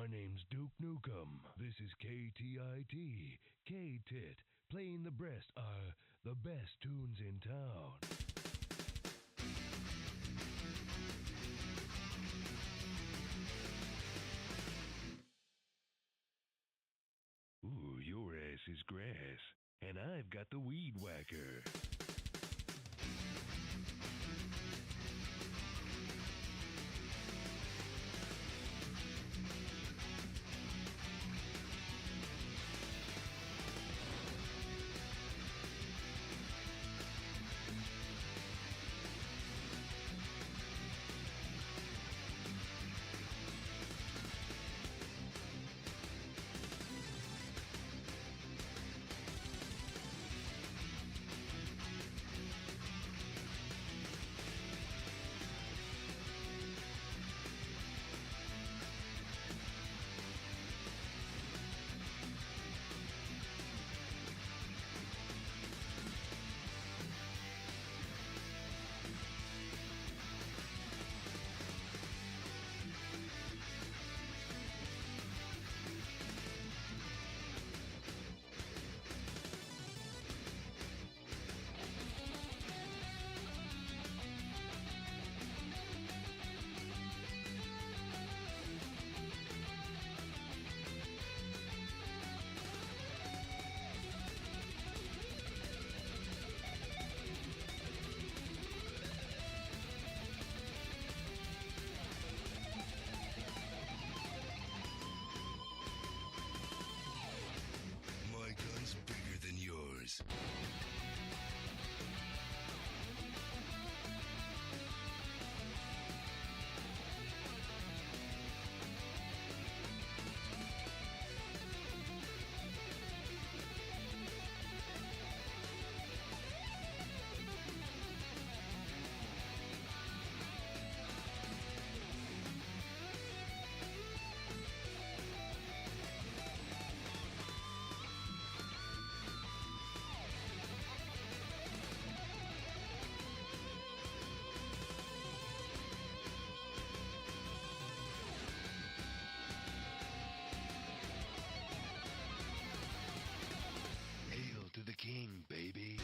My name's Duke Nukem. This is KTIT, K-Tit, playing the best tunes in town. Ooh, your ass is grass, and I've got the weed whacker. My gun's bigger than yours. Hail to the king, baby.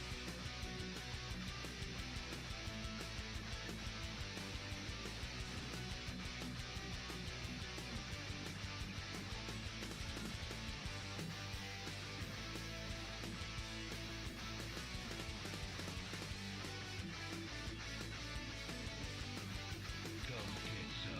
Come get some.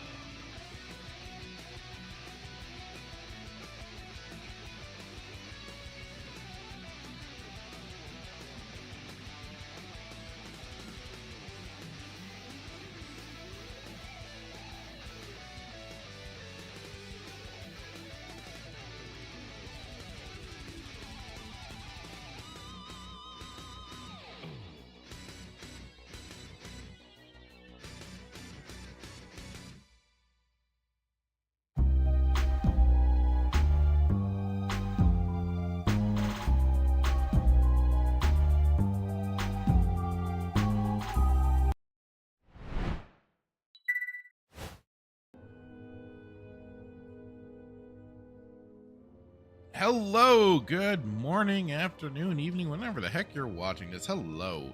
Hello, good morning, afternoon, evening, whenever the heck you're watching this. Hello,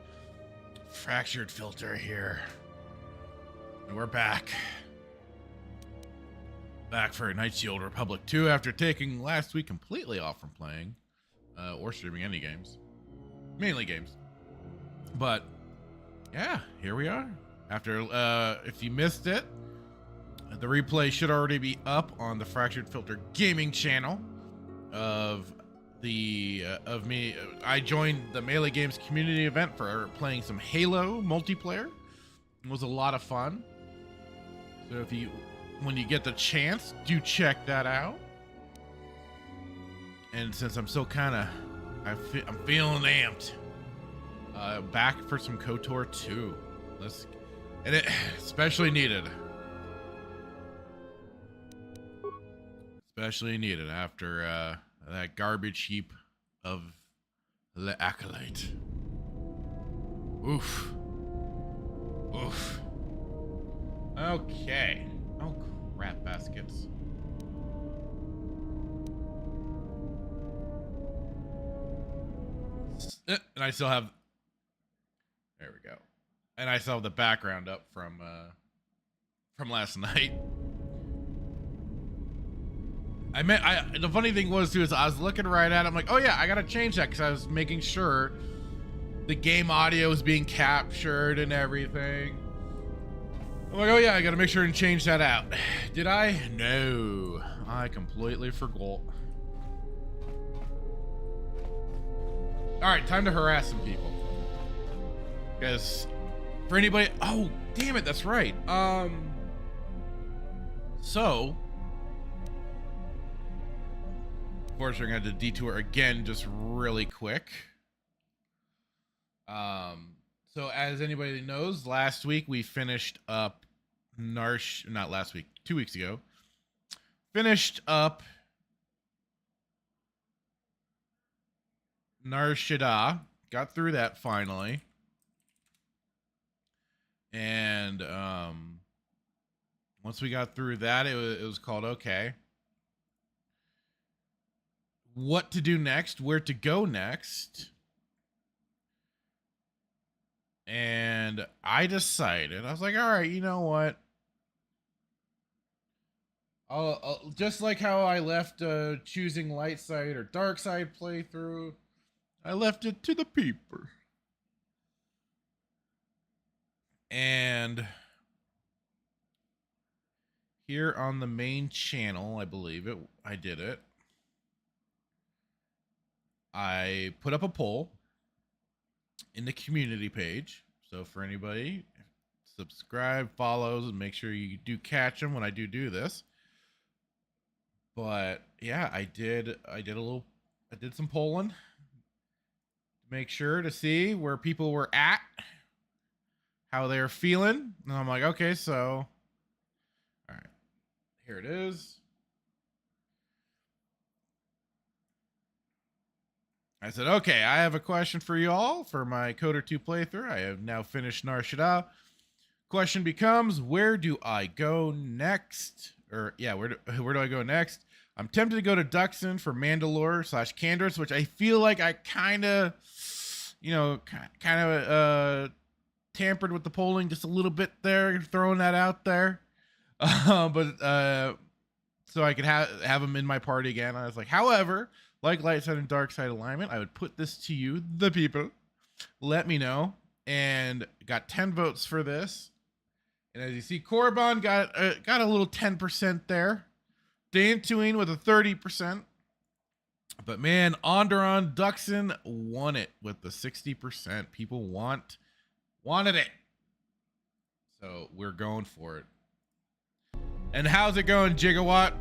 Fractured Filter here. And we're back. Back for Knights of the Old Republic 2 after taking last week completely off from playing or streaming any games. Mainly games. But yeah, here we are. After, if you missed it, the replay should already be up on the Fractured Filter gaming channel. Of me, I joined the Melee Games community event for playing some Halo multiplayer. It was a lot of fun. So when you get the chance, do check that out. And since I'm still I'm feeling amped. Back for some KOTOR 2. And it especially needed. Especially needed after that garbage heap of the Acolyte. Oof. Okay. Oh, crap baskets. And I still have. There we go. And I still have the background up from last night. The funny thing was too is I was looking right at it. I'm like, oh yeah, I gotta change that because I was making sure the game audio was being captured and everything. I'm like, oh yeah, I gotta make sure and change that out. Did I? No, I completely forgot. All right, time to harass some people. Because for anybody, oh damn it, that's right. So. Unfortunately, I had to detour again just really quick. So as anybody knows, last week we finished up not last week, 2 weeks ago. Finished up Nar Shaddaa. Got through that finally. And once we got through that, it was called okay. What to do next, where to go next. And I decided, I was like, all right, you know what? I'll just like how I left choosing light side or dark side playthrough, I left it to the people. And here on the main channel, I believe I did it. I put up a poll in the community page. So for anybody, subscribe, follows, and make sure you do catch them when I do this. But yeah, I did some polling to make sure to see where people were at, how they were feeling. And I'm like, okay, so all right, here it is. I said, okay, I have a question for you all for my KOTOR 2 playthrough. I have now finished Nar Shaddaa. Question becomes, where do I go next? Or yeah, where do I go next? I'm tempted to go to Duxon for Mandalore / Canderous, which I feel like I kind of tampered with the polling just a little bit there, throwing that out there. But so I could have them in my party again. I was like, however, like light side and dark side alignment, I would put this to you, the people. Let me know. And got 10 votes for this. And as you see, korriban got a little 10% there. Dantooine with a 30%. But man, Onderon Duxon won it with the 60%. People wanted it. So we're going for it. And how's it going, Gigawatt?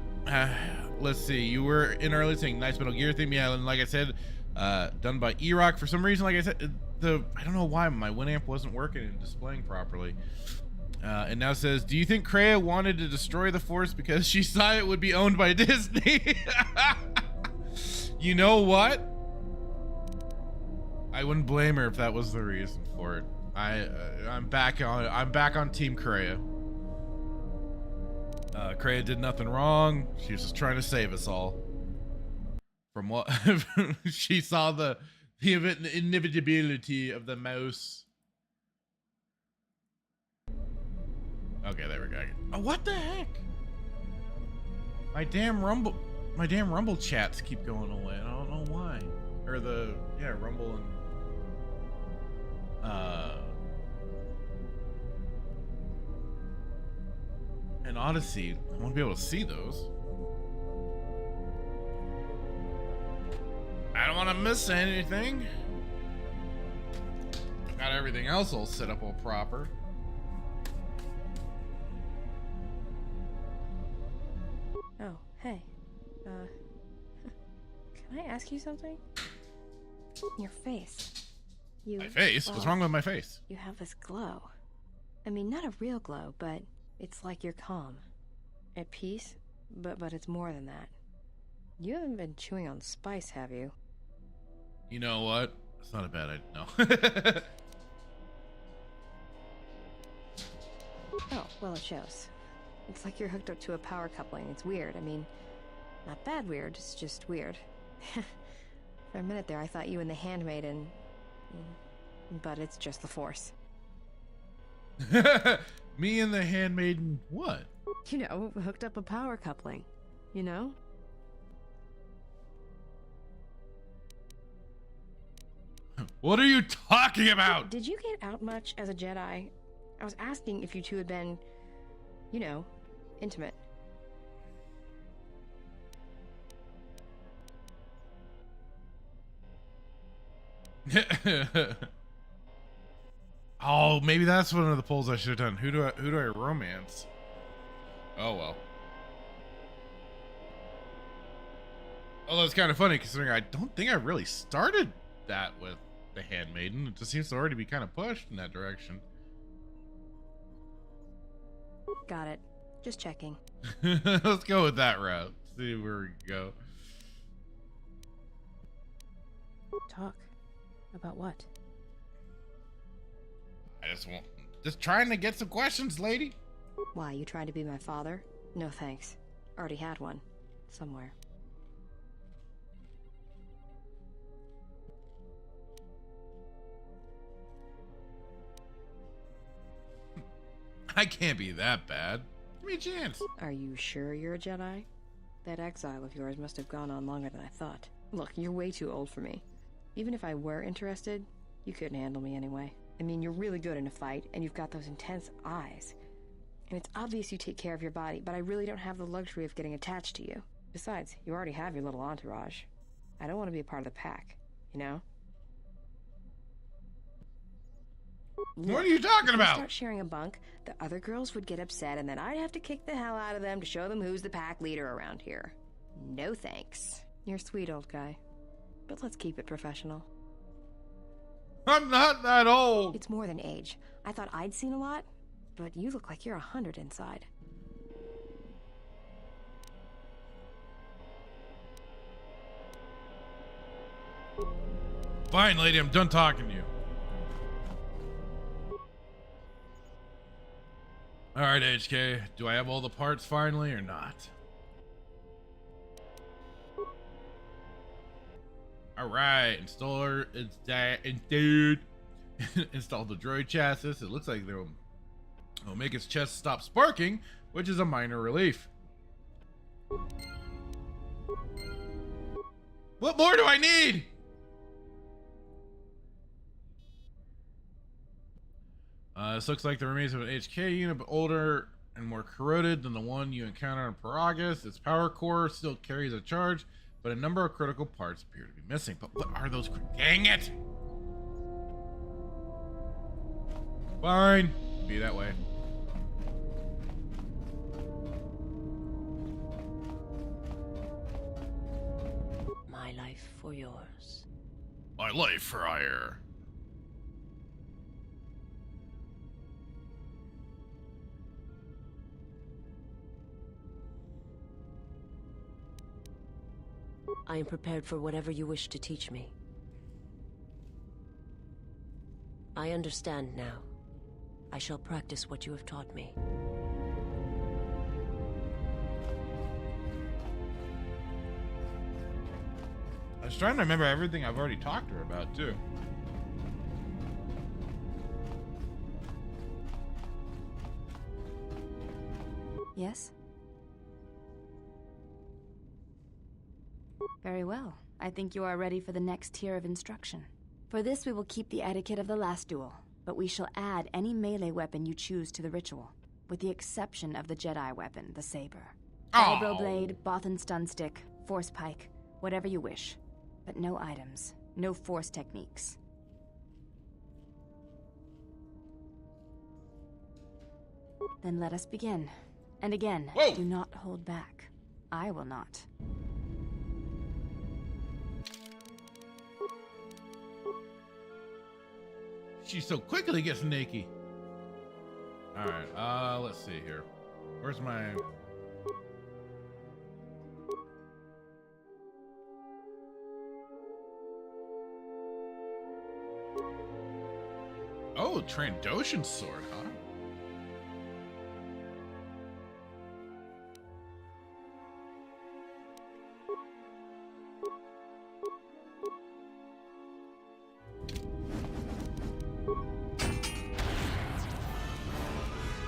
Let's see. You were in early saying nice Metal Gear theme. Yeah, and like I said, done by E-Rock. For some reason, like I said, I don't know why my Winamp wasn't working and displaying properly. And now says, do you think Kreia wanted to destroy the Force because she saw it would be owned by Disney? You know what? I wouldn't blame her if that was the reason for it. I'm back on Team Kreia. Kreia did nothing wrong. She was just trying to save us all. From what she saw the inevitability of the mouse. Okay, there we go. Oh, what the heck? My damn Rumble chats keep going away. I don't know why. Or Rumble and Odyssey. I want to be able to see those. I don't want to miss anything. Got everything else all set up all proper. Oh, hey. Can I ask you something? Your face. My face? What's wrong with my face? You have this glow. I mean, not a real glow, but it's like you're calm. At peace, but it's more than that. You haven't been chewing on spice, have you? You know what? It's not a bad idea. No. Oh, well, it shows. It's like you're hooked up to a power coupling. It's weird. I mean, not bad weird, it's just weird. For a minute there, I thought you and the handmaiden But it's just the Force. Me and the handmaiden, what? You know, hooked up a power coupling. You know? What are you talking about? Did you get out much as a Jedi? I was asking if you two had been, you know, intimate. Oh, maybe that's one of the polls I should have done. Who do I romance? Oh well. Oh, that's kind of funny considering I don't think I really started that with the handmaiden. It just seems to already be kind of pushed in that direction. Got it. Just checking. Let's go with that route. See where we go. Talk. About what? I just trying to get some questions, lady. Why, you trying to be my father? No thanks. Already had one. Somewhere. I can't be that bad. Give me a chance. Are you sure you're a Jedi? That exile of yours must have gone on longer than I thought. Look, you're way too old for me. Even if I were interested, you couldn't handle me anyway. I mean, you're really good in a fight, and you've got those intense eyes. And it's obvious you take care of your body, but I really don't have the luxury of getting attached to you. Besides, you already have your little entourage. I don't want to be a part of the pack, you know? What are you talking about? If we start sharing a bunk, the other girls would get upset, and then I'd have to kick the hell out of them to show them who's the pack leader around here. No thanks. You're sweet, old guy. But let's keep it professional. I'm not that old. It's more than age. I thought I'd seen a lot, but you look like you're 100 inside. Fine, lady, I'm done talking to you. Alright, HK, do I have all the parts finally or not? Alright, installer, dude. Install the droid chassis. It looks like they'll make its chest stop sparking, which is a minor relief. What more do I need? This looks like the remains of an HK unit, but older and more corroded than the one you encountered on Paragus. Its power core still carries a charge, but a number of critical parts appear to be missing. But what are those? Dang it! Fine. Be that way. My life for yours. My life for hire. I am prepared for whatever you wish to teach me. I understand now. I shall practice what you have taught me. I was trying to remember everything I've already talked to her about, too. Yes? Very well. I think you are ready for the next tier of instruction. For this, we will keep the etiquette of the last duel, but we shall add any melee weapon you choose to the ritual, with the exception of the Jedi weapon, the saber. Elbow blade, Bothan stun stick, force pike, whatever you wish. But no items, no force techniques. Then let us begin. And again, Whoa! Do not hold back. I will not. She so quickly gets naked. Alright, let's see here. Where's my... Oh, Trandoshan sword, huh?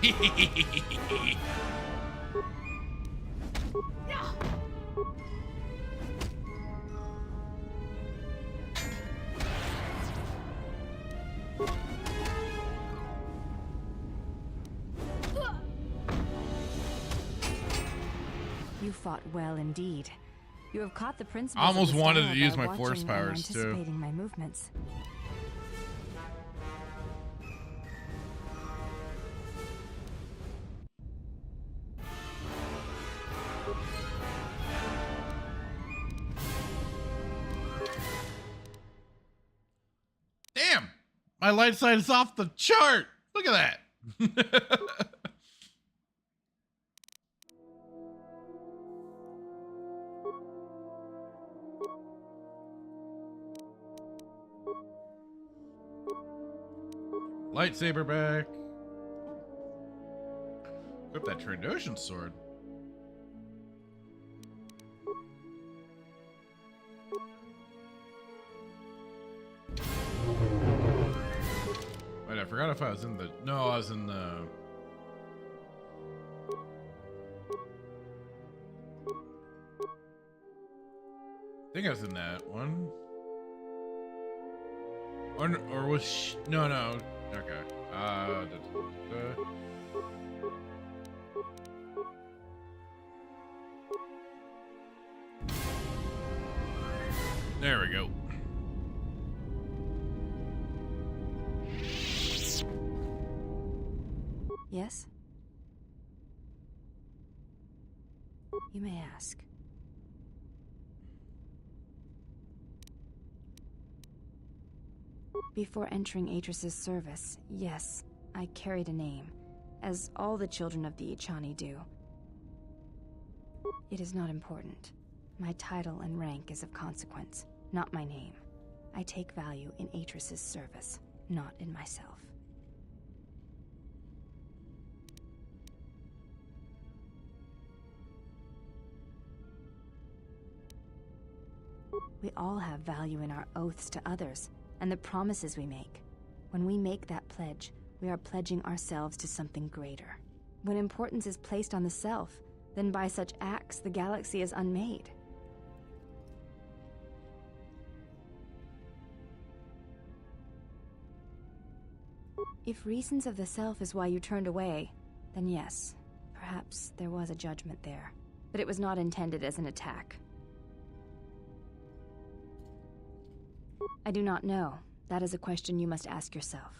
You fought well indeed. You have caught the principles. I almost of the wanted style to use by my force watching powers, and too. anticipating my movements. Damn! My light side is off the chart! Look at that! Lightsaber back. Equip that Trandoshan sword. Wait, I forgot if I was in the... No, I was in the... I think I was in that one. Or was... No. Okay. There we go. Yes? You may ask. Before entering Atris's service, yes, I carried a name, as all the children of the Ichani do. It is not important. My title and rank is of consequence, not my name. I take value in Atris's service, not in myself. We all have value in our oaths to others, and the promises we make. When we make that pledge, we are pledging ourselves to something greater. When importance is placed on the self, then by such acts the galaxy is unmade. If reasons of the self is why you turned away, then yes, perhaps there was a judgment there. But it was not intended as an attack. I do not know. That is a question you must ask yourself.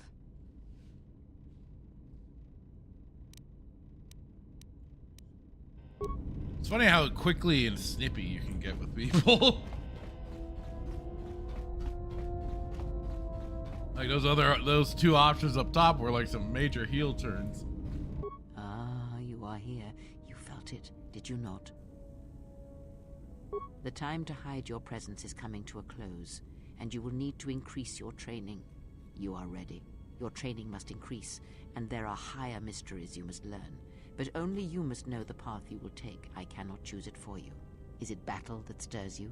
It's funny how quickly and snippy you can get with people. Like those two options up top were like some major heel turns. Ah, you are here. You felt it, did you not? The time to hide your presence is coming to a close, and you will need to increase your training. You are ready. Your training must increase, and there are higher mysteries you must learn. But only you must know the path you will take. I cannot choose it for you. Is it battle that stirs you?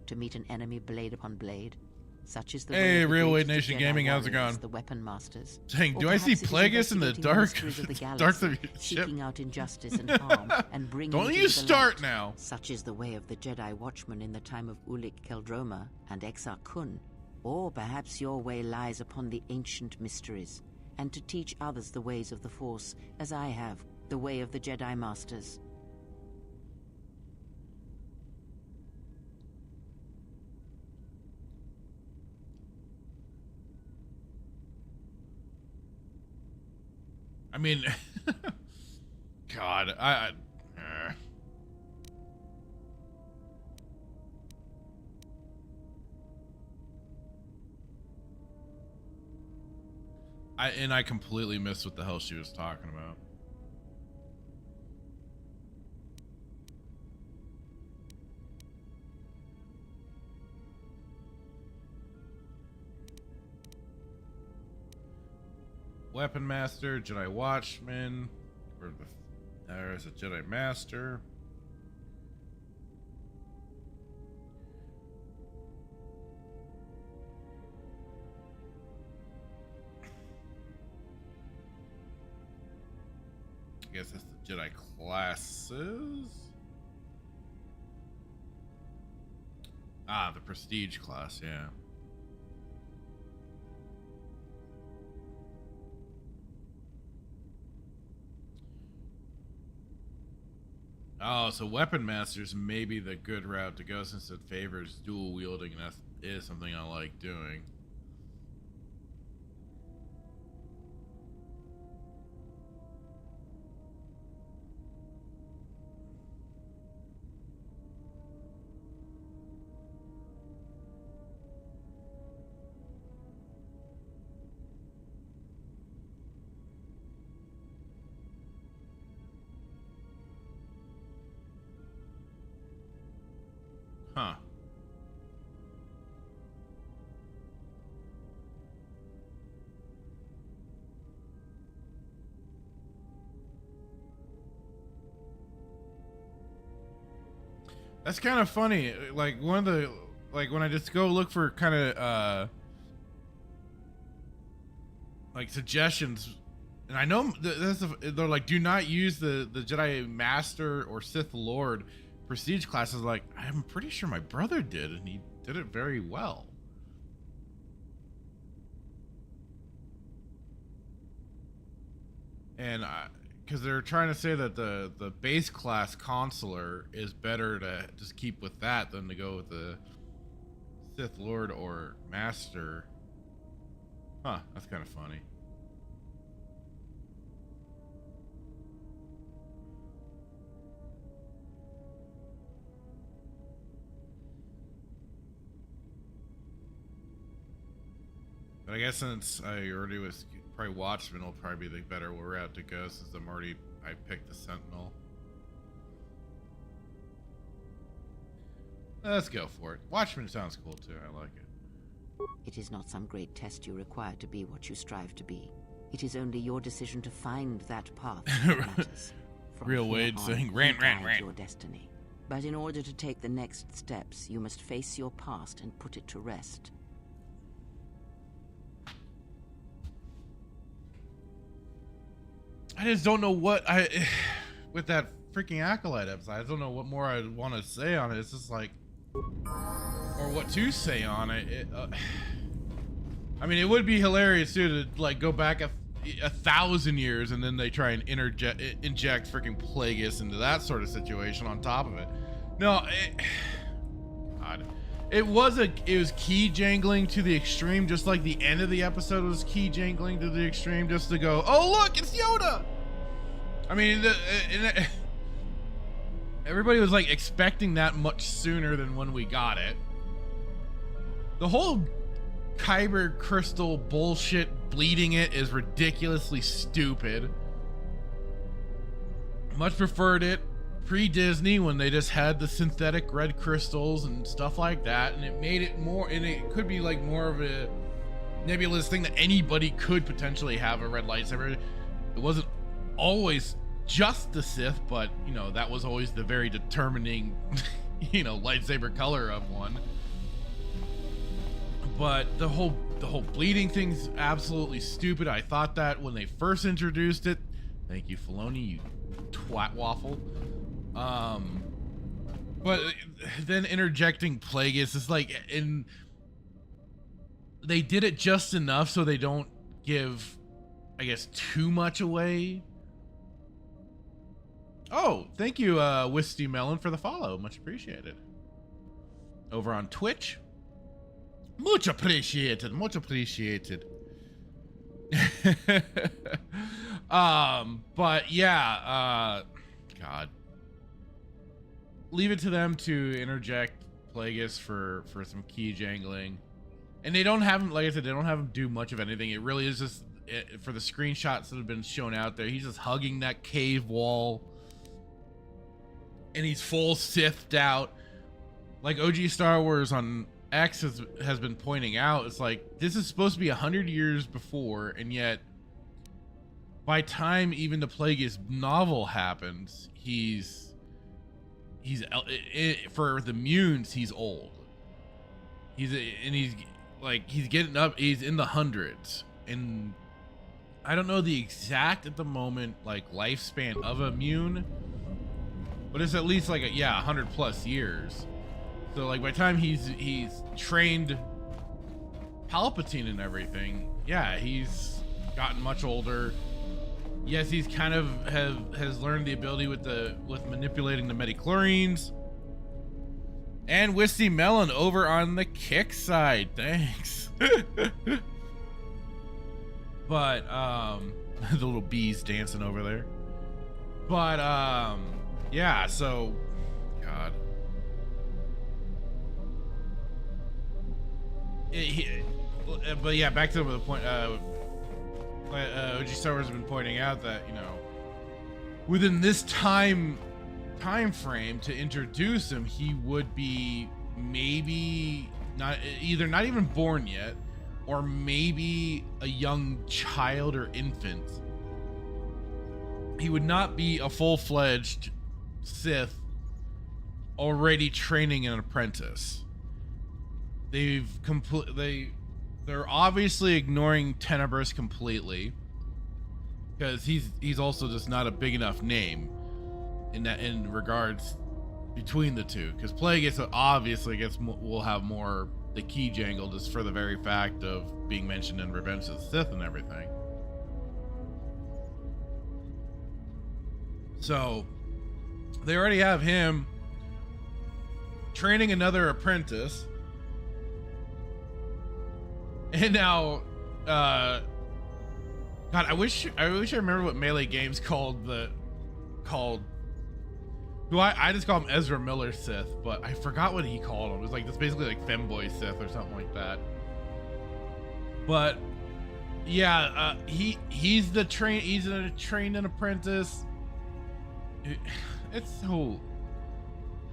To meet an enemy blade upon blade? Such is the way Hey, of the Railway great Nation Jedi Gaming, how's it warriors, going? The weapon masters. Dang, Or do I see perhaps it is Plagueis in the investigating dark? mysteries of the Dark galaxy, of your ship? seeking out injustice and harm, and bringing Don't it you into the start light. now. Such is the way of the Jedi Watchman in the time of Ulik Keldroma and Exar Kun. Or perhaps your way lies upon the ancient mysteries, and to teach others the ways of the Force, as I have, the way of the Jedi Masters. I mean, God, I completely missed what the hell she was talking about. Weapon Master, Jedi Watchman, there's a Jedi Master. guess that's the Jedi classes. Ah, the prestige class, yeah. Oh, so weapon masters may be the good route to go since it favors dual wielding, and that is something I like doing. Huh. That's kind of funny. Like one of the, like when I just go look for kind of like suggestions, and I know they're like, do not use the Jedi Master or Sith Lord prestige classes. Like, I'm pretty sure my brother did, and he did it very well. And because they're trying to say that the base class consular is better to just keep with that than to go with the Sith Lord or Master. Huh, that's kind of funny. But I guess since I already was probably Watchman will probably be the better route to go since I picked the Sentinel. Let's go for it. Watchman sounds cool too. I like it. It is not some great test you require to be what you strive to be. It is only your decision to find that path that matters. From Real here Wade on, saying, you "Rant, rant, guide rant." your destiny. But in order to take the next steps, you must face your past and put it to rest. I just don't know what with that freaking Acolyte episode. I don't know what more I want to say on it. It's just like, or what to say on it. I mean, it would be hilarious too to like go back a 1,000 years and then they try and inject freaking Plagueis into that sort of situation on top of it. No, God. It was key jangling to the extreme, just like the end of the episode was key jangling to the extreme, just to go, oh look, it's Yoda. I mean, everybody was like expecting that much sooner than when we got it. The whole Kyber crystal bullshit bleeding it is ridiculously stupid. Much preferred it pre-Disney when they just had the synthetic red crystals and stuff like that, and it made it more, and it could be like more of a nebulous thing that anybody could potentially have a red lightsaber. It wasn't always just the Sith, but you know, that was always the very determining you know, lightsaber color of one. But the whole bleeding thing's absolutely stupid. I thought that when they first introduced it. Thank you, Filoni, you twat waffle. But then interjecting Plagueis is like, they did it just enough so they don't give, I guess, too much away. Oh, thank you, Wisty Melon, for the follow. Much appreciated. Over on Twitch. Much appreciated. Much appreciated. But yeah, God. Leave it to them to interject Plagueis for some key jangling. And they don't have him, like I said, they don't have him do much of anything. It really is just, for the screenshots that have been shown out there, he's just hugging that cave wall. And he's full Sithed out. Like OG Star Wars on X has been pointing out, it's like, this is supposed to be 100 years before, and yet by time even the Plagueis novel happens, he's for the Munes, he's old. He's getting up, he's in the hundreds, and I don't know the exact at the moment like lifespan of Immune, but it's at least like 100 plus years. So like by the time he's trained Palpatine and everything, yeah, he's gotten much older. Yes, he's kind of has learned the ability with manipulating the midichlorians. And Wisty Melon over on the kick side. Thanks. But the little bees dancing over there. But yeah, so God. But yeah, back to the point. OG Star Wars has been pointing out that, you know, within this time frame to introduce him, he would be maybe not even born yet, or maybe a young child or infant. He would not be a full-fledged Sith already training an apprentice. They're obviously ignoring Tenebris completely, because he's also just not a big enough name in regards between the two, because Plagueis obviously will have more the key jangle just for the very fact of being mentioned in Revenge of the Sith and everything. So they already have him training another apprentice. And now, God, I wish I remember what Melee Games called who I just call him Ezra Miller Sith, but I forgot what he called him. It was like this basically like femboy Sith or something like that. But yeah, he's a trained apprentice. It's so,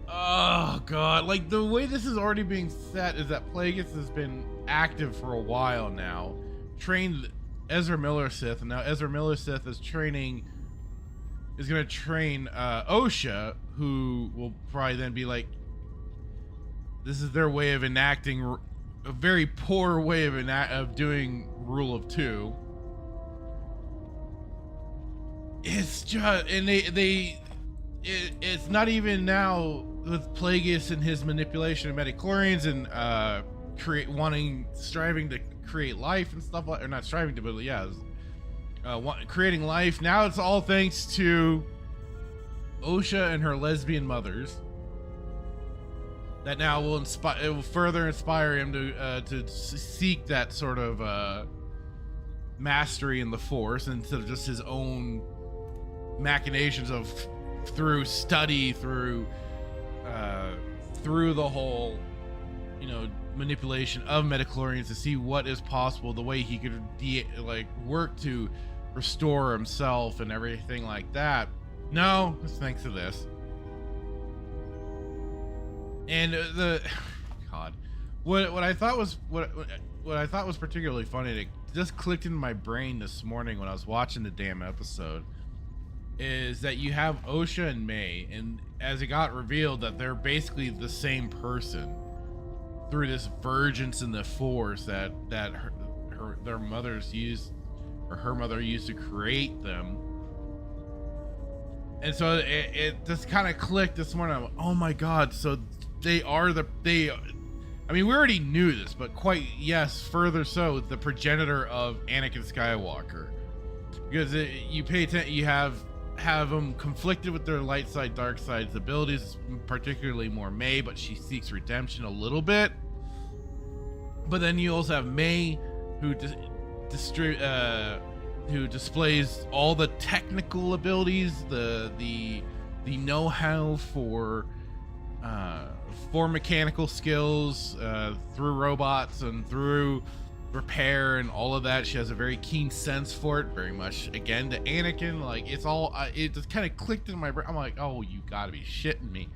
oh God, like the way this is already being set is that Plagueis has been active for a while now, trained Ezra Miller Sith, and now Ezra Miller Sith is going to train Osha, who will probably then be like, this is their way of enacting a very poor way of doing Rule of Two. It's just, and it's not even now with Plagueis and his manipulation of midichlorians and striving to create life and stuff like, or not striving to, but yeah, creating life. Now it's all thanks to Osha and her lesbian mothers. That now will inspire. It will further inspire him to seek that sort of mastery in the Force instead of just his own machinations of through study, through the whole, you know, manipulation of midichlorians to see what is possible, the way he could work to restore himself and everything like that. No, it's thanks to this. And what I thought was particularly funny, it just clicked into my brain this morning when I was watching the damn episode, is that you have Osha and May, and as it got revealed that they're basically the same person through this vergence in the Force that their mothers used, or her mother used to create them. And so it just kind of clicked this morning. I'm like, oh my God, so I mean, we already knew this, but further so, the progenitor of Anakin Skywalker, because you pay attention, you have them conflicted with their light side, dark side's abilities, particularly more May, but she seeks redemption a little bit. But then you also have May, who displays all the technical abilities, the know-how for mechanical skills, through robots and through repair and all of that. She has a very keen sense for it, very much again to Anakin. Like, it's all it just kind of clicked in my brain. I'm like, oh, you gotta be shitting me.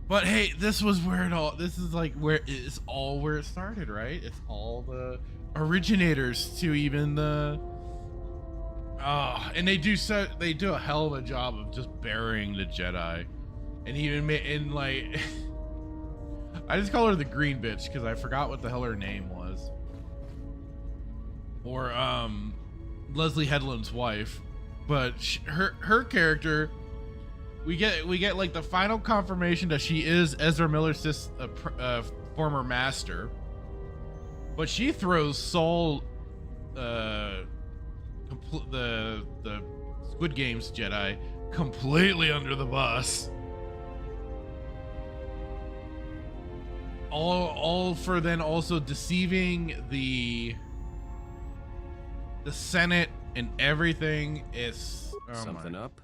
But hey, this is where it started, right? It's all the originators to even the and they do a hell of a job of just burying the Jedi, and even in like I just call her the green bitch because I forgot what the hell her name was. or Leslie Headland's wife, but her character, we get like the final confirmation that she is Ezra Miller's former master, but she throws Saul, the Squid Games Jedi, completely under the bus. All for then also deceiving the Senate and everything. Is something up?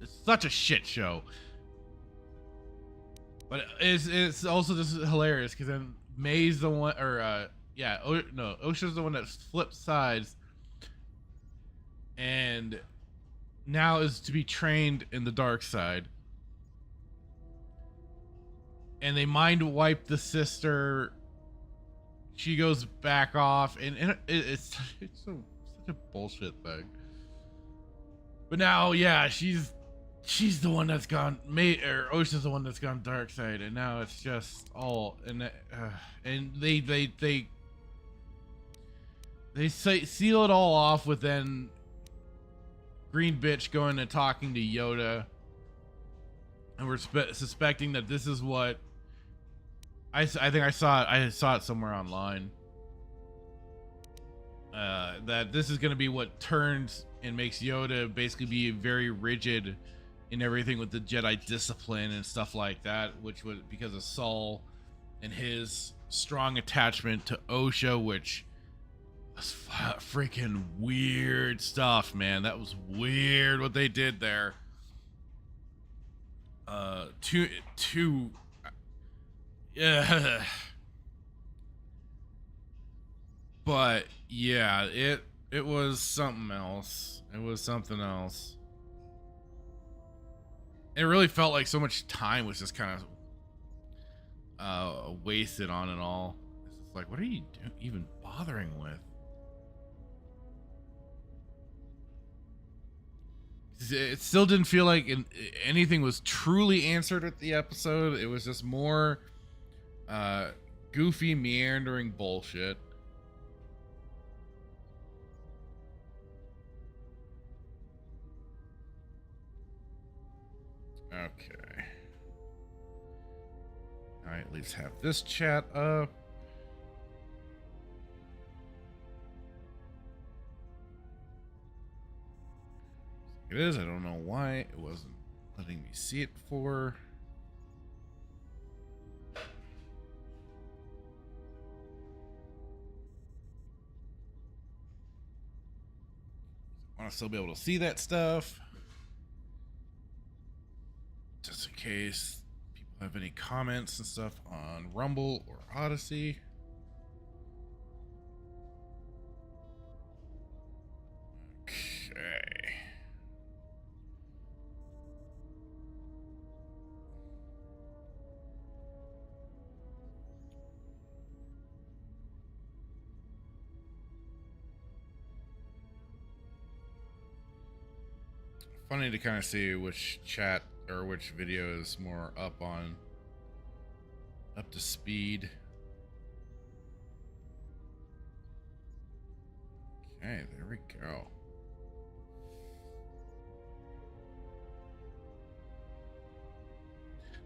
It's such a shit show. But it's also just hilarious because then May's the one, or Osha's the one that flips sides, and now is to be trained in the dark side. And they mind wipe the sister. She goes back off, and it's such a bullshit thing. But now, yeah, she's the one that's gone. Osha's the one that's gone dark side, and now it's just all and they seal it all off with then Green Bitch going and talking to Yoda, and we're suspecting that this is what. I think I saw it somewhere online. That this is going to be what turns and makes Yoda basically be very rigid in everything with the Jedi discipline and stuff like that, which was because of Saul and his strong attachment to Osha, which was freaking weird stuff, man. That was weird what they did there. Yeah. But yeah, it was something else. It was something else. It really felt like so much time was just kind of wasted on it all. It's just like, what are you even bothering with? It still didn't feel like anything was truly answered at the episode. It was just more goofy, meandering bullshit. Okay. I at least have this chat up. It is. I don't know why it wasn't letting me see it before. I want to still be able to see that stuff. Just in case people have any comments and stuff on Rumble or Odyssey. Okay. Funny to kind of see which chat or which video is more up to speed. Okay, there we go.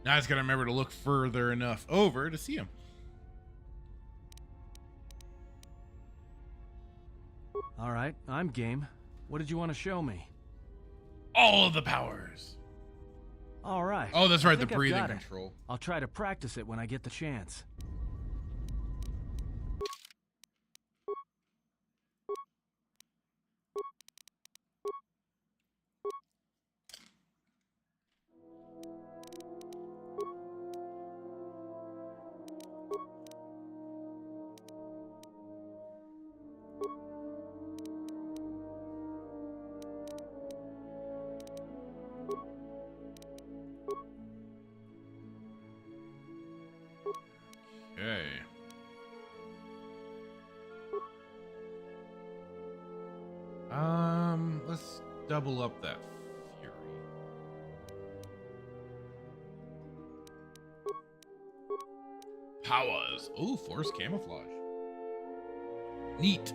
Now I just gotta remember to look further enough over to see him. All right, I'm game. What did you want to show me? All of the powers. All right. Oh, that's right, the I think I've breathing got it. control. I'll try to practice it when I get the chance. Okay. Let's double up that fury. Powers. Ooh, force camouflage. Neat.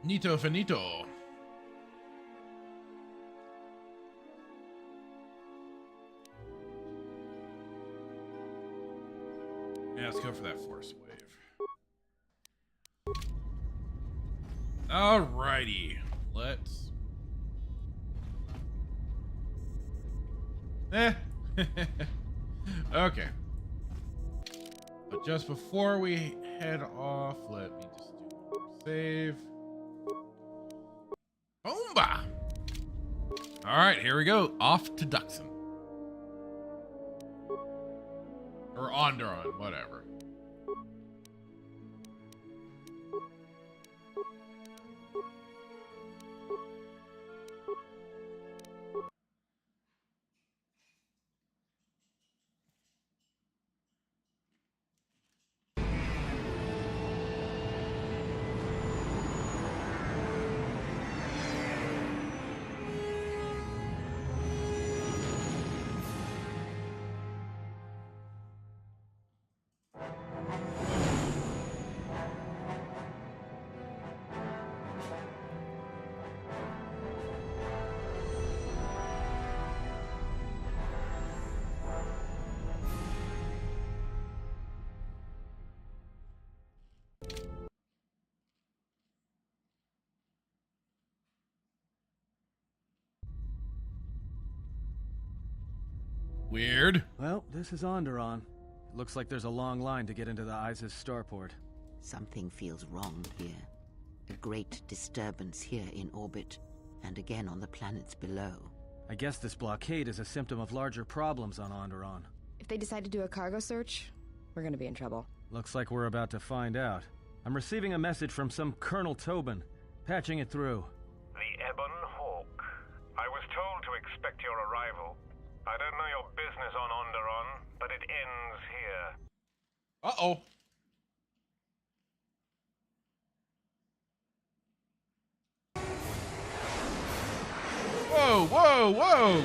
Nito finito. Yeah, let's go for that force wave. Alrighty. Let's. Okay. But just before we head off, let me just do one more save. Boomba! Alright, here we go. Off to Duxon. Or Onderon, whatever. Weird. Well, this is Onderon. It looks like there's a long line to get into the ISIS starport. Something feels wrong here. A great disturbance here in orbit, and again on the planets below. I guess this blockade is a symptom of larger problems on Onderon. If they decide to do a cargo search, we're gonna be in trouble. Looks like we're about to find out. I'm receiving a message from some Colonel Tobin. Patching it through. The Ebon Hawk. I was told to expect your arrival. I don't know your business on Onderon, but it ends here. Uh-oh. Whoa, whoa, whoa!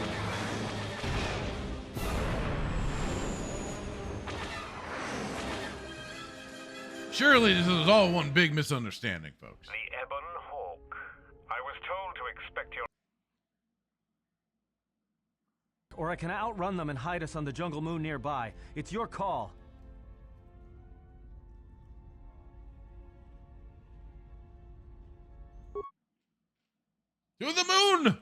Surely this is all one big misunderstanding, folks. The Ebon Hawk. I was told to expect your... Or I can outrun them and hide us on the jungle moon nearby. It's your call. To the moon!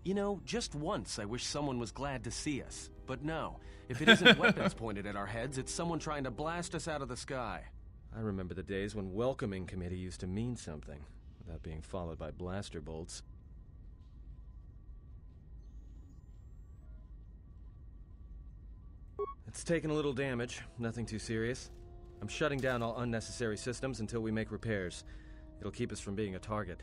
You know, just once I wish someone was glad to see us. But no, if it isn't weapons pointed at our heads, it's someone trying to blast us out of the sky. I remember the days when welcoming committee used to mean something, without being followed by blaster bolts. It's taken a little damage, nothing too serious. I'm shutting down all unnecessary systems until we make repairs. It'll keep us from being a target.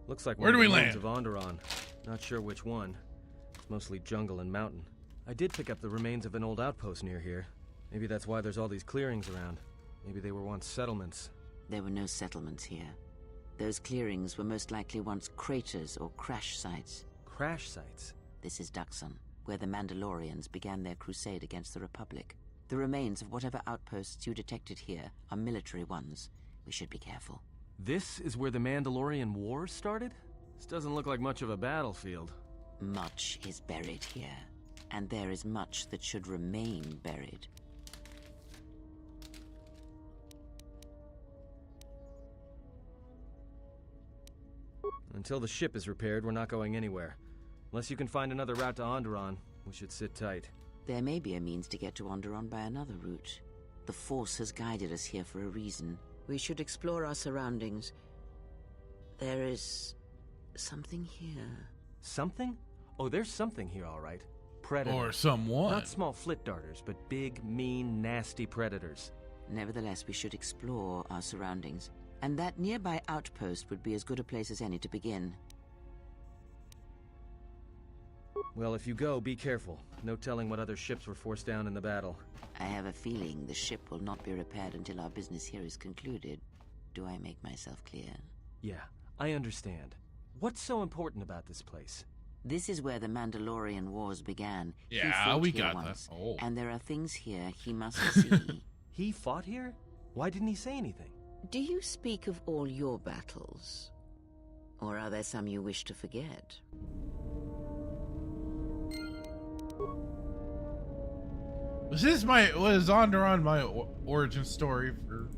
Looks like Where do we one land? of Onderon. Not sure which one. It's mostly jungle and mountain. I did pick up the remains of an old outpost near here. Maybe that's why there's all these clearings around. Maybe they were once settlements. There were no settlements here. Those clearings were most likely once craters or crash sites. Crash sites? This is Duxon, where the Mandalorians began their crusade against the Republic. The remains of whatever outposts you detected here are military ones. We should be careful. This is where the Mandalorian Wars started? This doesn't look like much of a battlefield. Much is buried here, and there is much that should remain buried. Until the ship is repaired, we're not going anywhere. Unless you can find another route to Onderon, we should sit tight. There may be a means to get to Onderon by another route. The Force has guided us here for a reason. We should explore our surroundings. There is... something here. Something? Oh, there's something here, all right. Predators. Or someone. Not small flit darters, but big, mean, nasty predators. Nevertheless, we should explore our surroundings. And that nearby outpost would be as good a place as any to begin. Well, if you go, be careful. No telling what other ships were forced down in the battle. I have a feeling the ship will not be repaired until our business here is concluded. Do I make myself clear? Yeah, I understand. What's so important about this place? This is where the Mandalorian Wars began. Yeah, we got that. Oh. And there are things here he must see. He fought here? Why didn't he say anything? Do you speak of all your battles? Or are there some you wish to forget? Was Onderon my origin story for?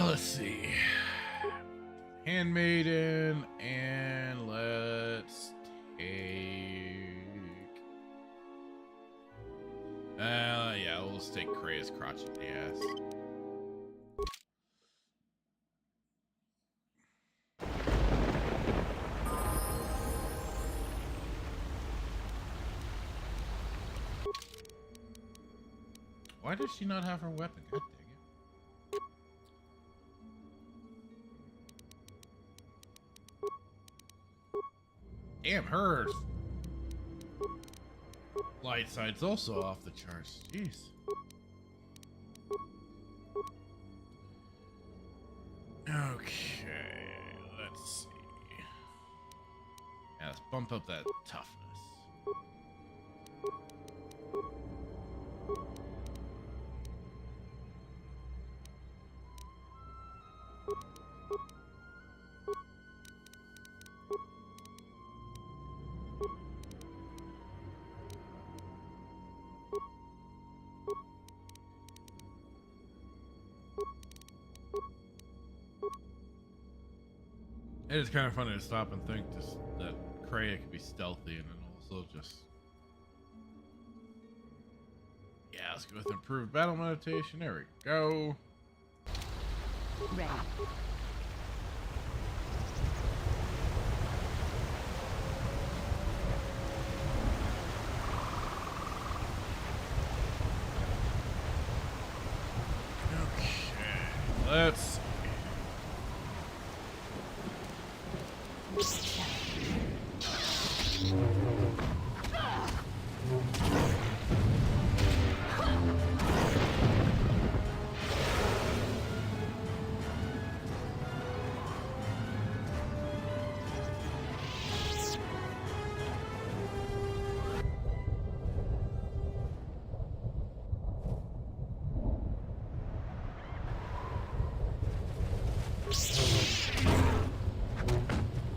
Let's see. Handmaiden, and let's take... yeah, we'll just take Krea's crotch in the ass. Why does she not have her weapon? God dang it. Damn, her light side's also off the charts. Jeez. Okay, let's see. Yeah, let's bump up that toughness. It is kind of funny to stop and think just that Krea could be stealthy and then also just... Yeah, let's go with improved battle meditation. There we go. Ready. Okay, let's see.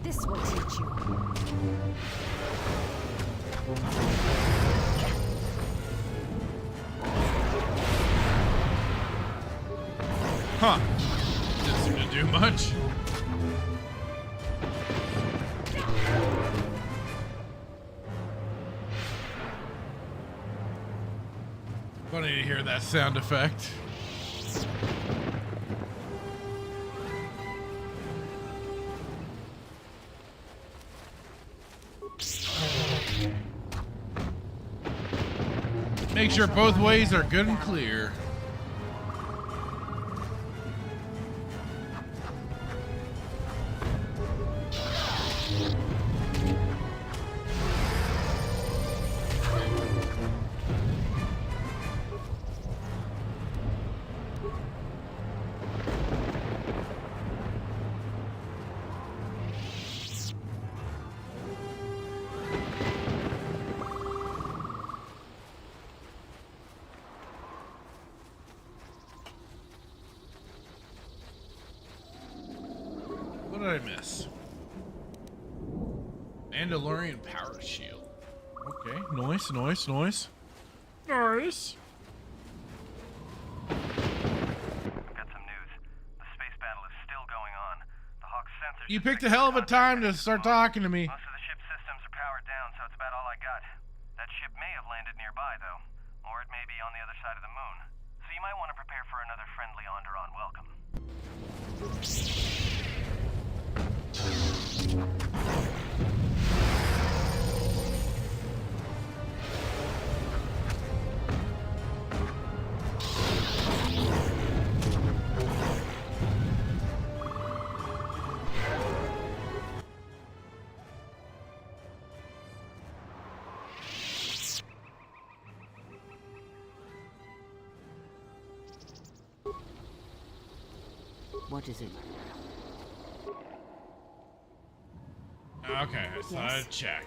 This will teach you. Huh. Didn't seem to do much. Funny to hear that sound effect. Make sure both ways are good and clear. What did I miss? Mandalorian power shield. Okay, nice. Got some news. The space battle is still going on. The Hawk's sensors... You picked a hell of a time to start talking to me. Most of the out. That ship may have landed nearby, though. Or it may be on the other side of the moon. So you might want to prepare for another friendly Onderon welcome. What is it? Okay, so Yes. check.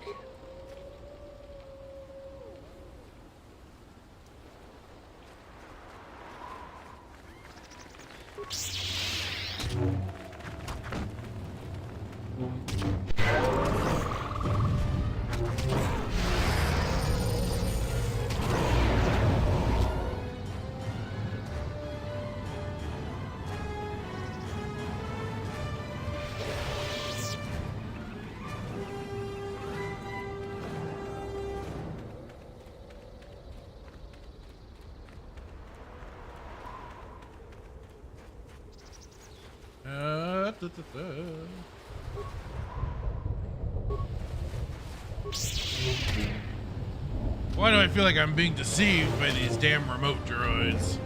Why do I feel like I'm being deceived by these damn remote droids?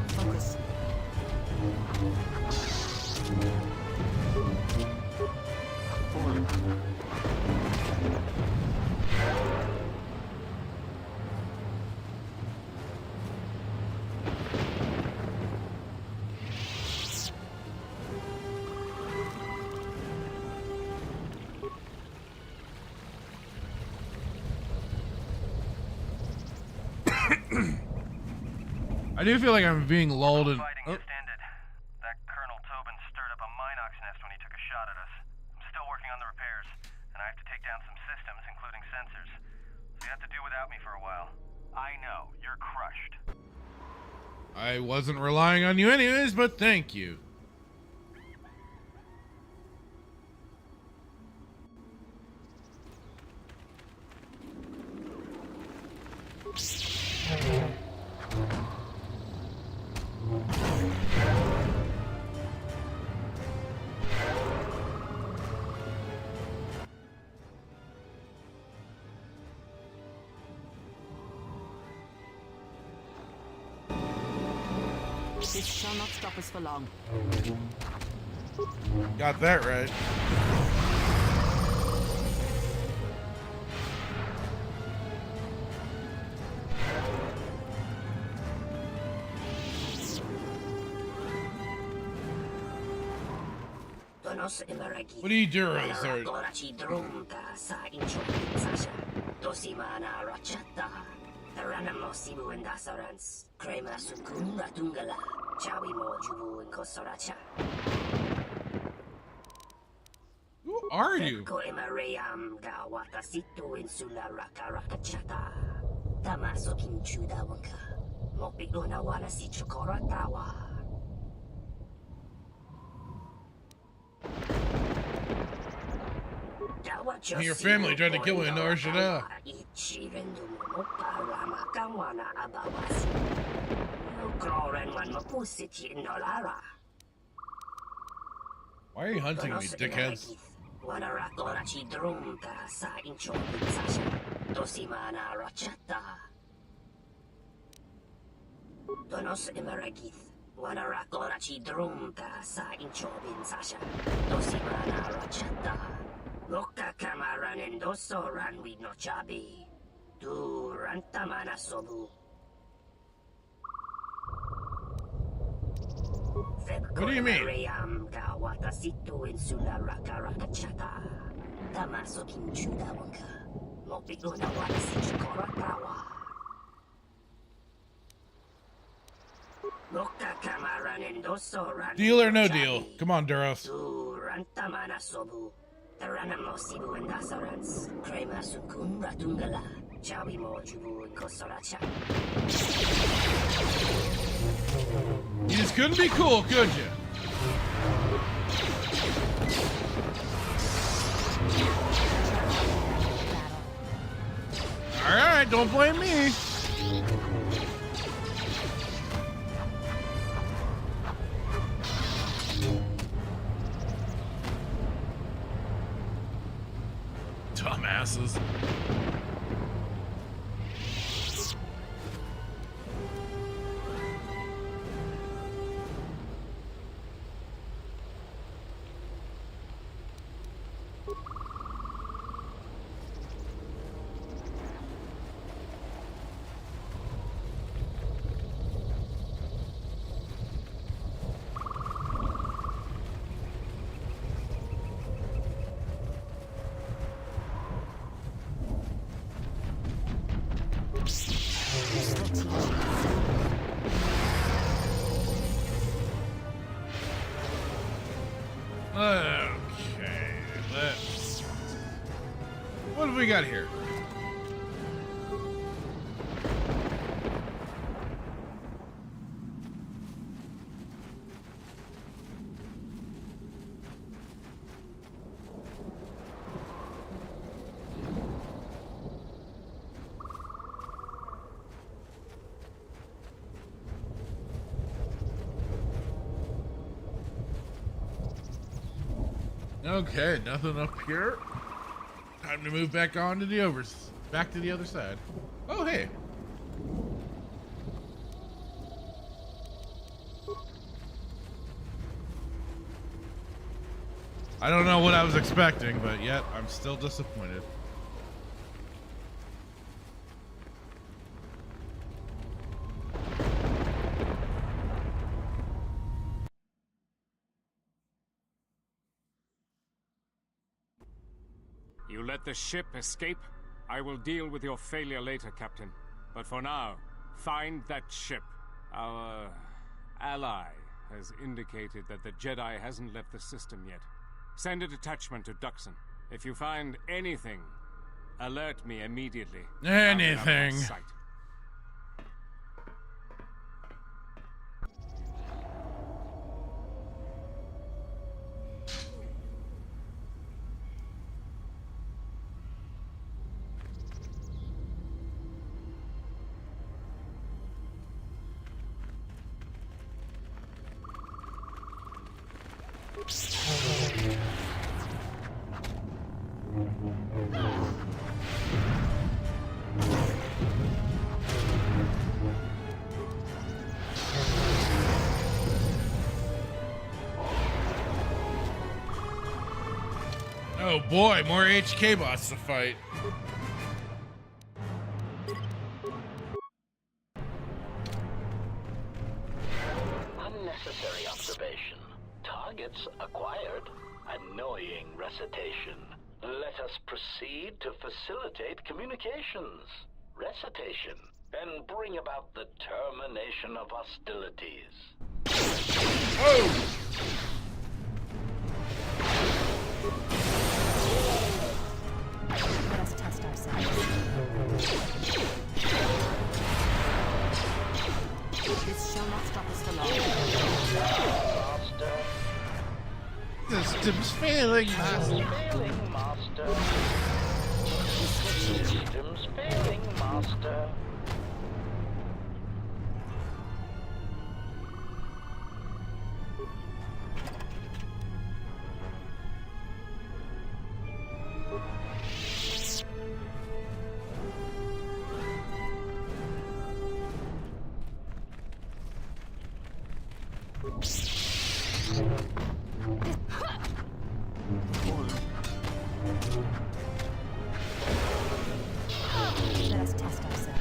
Focus. Forward. I do feel like I'm being lulled in. Fighting just ended. That Colonel Tobin stirred up a Minox nest when he took a shot at us. I'm still working on the repairs, and I have to take down some systems, including sensors. So you have to do without me for a while. I know, you're crushed. I wasn't relying on you anyways, but thank you. This shall not stop us for long. Got that right. What do you do, sir? Who are you? Your family tried to kill me in Narshada. Why are you hunting me, dickheads? Loka kamaran endoso ran we no chabi. Du rantamana sobu. What do you mean? Deal or no deal? Come on, Duros. You just couldn't be cool, could you? right, don't blame me. Dumbasses. Okay, let's... What have we got here? Okay, nothing up here. Time to move back on to the back to the other side. Oh, hey. I don't know what I was expecting, but yet I'm still disappointed. You let the ship escape? I will deal with your failure later, Captain. But for now, find that ship. Our ally has indicated that the Jedi hasn't left the system yet. Send a detachment to Duxon. If you find anything, alert me immediately. Anything. Oh boy, more HK bots to fight. Unnecessary observation. Targets acquired. Annoying recitation. Let us proceed to facilitate communications. Recitation. And bring about the termination of hostilities. Oh! Let us test ourselves. This shall not stop us for long. Master. System's failing, Master. Failing, Master. System's failing, Master. Let us test ourselves.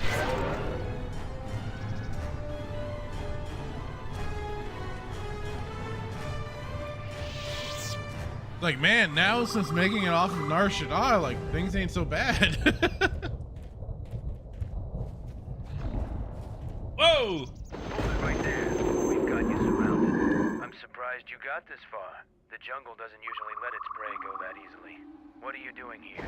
Like, man, now since making it off of Nar Shaddaa, like, things ain't so bad. Whoa! Hold it right there. We've got you surrounded. I'm surprised you got this far. The jungle doesn't usually let its prey go that easily. What are you doing here?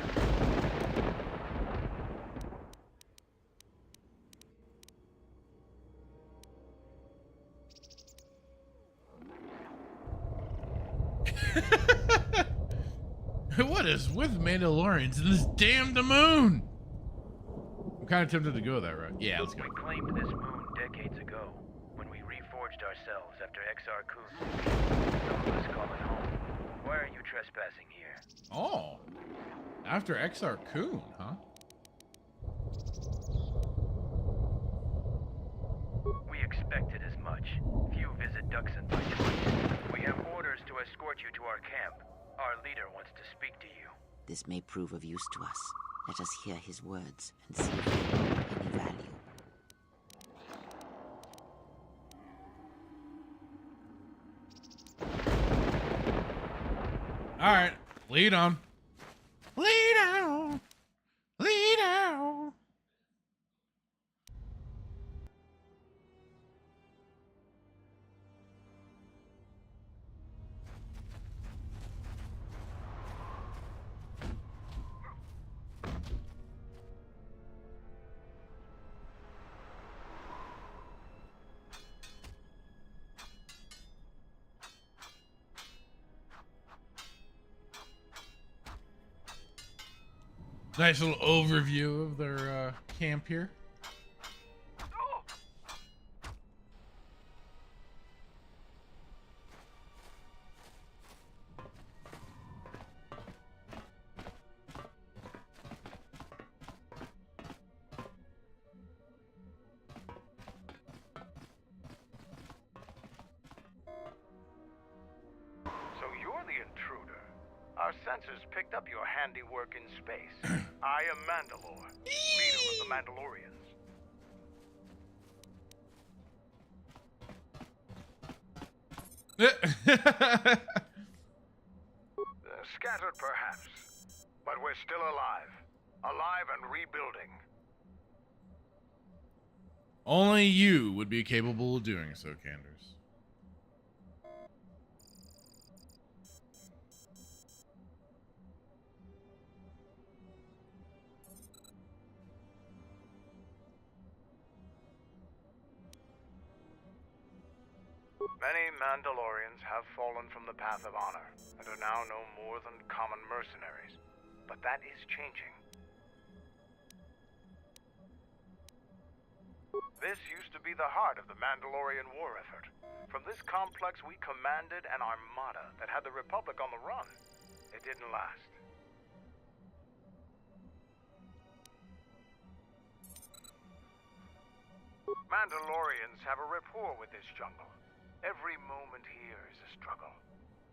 What is with Mandalorians and this damn moon? kind of tempted to go that route. Yeah, let's go. We claimed this moon decades ago, when we reforged ourselves after Exar Kun. Some of us call it home. Why are you trespassing here? Oh, after Exar Kun, huh? We expected as much. Few visit Duxon by choice. We have orders to escort you to our camp. Our leader wants to speak to you. This may prove of use to us. Let us hear his words and see if they hold any value. All right, lead on. Lead on. Lead on. Nice little overview of their camp here. So you're the intruder. Our sensors picked up your handiwork in space. I am Mandalore, leader of the Mandalorians. Scattered perhaps, but we're still alive. Alive and rebuilding. Only you would be capable of doing so, Canderous. Many Mandalorians have fallen from the path of honor and are now no more than common mercenaries. But that is changing. This used to be the heart of the Mandalorian war effort. From this complex we commanded an armada that had the Republic on the run. It didn't last. Mandalorians have a rapport with this jungle. Every moment here is a struggle.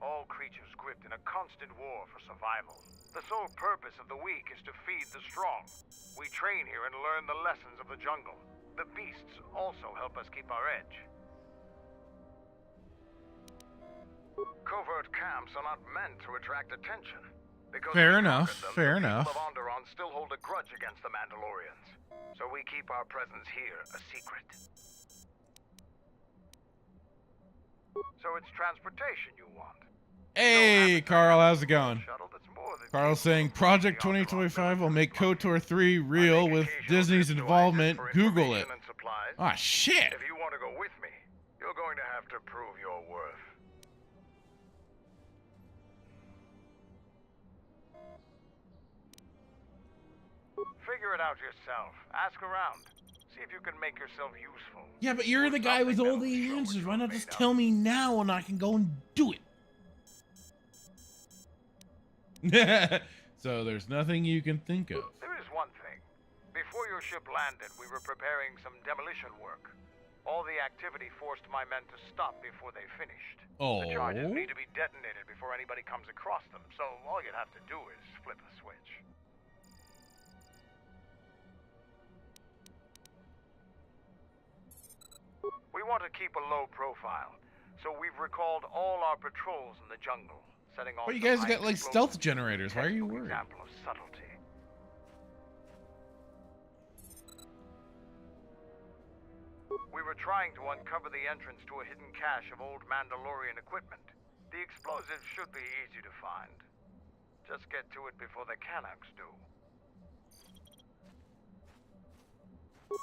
All creatures gripped in a constant war for survival. The sole purpose of the weak is to feed the strong. We train here and learn the lessons of the jungle. The beasts also help us keep our edge. Covert camps are not meant to attract attention. Because Fair enough, fair the enough. people of Onderon still hold a grudge against the Mandalorians. So we keep our presence here a secret. So it's transportation you want. Hey, Carl, how's it going? Carl's saying Project 2025 will make KOTOR 3 real with Disney's involvement. Google it. Ah, shit. If you want to go with me, you're going to have to prove your worth. Figure it out yourself. Ask around. See if you can make yourself useful. Yeah, but you're the guy with all the answers. Why not just tell me now and I can go and do it? So there's nothing you can think of. There is one thing. Before your ship landed, we were preparing some demolition work. All the activity forced my men to stop before they finished. Oh. The charges need to be detonated before anybody comes across them, so all you'd have to do is flip a switch. We want to keep a low profile, so we've recalled all our patrols in the jungle, setting off. But you guys got like stealth generators. Why are you worried? Example of subtlety. We were trying to uncover the entrance to a hidden cache of old Mandalorian equipment. The explosives should be easy to find. Just get to it before the Canucks do.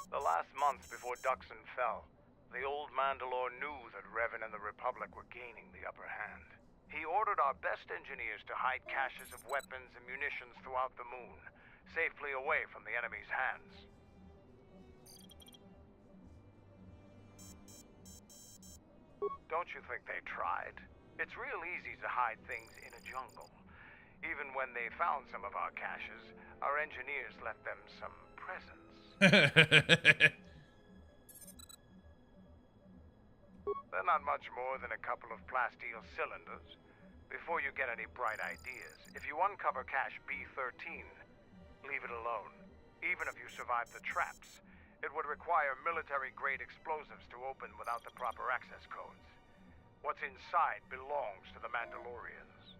The last month before Duxon fell, the old Mandalore knew that Revan and the Republic were gaining the upper hand. He ordered our best engineers to hide caches of weapons and munitions throughout the moon, safely away from the enemy's hands. Don't you think they tried? It's real easy to hide things in a jungle. Even when they found some of our caches, our engineers left them some presents. They're not much more than a couple of plasteel cylinders. Before you get any bright ideas, if you uncover cache B13, leave it alone. Even if you survive the traps, it would require military-grade explosives to open without the proper access codes. What's inside belongs to the Mandalorians.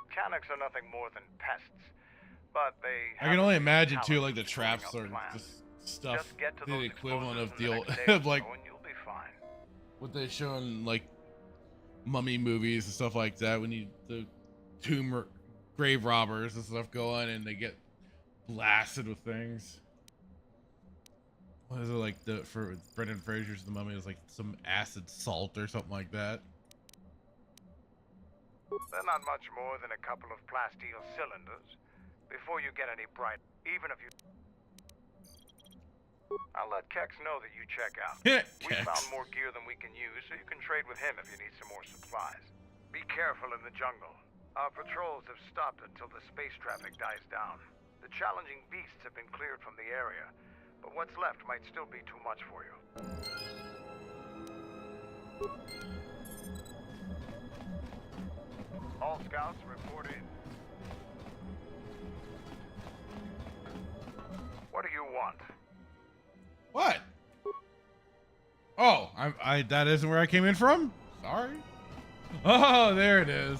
Canics are nothing more than pests, but they... I can only imagine too, like the traps are just stuff the equivalent of the old, of like what they show in like mummy movies and stuff like that. When you the grave robbers and stuff go on and they get blasted with things. What is it like for Brendan Fraser's The Mummy? It's like some acid salt or something like that. They're not much more than a couple of plasteel cylinders. Before you get any bright, even if you... I'll let Kex know that you check out. We found more gear than we can use, so you can trade with him if you need some more supplies. Be careful in the jungle. Our patrols have stopped until the space traffic dies down. The challenging beasts have been cleared from the area, but what's left might still be too much for you. All scouts report in. What do you want? What? Oh, I that isn't where I came in from? Sorry. Oh, there it is.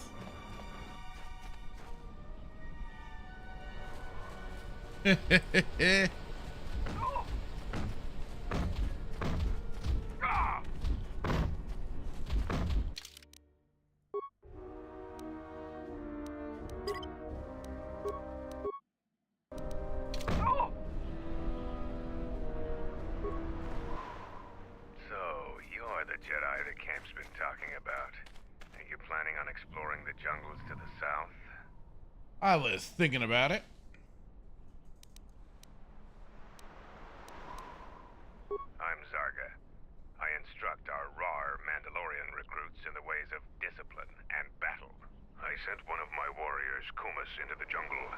Jedi the camp's been talking about. Are you planning on exploring the jungles to the south? I was thinking about it. I'm Zarga. I instruct our raw Mandalorian recruits in the ways of discipline and battle. I sent one of my warriors, Kumas, into the jungle.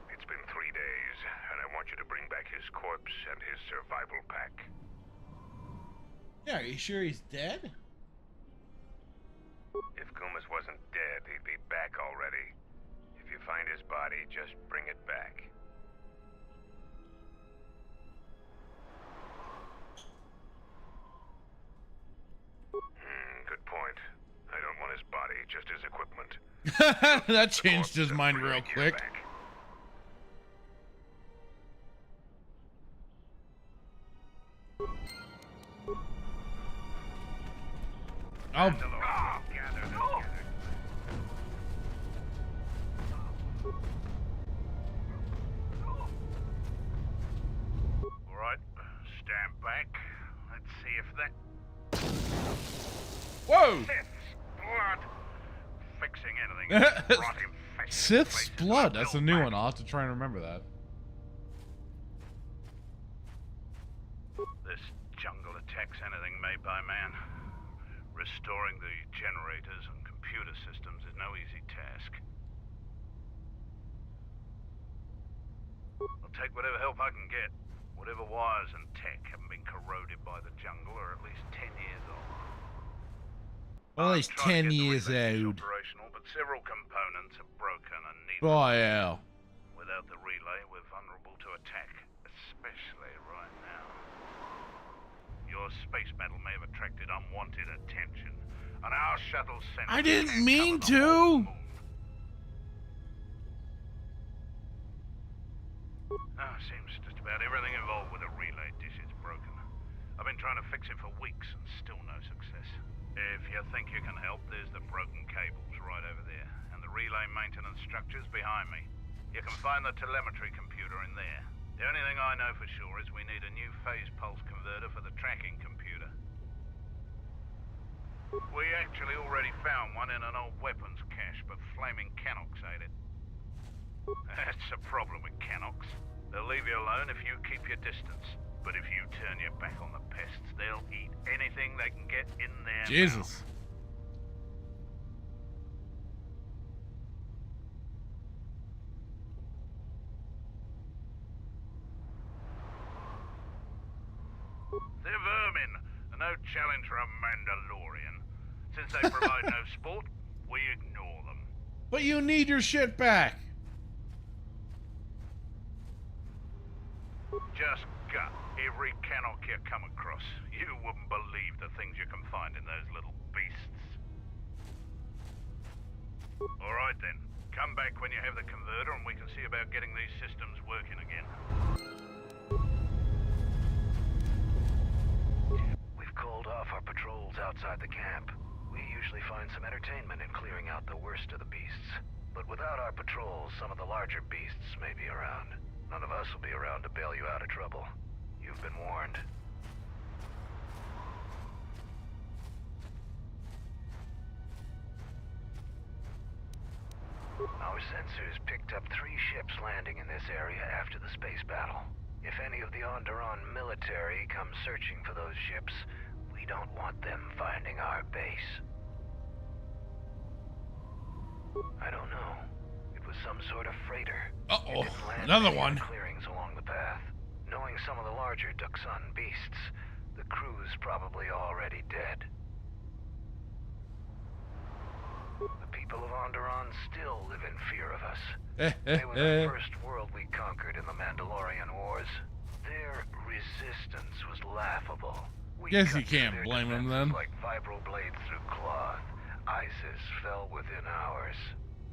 It's been 3 days, and I want you to bring back his corpse and his survival pack. Yeah, are you sure he's dead? If Kumas wasn't dead, he'd be back already. If you find his body, just bring it back. Good point. I don't want his body, just his equipment. That changed his mind real quick. Oh. Alright, stand back. Let's see if that... Whoa! Sith's blood! Fixing anything brought him Sith's blood, that's a new one. I'll have to try and remember that. This jungle attacks anything made by man. Restoring the generators and computer systems is no easy task. I'll take whatever help I can get. Whatever wires and tech haven't been corroded by the jungle are at least 10 years old. Well, he's 10 years old. Operational, but several components are broken and need... Oh, yeah. Without the relay, we're vulnerable to attack, especially right now. Your space battle may have attracted unwanted attention, and our shuttle sent... I didn't mean to! Seems just about everything involved with a relay dish is broken. I've been trying to fix it for weeks and still no success. If you think you can help, there's the broken cables right over there, and the relay maintenance structures behind me. You can find the telemetry computer in there. The only thing I know for sure is we need a new phase pulse converter for the tracking computer. We actually already found one in an old weapons cache, but flaming Canox ate it. That's the problem with Canox. They'll leave you alone if you keep your distance. But if you turn your back on the pests, they'll eat anything they can get in their Jesus. mouth. They're vermin, and no challenge for a Mandalorian. Since they provide no sport, we ignore them. But you need your shit back. Just gut every Cannock you come across. You wouldn't believe the things you can find in those little beasts. Alright then, come back when you have the converter and we can see about getting these systems working again. We've called off our patrols outside the camp. We usually find some entertainment in clearing out the worst of the beasts. But without our patrols, some of the larger beasts may be around. None of us will be around to bail you out of trouble. You've been warned. Our sensors picked up 3 ships landing in this area after the space battle. If any of the Onderon military come searching for those ships, we don't want them finding our base. I don't know. It was some sort of freighter. Uh-oh, another one. Clearings along the path. Knowing some of the larger Duxan beasts, the crew's probably already dead. The people of Onderon still live in fear of us. They were the first world we conquered in the Mandalorian Wars. Their resistance was laughable. Guess you can't blame them then. Like vibroblades through cloth, ISIS fell within hours.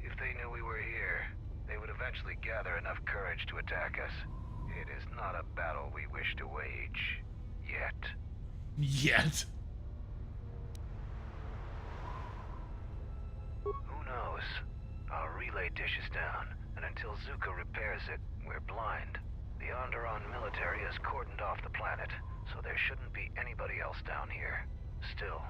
If they knew we were here, they would eventually gather enough courage to attack us. It is not a battle we wish to wage. Yet. Yet? Who knows? Our relay dish is down, and until Zuka repairs it, we're blind. The Onderon military has cordoned off the planet, so there shouldn't be anybody else down here. Still,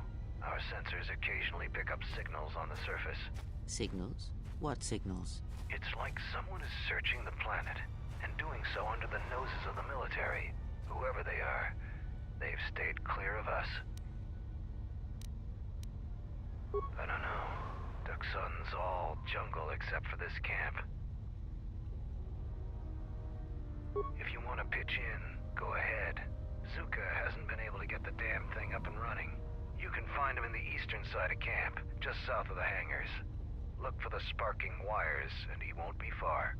our sensors occasionally pick up signals on the surface. Signals? What signals? It's like someone is searching the planet, and doing so under the noses of the military. Whoever they are, they've stayed clear of us. I don't know. Duxun's all jungle except for this camp. If you want to pitch in, go ahead. Zuka hasn't been able to get the damn thing up and running. You can find him in the eastern side of camp, just south of the hangars. Look for the sparking wires, and he won't be far.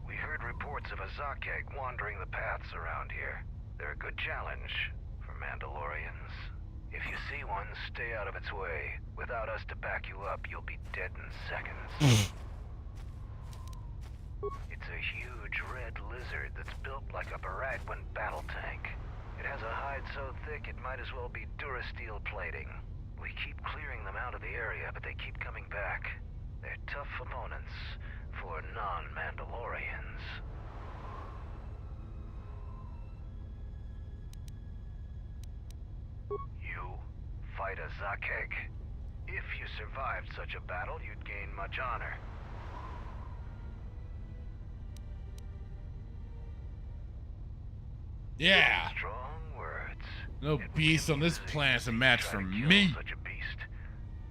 We heard reports of a Zakeg wandering the paths around here. They're a good challenge for Mandalorians. If you see one, stay out of its way. Without us to back you up, you'll be dead in seconds. It's a huge red lizard that's built like a Baragwin battle tank. It has a hide so thick it might as well be Durasteel plating. We keep clearing them out of the area, but they keep coming back. They're tough opponents for non-Mandalorians. You fight a Zakeg. If you survived such a battle, you'd gain much honor. Yeah. Strong words. No beast on this planet's a match for me. Such a beast.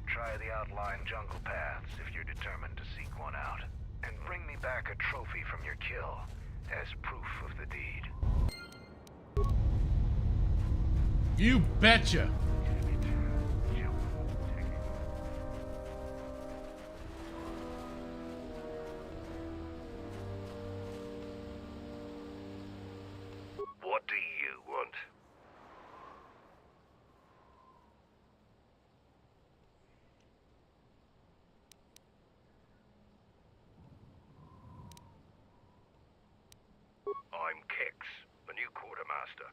Try the outlying jungle paths if you're determined to seek one out. And bring me back a trophy from your kill as proof of the deed. You betcha. What do you want? I'm Kex, the new quartermaster.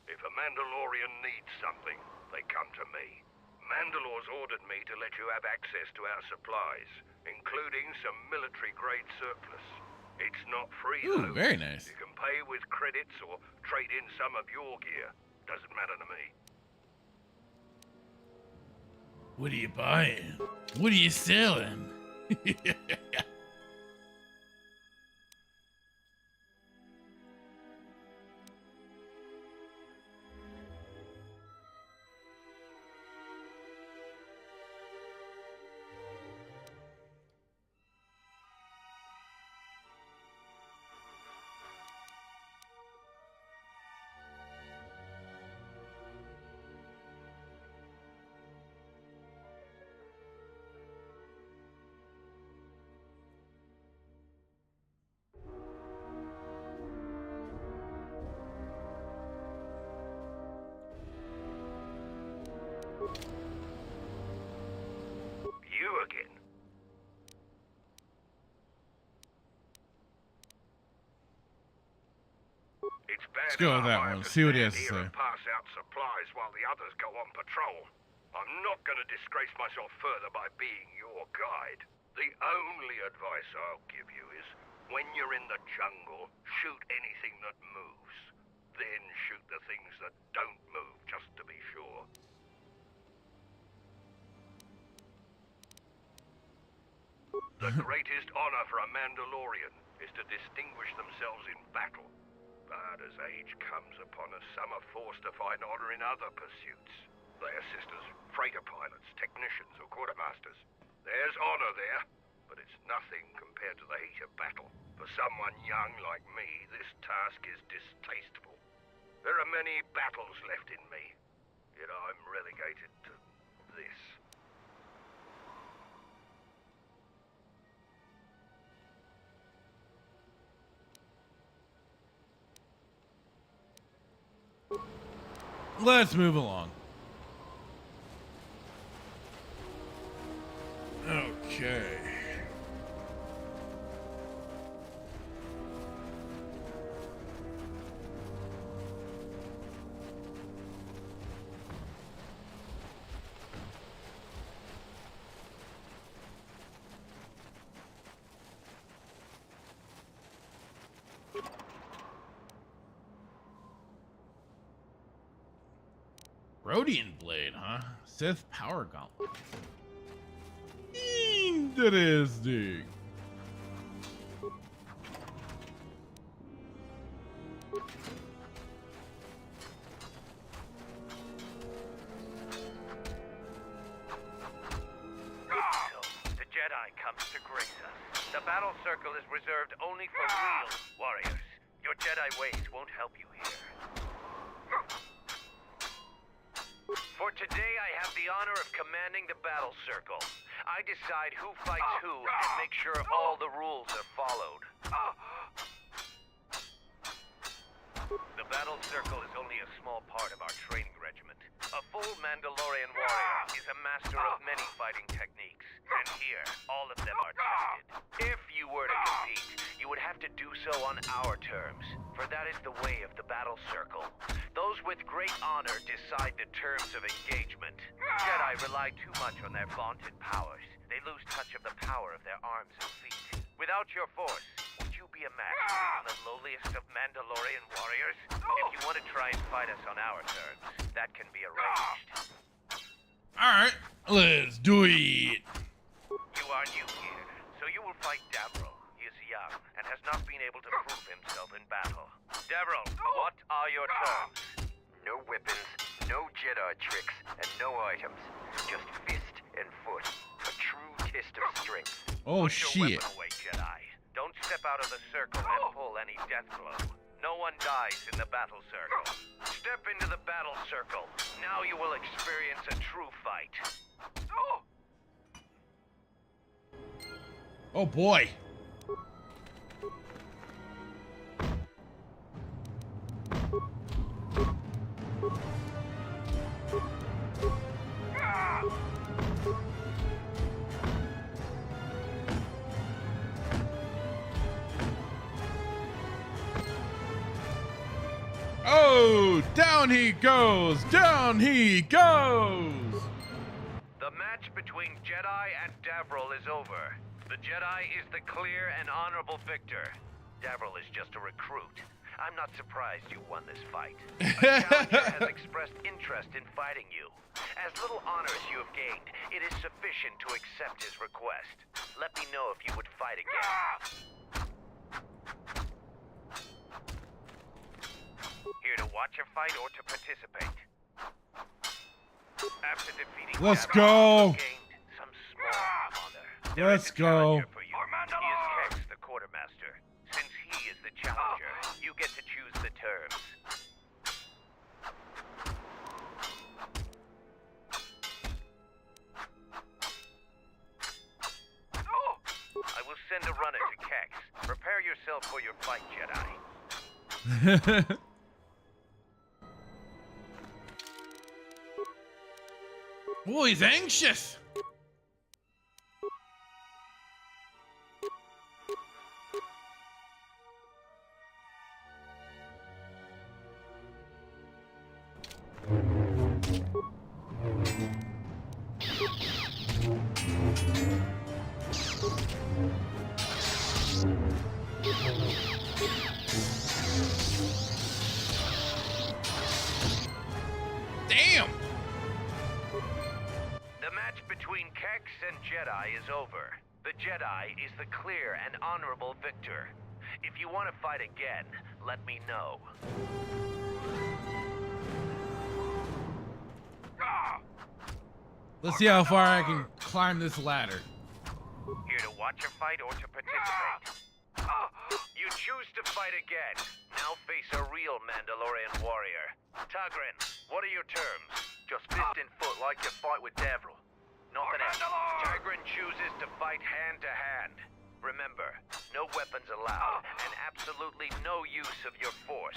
If a Mandalorian needs something, they come to me. Mandalore's ordered me to let you have access to our supplies, including some military-grade surplus. It's not free, Ooh, though. very nice. You can pay with credits or trade in some of your gear. Doesn't matter to me. What are you buying? What are you selling? Let's go with that one. See what he has to say. Pass out supplies while the others go on patrol. I'm not going to disgrace myself further by being your guide. The only advice I'll give you is, when you're in the jungle, shoot anything that moves. Then shoot the things that don't move, just to be sure. The greatest honor for a Mandalorian is to distinguish themselves in battle. But as age comes upon us, some are forced to find honor in other pursuits. They assist as freighter pilots, technicians, or quartermasters. There's honor there, but it's nothing compared to the heat of battle. For someone young like me, this task is distasteful. There are many battles left in me, yet I'm relegated to this. Let's move along. Okay. Rhodian blade, huh? Sith power gauntlet. Interesting. The Jedi comes to grace us. The battle circle is reserved only for real warriors. Your Jedi ways won't help you here. For today, I have the honor of commanding the battle circle. I decide who fights who and make sure all the rules are followed. The battle circle is only a small part of our training regiment. A full Mandalorian warrior is a master of many fighting techniques, and here, all of them are tested. If you were to compete, you would have to do so on our terms, for that is the way of the battle circle. Those with great honor decide the terms of engagement. Jedi rely too much on their vaunted powers. They lose touch of the power of their arms and feet. Without your force, would you be a match for even the lowliest of Mandalorian warriors? If you want to try and fight us on our terms, that can be arranged. Alright, let's do it. You are new here, so you will fight Davro. He is young and has not been able to prove himself in battle. Davro, what are your terms? No weapons, no Jedi tricks, and no items. Just fist and foot. A true test of strength. Oh, Put your shit. weapon away, Jedi. Don't step out of the circle and pull any death blow. No one dies in the battle circle. Step into the battle circle. Now you will experience a true fight. Oh boy. Oh, down he goes! Down he goes! The match between Jedi and Davril is over. The Jedi is the clear and honorable victor. Davril is just a recruit. I'm not surprised you won this fight. A challenger has expressed interest in fighting you. As little honor as you have gained, it is sufficient to accept his request. Let me know if you would fight again. Here to watch a fight or to participate? After defeating Let's Davril, go. you gained some small honor. There Let's is a go. challenger for you. He is Kex, the quartermaster. Since he is the challenger, you get to choose the terms. I will send a runner to Kex. Prepare yourself for your fight, Jedi. Oh, he's anxious. Damn! The match between Kex and Jedi is over. The Jedi is the clear and honorable victor. If you want to fight again, let me know. Let's see how far I can climb this ladder. Here to watch a fight or to participate? You choose to fight again. Now face a real Mandalorian warrior. Tagrin, what are your terms? Just fist and foot like you fight with Devril. Nothing else. Tagrin chooses to fight hand to hand. Remember, no weapons allowed, and absolutely no use of your force.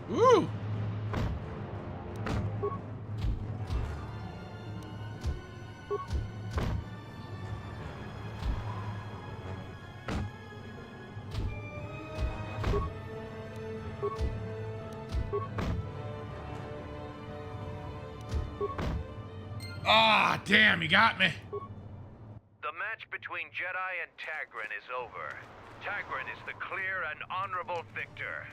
Woo! Ah, damn, you got me. The match between Jedi and Tagrin is over. Tagrin is the clear and honorable victor.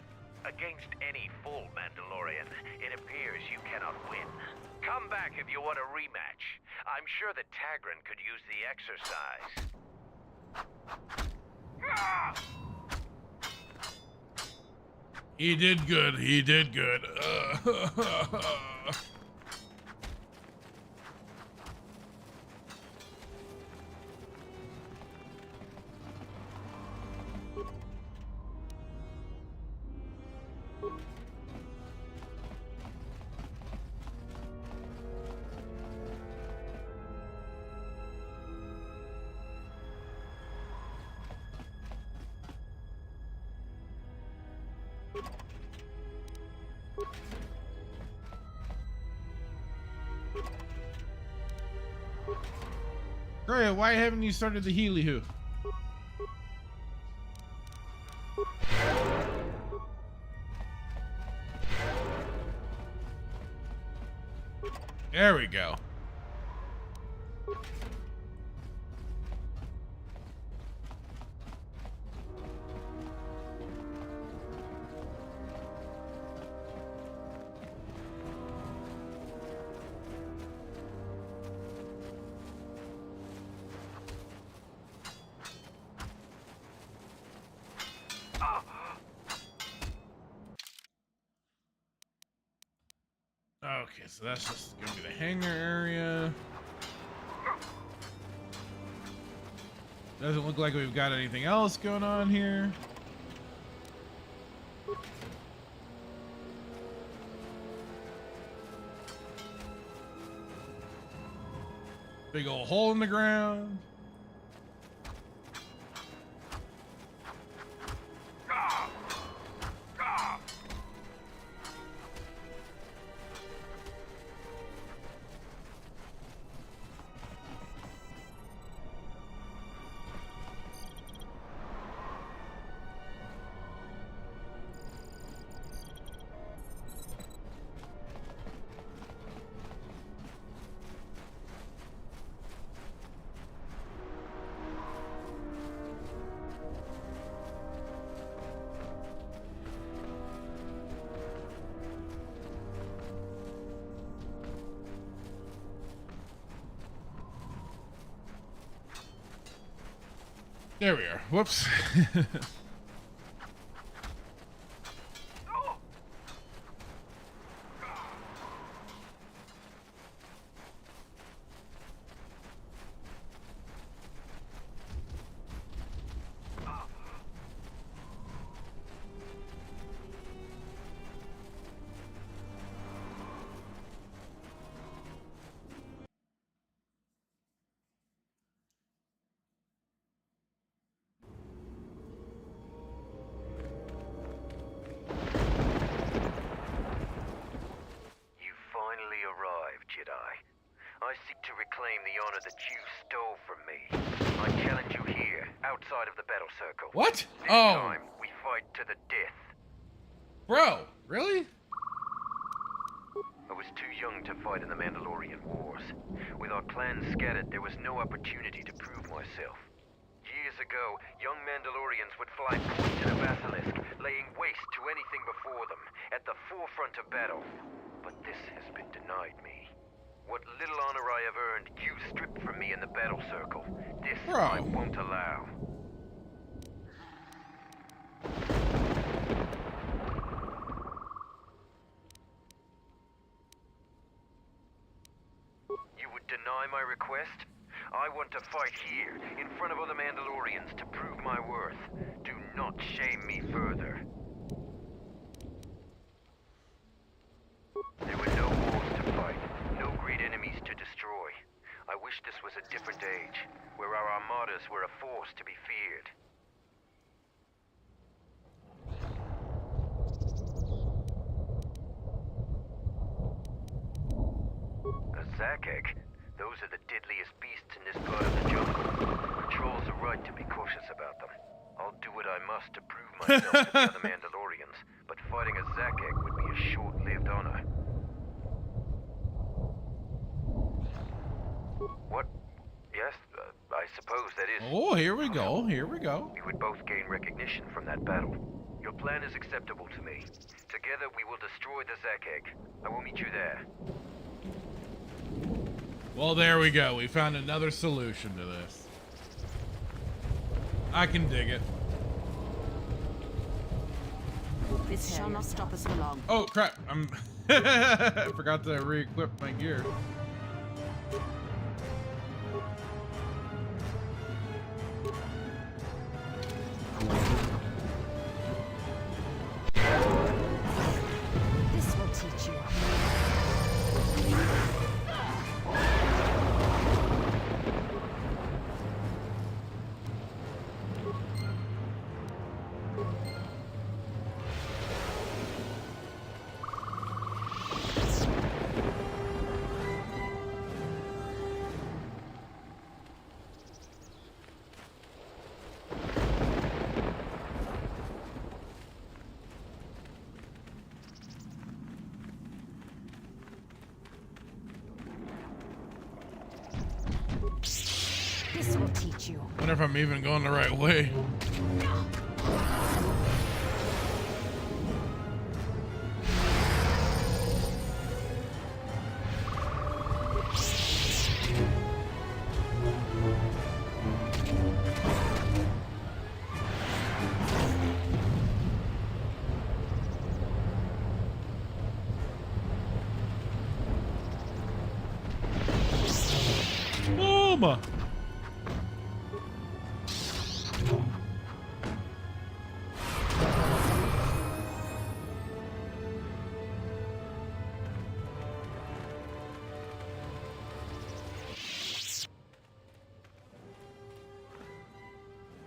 Against any full Mandalorian, it appears you cannot win. Come back if you want a rematch. I'm sure that Tagrin could use the exercise. He did good. He did good. Great, why haven't you started the Healy-Hoo? There we go. Okay, so that's just gonna be the hangar area. Doesn't look like we've got anything else going on here. Big old hole in the ground. There we are. Whoops. I seek to reclaim the honor that you stole from me. I challenge you here, outside of the battle circle. What? This time, we fight to the death. Bro, really? I was too young to fight in the Mandalorian Wars. With our clans scattered, there was no opportunity to prove myself. Years ago, young Mandalorians would fly point to the basilisk, laying waste to anything before them, at the forefront of battle. But this has been denied me. What little honor I have earned, you stripped from me in the battle circle. This I won't allow. You would deny my request? I want to fight here, in front of other Mandalorians, to prove my worth. Do not shame me further. There were no wars to fight, no great enemies to destroy. I wish this was a different age, where our armadas were a force to be feared. A Zakek? Those are the deadliest beasts in this part of the jungle. Patrols are right to be cautious about them. I'll do what I must to prove myself to the other Mandalorians, but fighting a Zakek would be a short-lived honor. What? Yes, I suppose that is... Oh, here we go, here we go. We would both gain recognition from that battle. Your plan is acceptable to me. Together we will destroy the Zakek. I will meet you there. Well, there we go. We found another solution to this. I can dig it. This shall not stop us for long. Oh, crap. I forgot to re-equip my gear. This will teach you. This will teach you. Wonder if I'm even going the right way. Mama.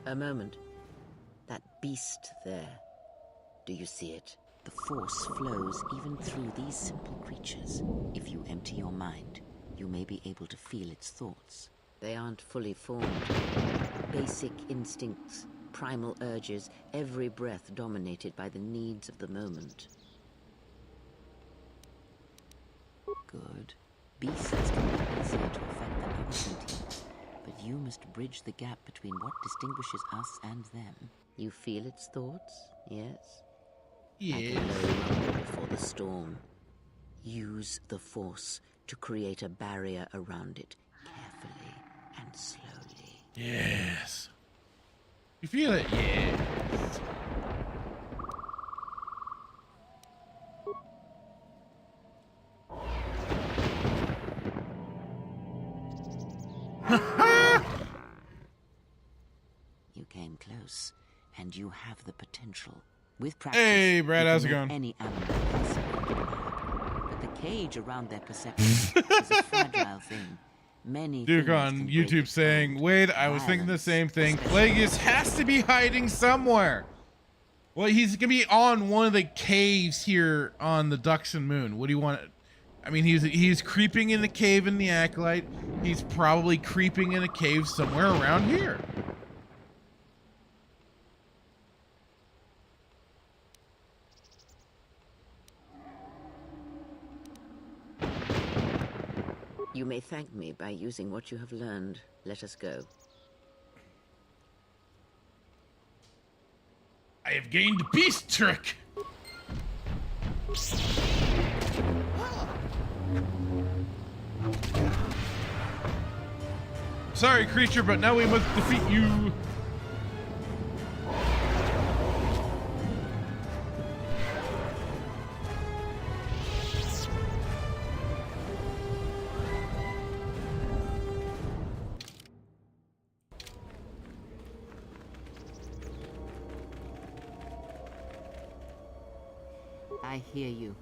A moment. That beast there. Do you see it? The Force flows even through these simple creatures. If you empty your mind, you may be able to feel its thoughts. They aren't fully formed. Basic instincts, primal urges, every breath dominated by the needs of the moment. Good. Beasts can be easier to affect than other sentients, but you must bridge the gap between what distinguishes us and them. You feel its thoughts, yes? Yes. Like a low rumble before the storm. Use the Force to create a barrier around it, carefully and slowly. Yes. You feel it? Yes. You came close, and you have the potential. With practice, Hey, Brad, you how's it can make going? any animal passive. But the cage around their perception is a fragile thing. Many Duke things on can break YouTube its saying, hold. Wade, I was thinking the same thing. Plagueis has to be hiding somewhere. Well, he's going to be on one of the caves here on the Duxon Moon. What do you want? I mean, he's creeping in the cave in the Acolyte. He's probably creeping in a cave somewhere around here. You may thank me by using what you have learned. Let us go. I have gained the beast trick. Sorry, creature, but now we must defeat you. I hear you.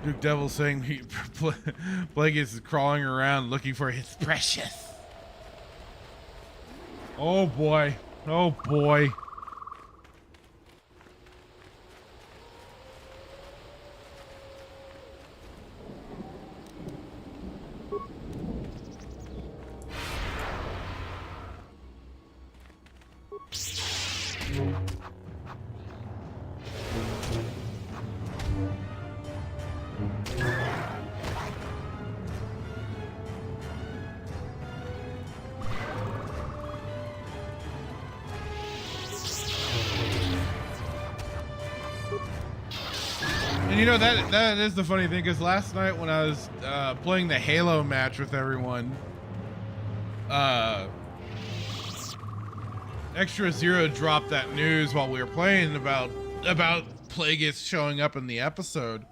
Duke Devil saying Plagueis is crawling around looking for his precious. Oh boy. Oh boy. And you know, that is the funny thing, because last night when I was playing the Halo match with everyone, Extra Zero dropped that news while we were playing about Plagueis showing up in the episode.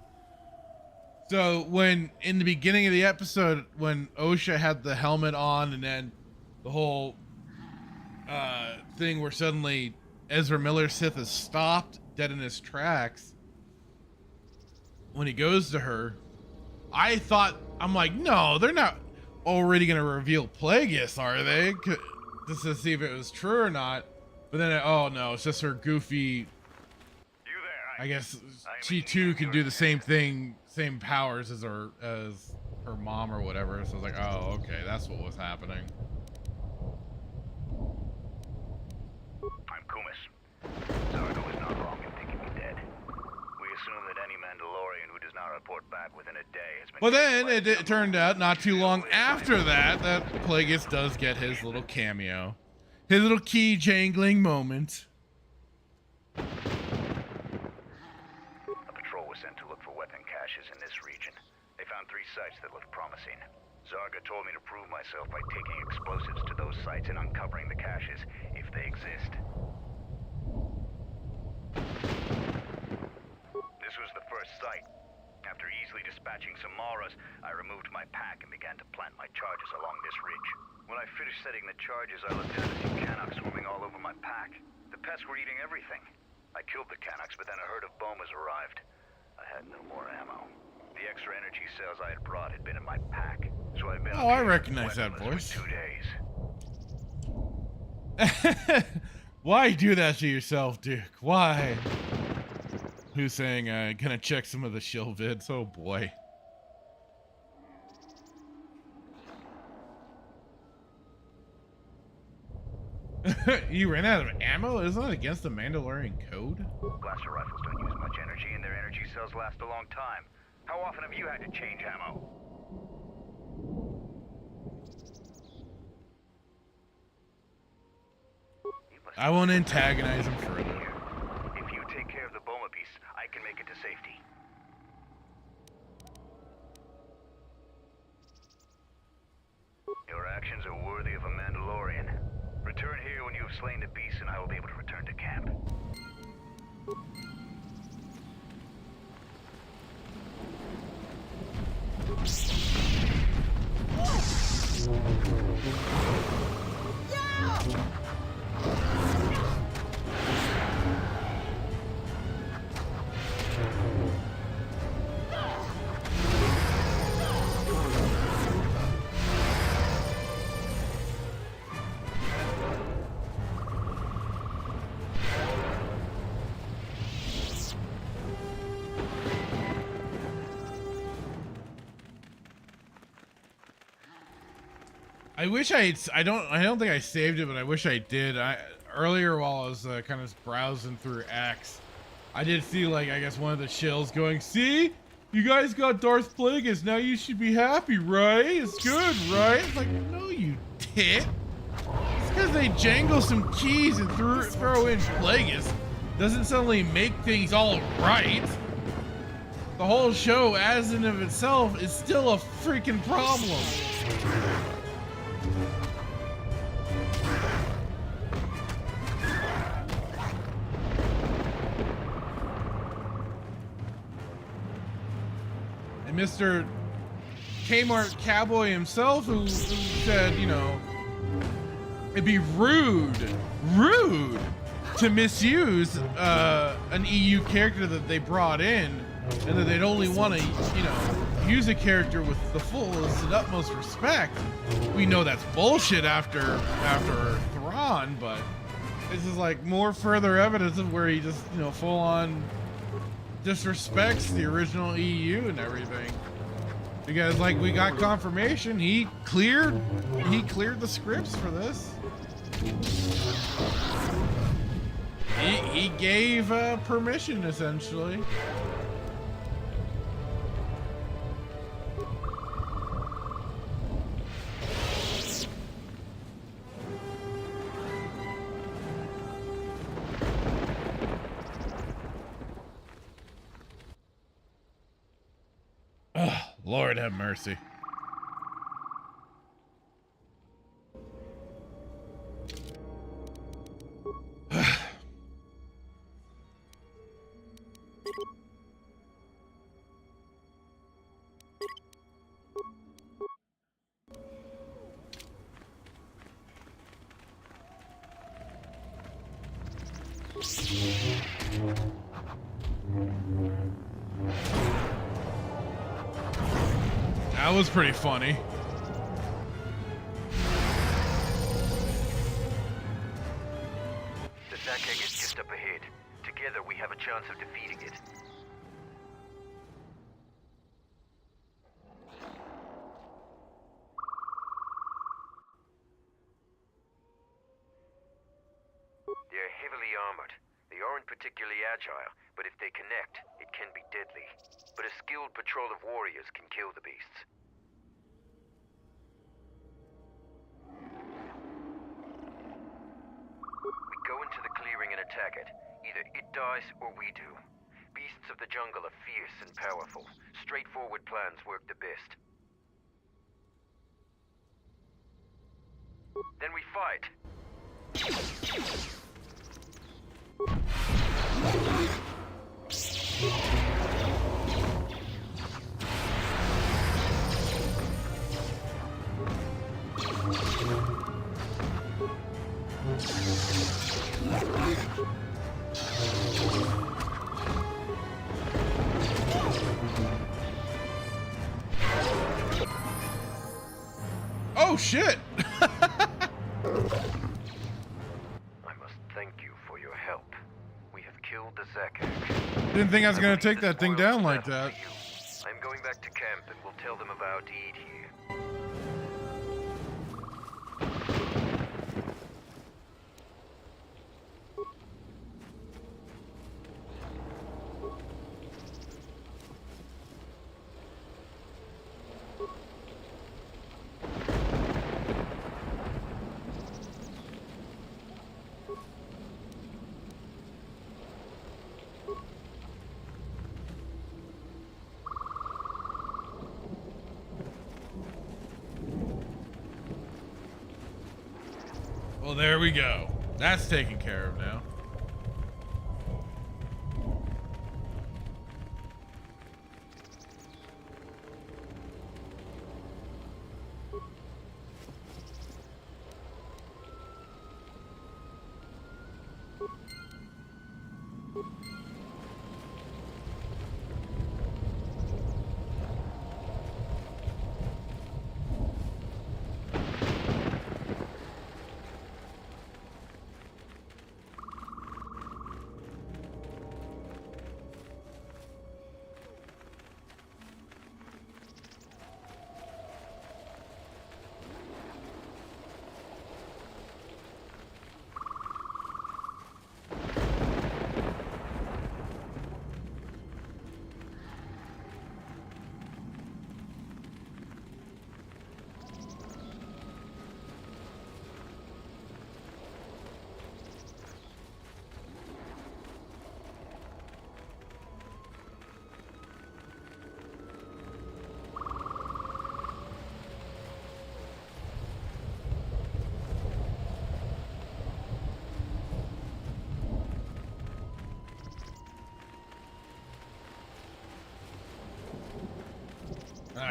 So when in the beginning of the episode, when Osha had the helmet on, and then the whole thing where suddenly Ezra Miller's Sith is stopped dead in his tracks, when he goes to her, I'm like, no, they're not already going to reveal Plagueis, are they? Just to see if it was true or not. But then, oh no, it's just her goofy. I guess she too can do the same thing, same powers as her mom or whatever. So I was like, oh, okay, that's what was happening. I'm Kumis. Zargo is not wrong in thinking me dead. We assume that any Mandalorian who does not report back within a day has been... Well, then it turned out not too long after that Plagueis does get his little cameo. His little key jangling moment. A patrol was sent to look for weapon caches in this region. They found 3 sites that looked promising. Zarga told me to prove myself by taking explosives to those sites and uncovering the caches, if they exist. This was the first site. After easily dispatching some Maras, I removed my pack and began to plant my charges along this ridge. When I finished setting the charges, I looked down to see Canucks swarming all over my pack. The pests were eating everything. I killed the Canucks, but then a herd of Bomas arrived. I had no more ammo. The extra energy cells I had brought had been in my pack, so I've been... Oh, I recognize that voice. 2 days. Why do that to yourself, Duke? Why? Who's saying, gonna check some of the shill vids? Oh boy. You ran out of ammo? Isn't that against the Mandalorian code? Blaster rifles don't use much energy, and their energy cells last a long time. How often have you had to change ammo? I won't antagonize him further. If you take care of the Boma beast, I can make it to safety. Your actions are worthy of a Mandalorian. Return here when you have slain the beast, and I will be able to return to camp. I wish I don't think I saved it, but I wish I did. Earlier while I was kind of browsing through X, I did see, like, I guess one of the shills going, "See? You guys got Darth Plagueis. Now you should be happy, right? It's good, right?" It's like, no, you tit. It's because they jangle some keys and throw in Plagueis doesn't suddenly make things all right. The whole show, as in of itself, is still a freaking problem. And Mr. Kmart Cowboy himself, who said, you know, it'd be rude to misuse an EU character that they brought in, and that they'd only want to, you know, use a character with the fullest and utmost respect. We know that's bullshit after Thrawn, but this is like more further evidence of where he just, you know, full on disrespects the original EU and everything. Because, like, we got confirmation he cleared the scripts for this. He gave permission, essentially. Oh, Lord have mercy. That was pretty funny. The sack egg is just up ahead. Together we have a chance of defeating it. They're heavily armored. They aren't particularly agile, but if they connect, it can be deadly. But a skilled patrol of warriors can kill the beasts. We go into the clearing and attack it. Either it dies or we do. Beasts of the jungle are fierce and powerful. Straightforward plans work the best. Then we fight. Oh shit! I must thank you for your help. We have killed the Zakak. Didn't think I was gonna take that thing down like that. I'm going back to camp and we'll tell them of our deed here. Well, there we go. That's taken care of now.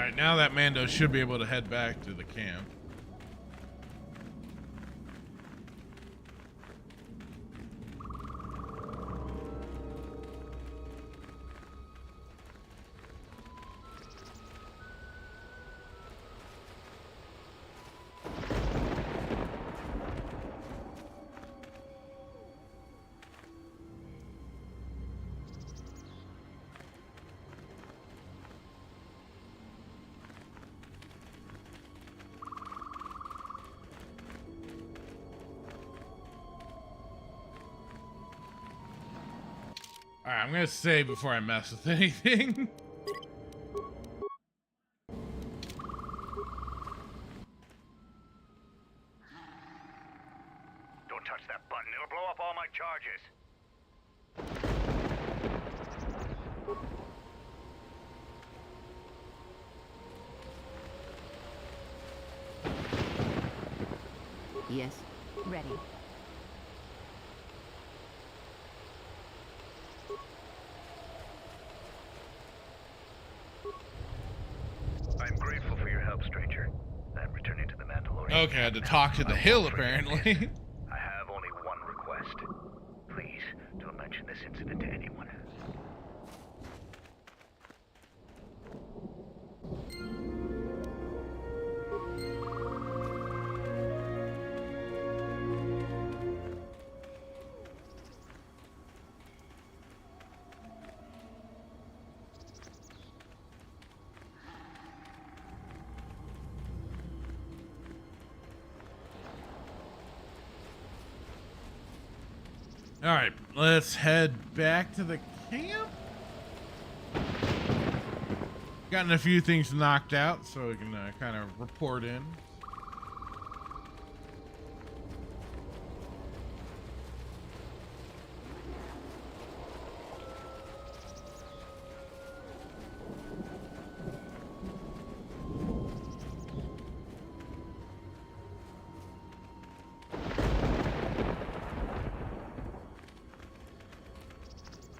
Alright, now that Mando should be able to head back to the camp. Alright, I'm gonna save before I mess with anything. Don't touch that button. It'll blow up all my charges. Yes? Ready. I'm grateful for your help, stranger. I'm returning to the Mandalorian. Okay, I had to talk to the hill, apparently. I have only one request. Please, don't mention this incident to anyone. All right, let's head back to the camp. Gotten a few things knocked out, so we can kind of report in.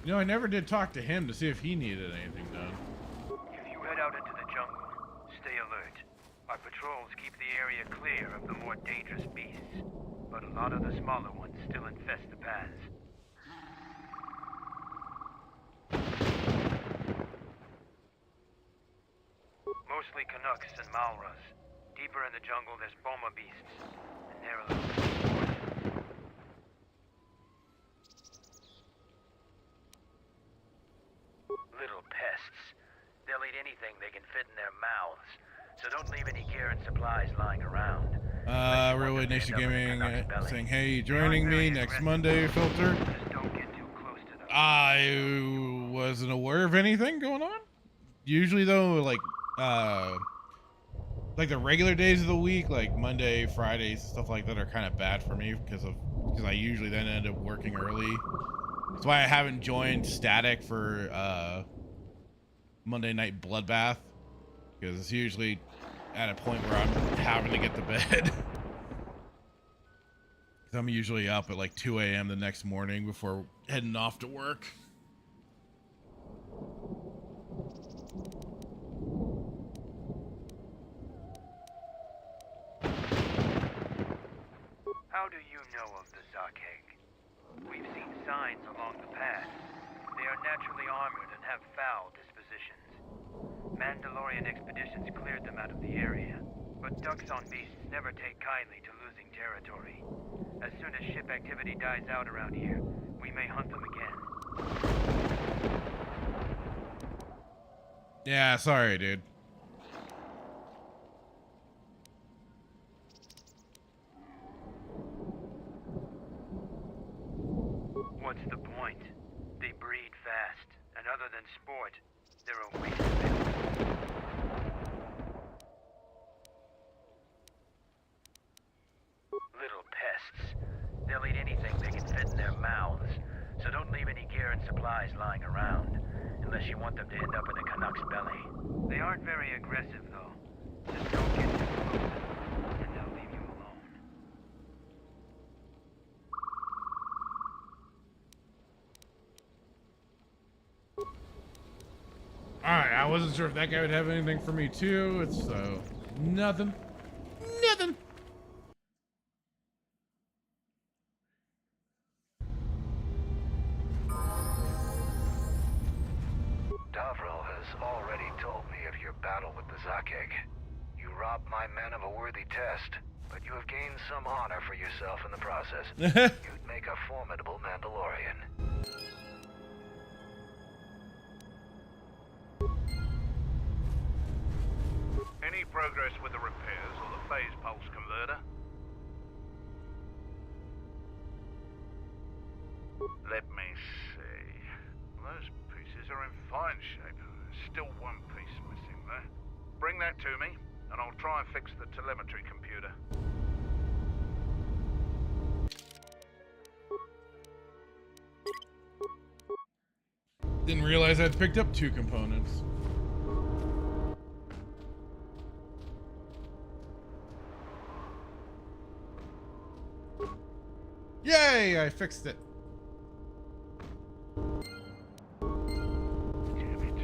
You know, I never did talk to him to see if he needed anything done. If you head out into the jungle, stay alert. Our patrols keep the area clear of the more dangerous beasts, but a lot of the smaller ones still infest the paths. Mostly Canucks and Malras. Deeper in the jungle, there's Boma beasts, and they're a little more sport. Little pests. They'll eat anything they can fit in their mouths, so don't leave any gear and supplies lying around. Railway Nation Gaming saying, hey, joining me next Monday, Filter. I wasn't aware of anything going on. Usually though, like the regular days of the week, like Monday, Fridays, stuff like that are kind of bad for me because I usually then end up working early. That's why I haven't joined Static for Monday Night Bloodbath, because it's usually at a point where I'm having to get to bed. I'm usually up at like 2 a.m. the next morning before heading off to work. How do you know of the Zarkeg? We've seen signs along the path. They are naturally armored and have foul dispositions. Mandalorian expeditions cleared them out of the area, but Duxon beasts never take kindly to losing territory. As soon as ship activity dies out around here, we may hunt them again. Yeah, sorry, dude. What's the point? They breed fast, and other than sport, they're a waste of energy. Little pests. They'll eat anything they can fit in their mouths, so don't leave any gear and supplies lying around, unless you want them to end up in a Canuck's belly. They aren't very aggressive, though. Just don't get too close to them, and they'll leave you alone. Alright, I wasn't sure if that guy would have anything for me too. It's nothing. Nothing. Davril has already told me of your battle with the Zakeg. You robbed my men of a worthy test, but you have gained some honor for yourself in the process. You'd make a formidable Mandalorian. Any progress with the repairs or the phase pulse converter? Let me see. Those pieces are in fine shape. There's still one piece missing there. Bring that to me, and I'll try and fix the telemetry computer. Didn't realize I'd picked up 2 components. Yay! I fixed it. Damn it.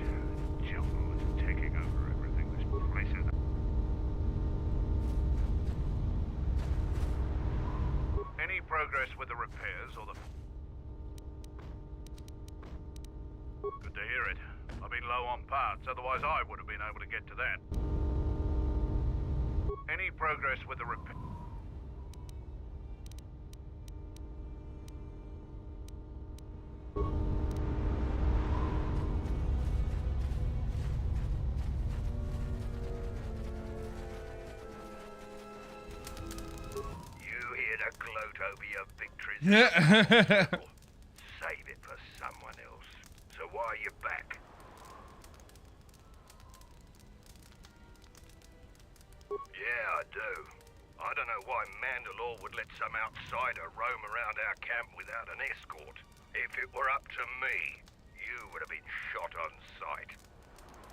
Jungle is taking over everything. This place is... Any progress with the repairs or the... Good to hear it. I've been low on parts, otherwise I would have been able to get to that. Any progress with the repair... over your victories. Save it for someone else. So why are you back? Yeah, I do. I don't know why Mandalore would let some outsider roam around our camp without an escort. If it were up to me, you would have been shot on sight.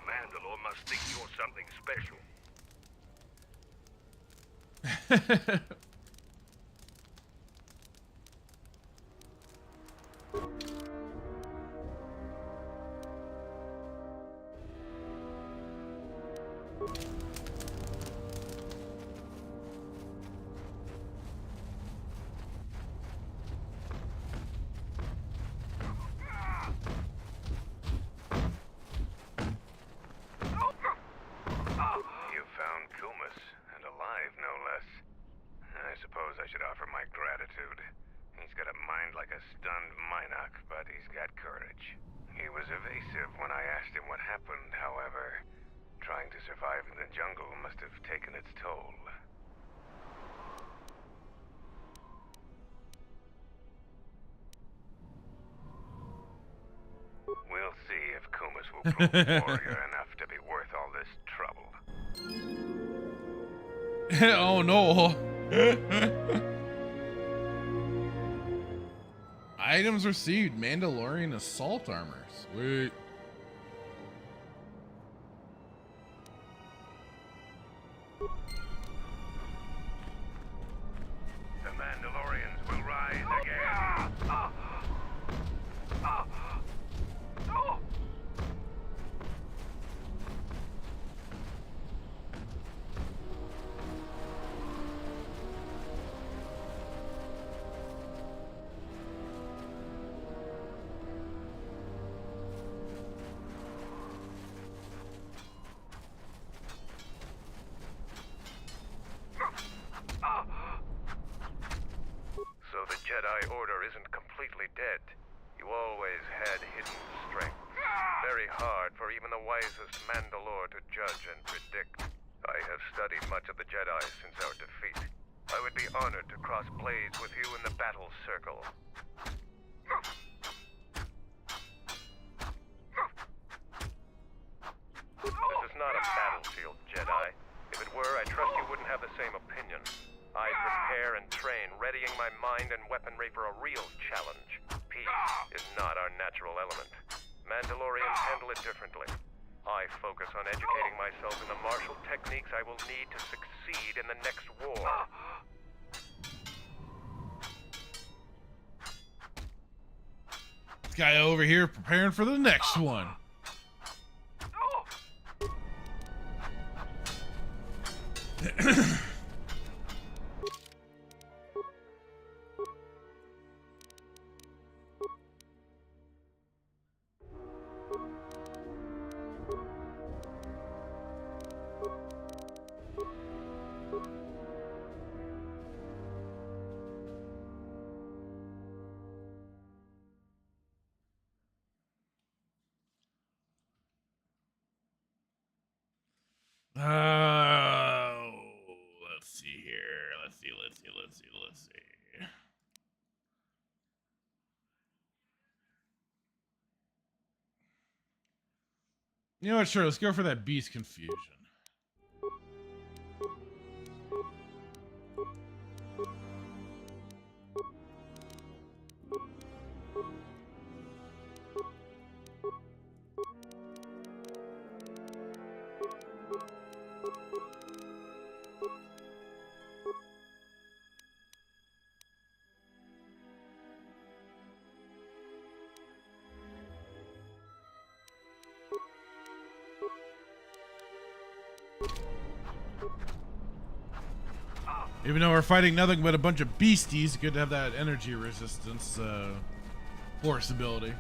Mandalore must think you're something special. Warrior enough to be worth all this trouble. Oh no. Items received. Mandalorian assault armor. Sweet. The Mandalorians will rise again. Jedi Order isn't completely dead. You always had hidden strength. Very hard for even the wisest Mandalore to judge and predict. I have studied much of the Jedi since our defeat. I would be honored to cross blades with you in the battle circle. This is not a battlefield, Jedi. If it were, I trust you wouldn't have the same opinion. I prepare and train, readying my mind and weaponry for a real challenge. Peace is not our natural element. Mandalorians handle it differently. I focus on educating myself in the martial techniques I will need to succeed in the next war. This guy over here preparing for the next one. Let's see here. Let's see. You know what? Sure, let's go for that beast confusion. Even though we're fighting nothing but a bunch of beasties, good to have that energy resistance force ability.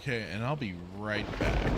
Okay, and I'll be right back.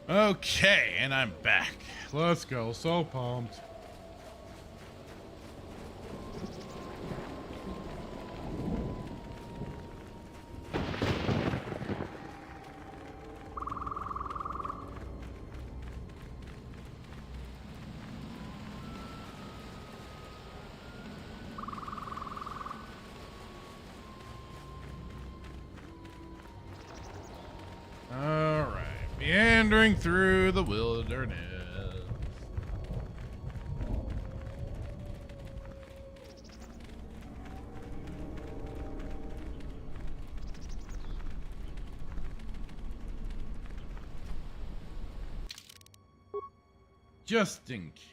Okay, and I'm back. Let's go. So pumped. Meandering through the wilderness. Just in case.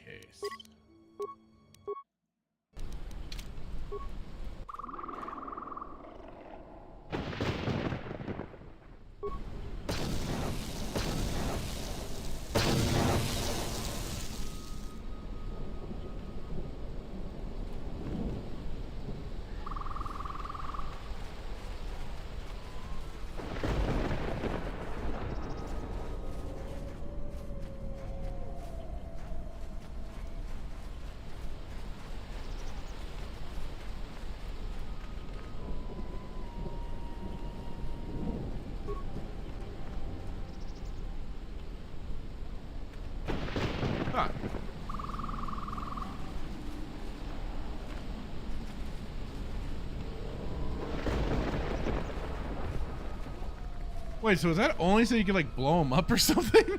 Wait, so is that only so you can like blow them up or something?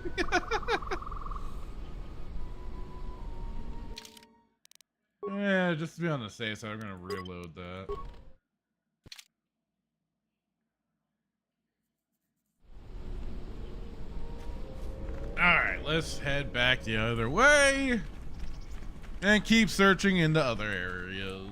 Yeah, just to be on the safe side, I'm gonna reload that. Alright, let's head back the other way and keep searching in the other areas.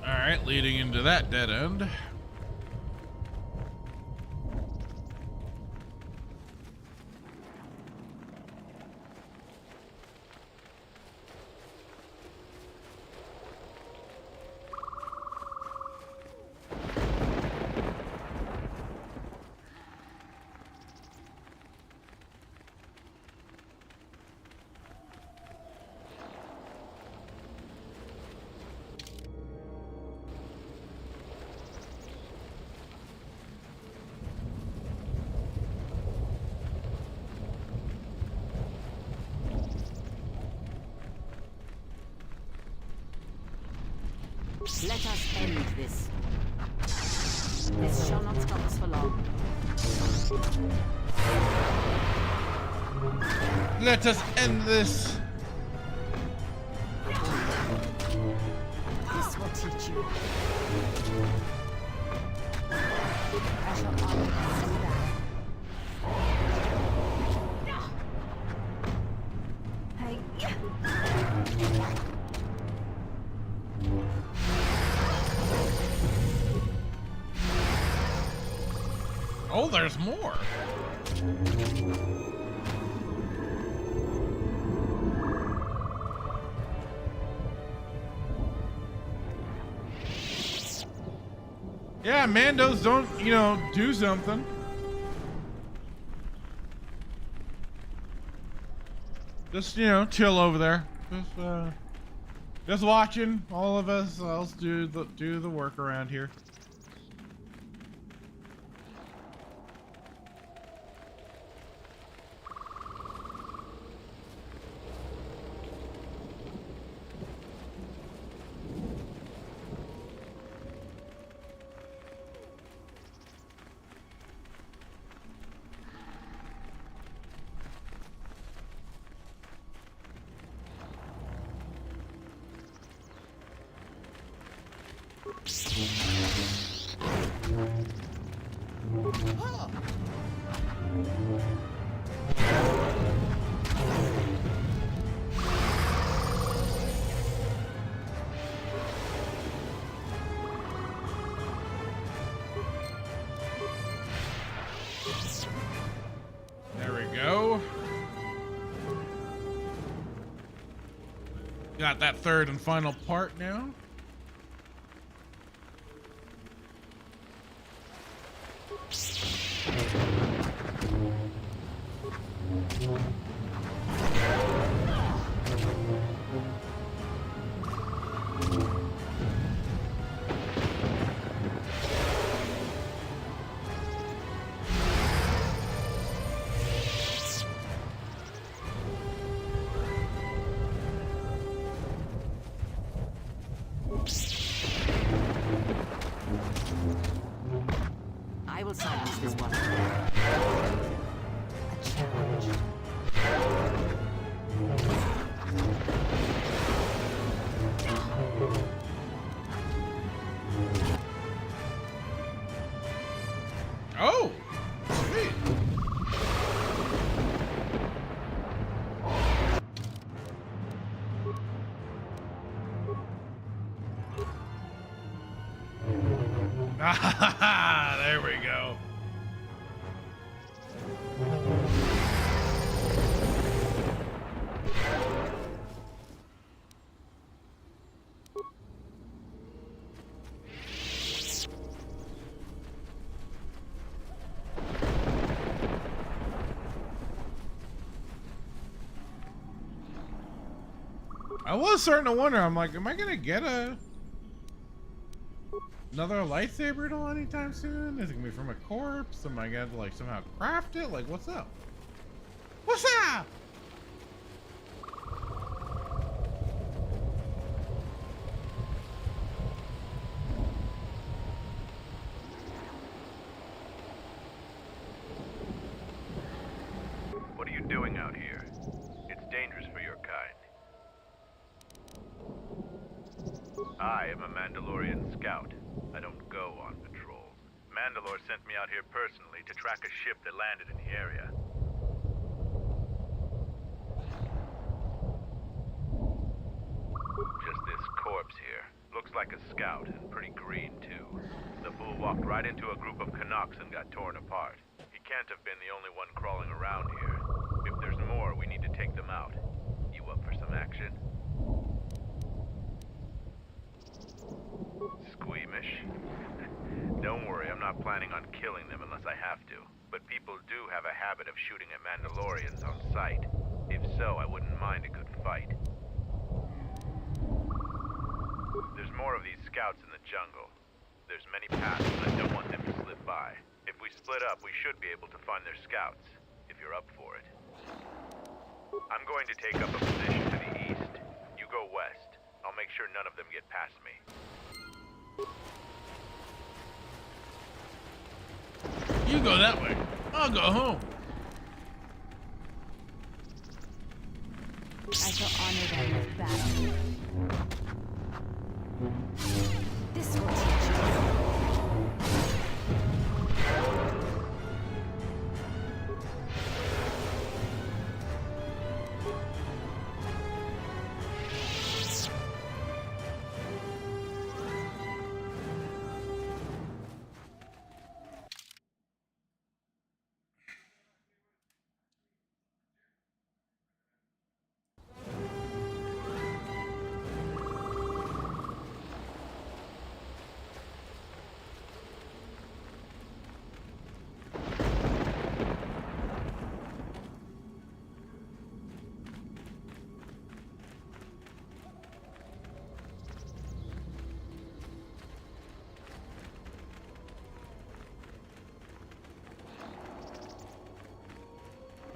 Alright, leading into that dead end. Let us end this. This shall not stop us for long. Let us end this. This will teach you. I shall always see that. Oh, there's more. Yeah, Mandos don't, you know, do something. Just, you know, chill over there. Just watching all of us else do the work around here. Got that third and final part now. I will silence this one. A challenge. Oh, sweet. There we go. I was starting to wonder, I'm like, am I gonna get another lightsaber tool anytime soon? Is it gonna be from a corpse? Am I gonna like somehow craft it? Like, what's up? What's up? What are you doing out here? It's dangerous for your kind. I am a Mandalorian scout. I don't go on patrol. Mandalore sent me out here personally to track a ship that landed in the area. Just this corpse here. Looks like a scout, and pretty green too. The fool walked right into a group of Canucks and got torn apart. He can't have been the only one crawling around here. If there's more, we need to take them out. You up for some action? Squeamish? Don't worry, I'm not planning on killing them unless I have to. But people do have a habit of shooting at Mandalorians on sight. If so, I wouldn't mind a good fight. There's more of these scouts in the jungle. There's many paths, and I don't want them to slip by. If we split up, we should be able to find their scouts, if you're up for it. I'm going to take up a position to the east. You go west. I'll make sure none of them get past me. You go that way. I'll go home. I shall honor them with battle. This will teach you.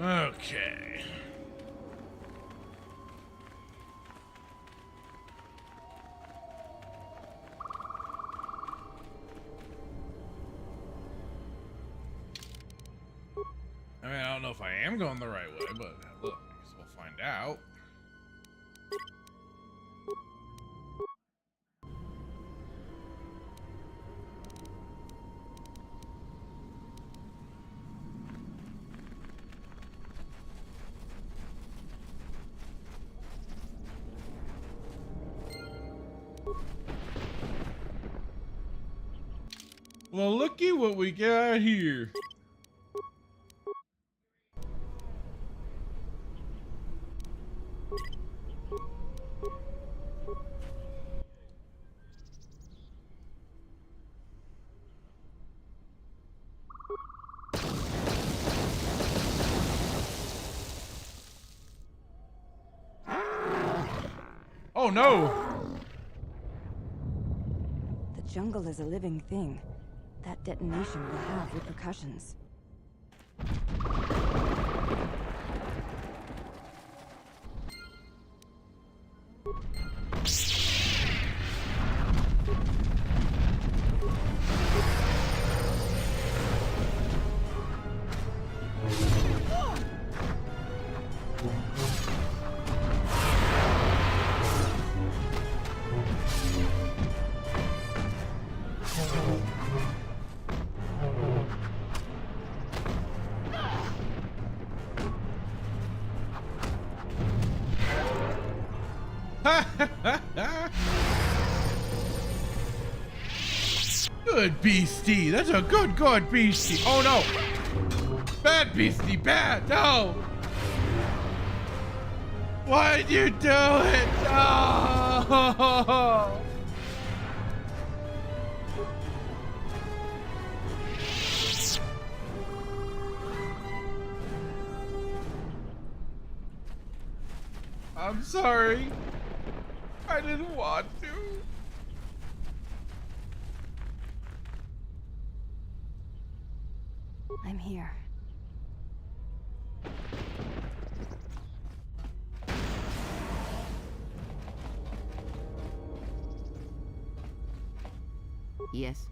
Okay. I mean, I don't know if I am going the right way, but look, I guess we'll find out. Well, looky what we got here. Oh no! The jungle is a living thing. That detonation will have repercussions. Good beastie. That's a good beastie. Oh no. Bad beastie, bad. No. Why'd you do it? Oh. I'm sorry. I didn't want to. I'm here. Yes?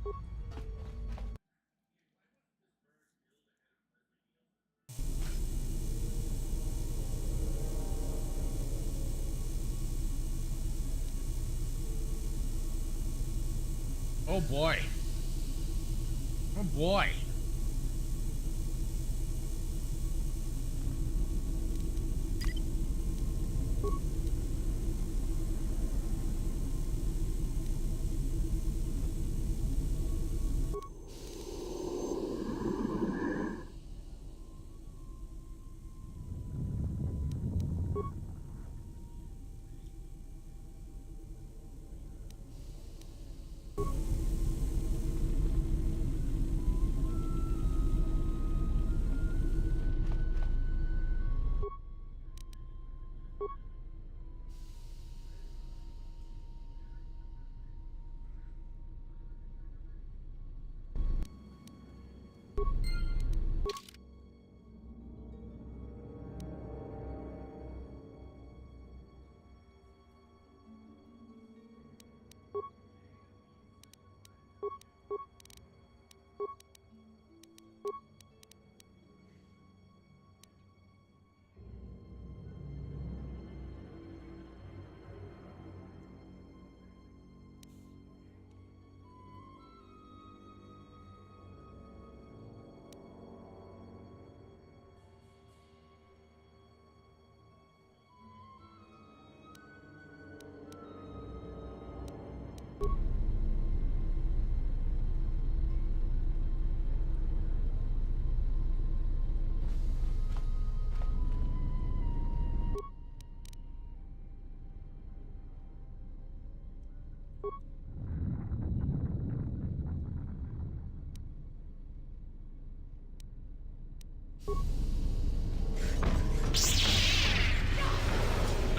Oh boy. Oh boy.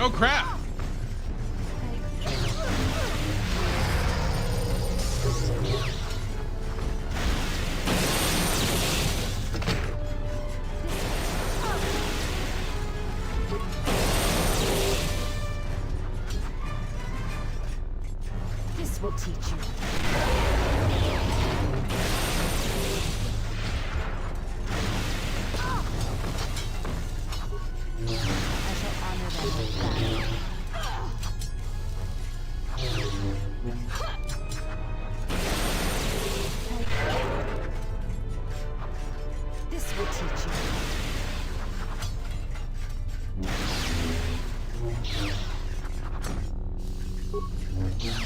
Oh crap! This will teach you. This will teach you.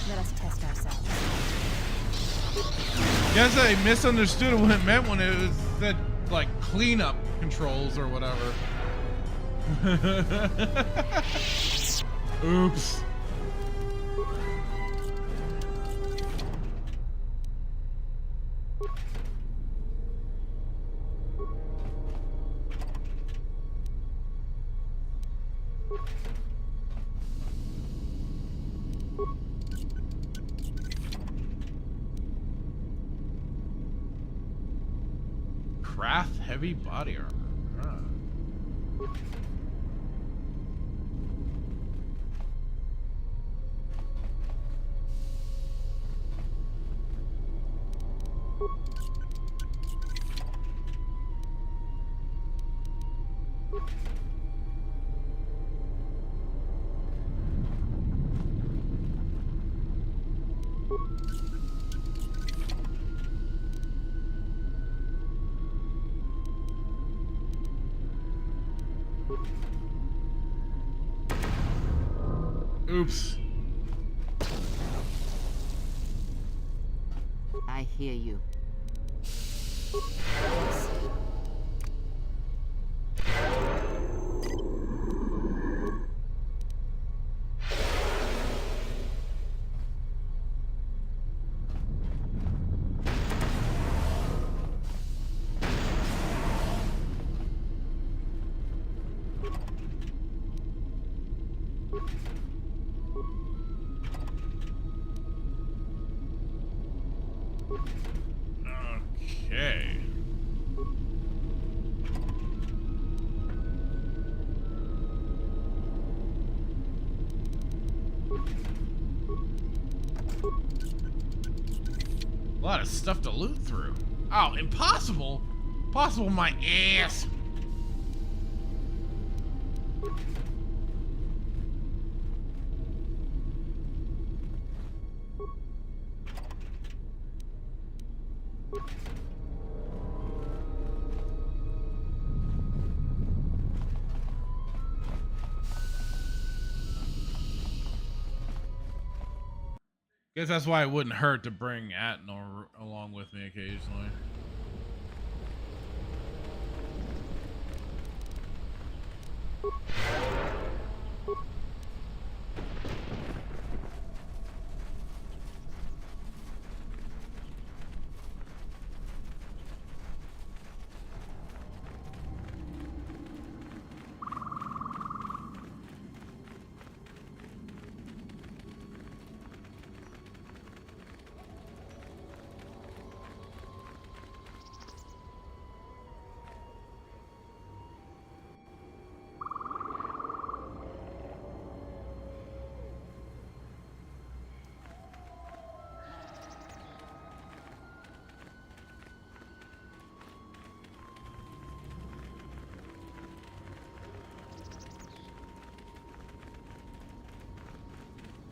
Let us test ourselves. Guess I misunderstood what it meant when it was said like cleanup controls or whatever. Oops. Carth heavy body armor. Oops. I hear you. Okay. A lot of stuff to loot through. Oh, impossible! Possible my ass! Guess that's why it wouldn't hurt to bring Atnor along with me occasionally.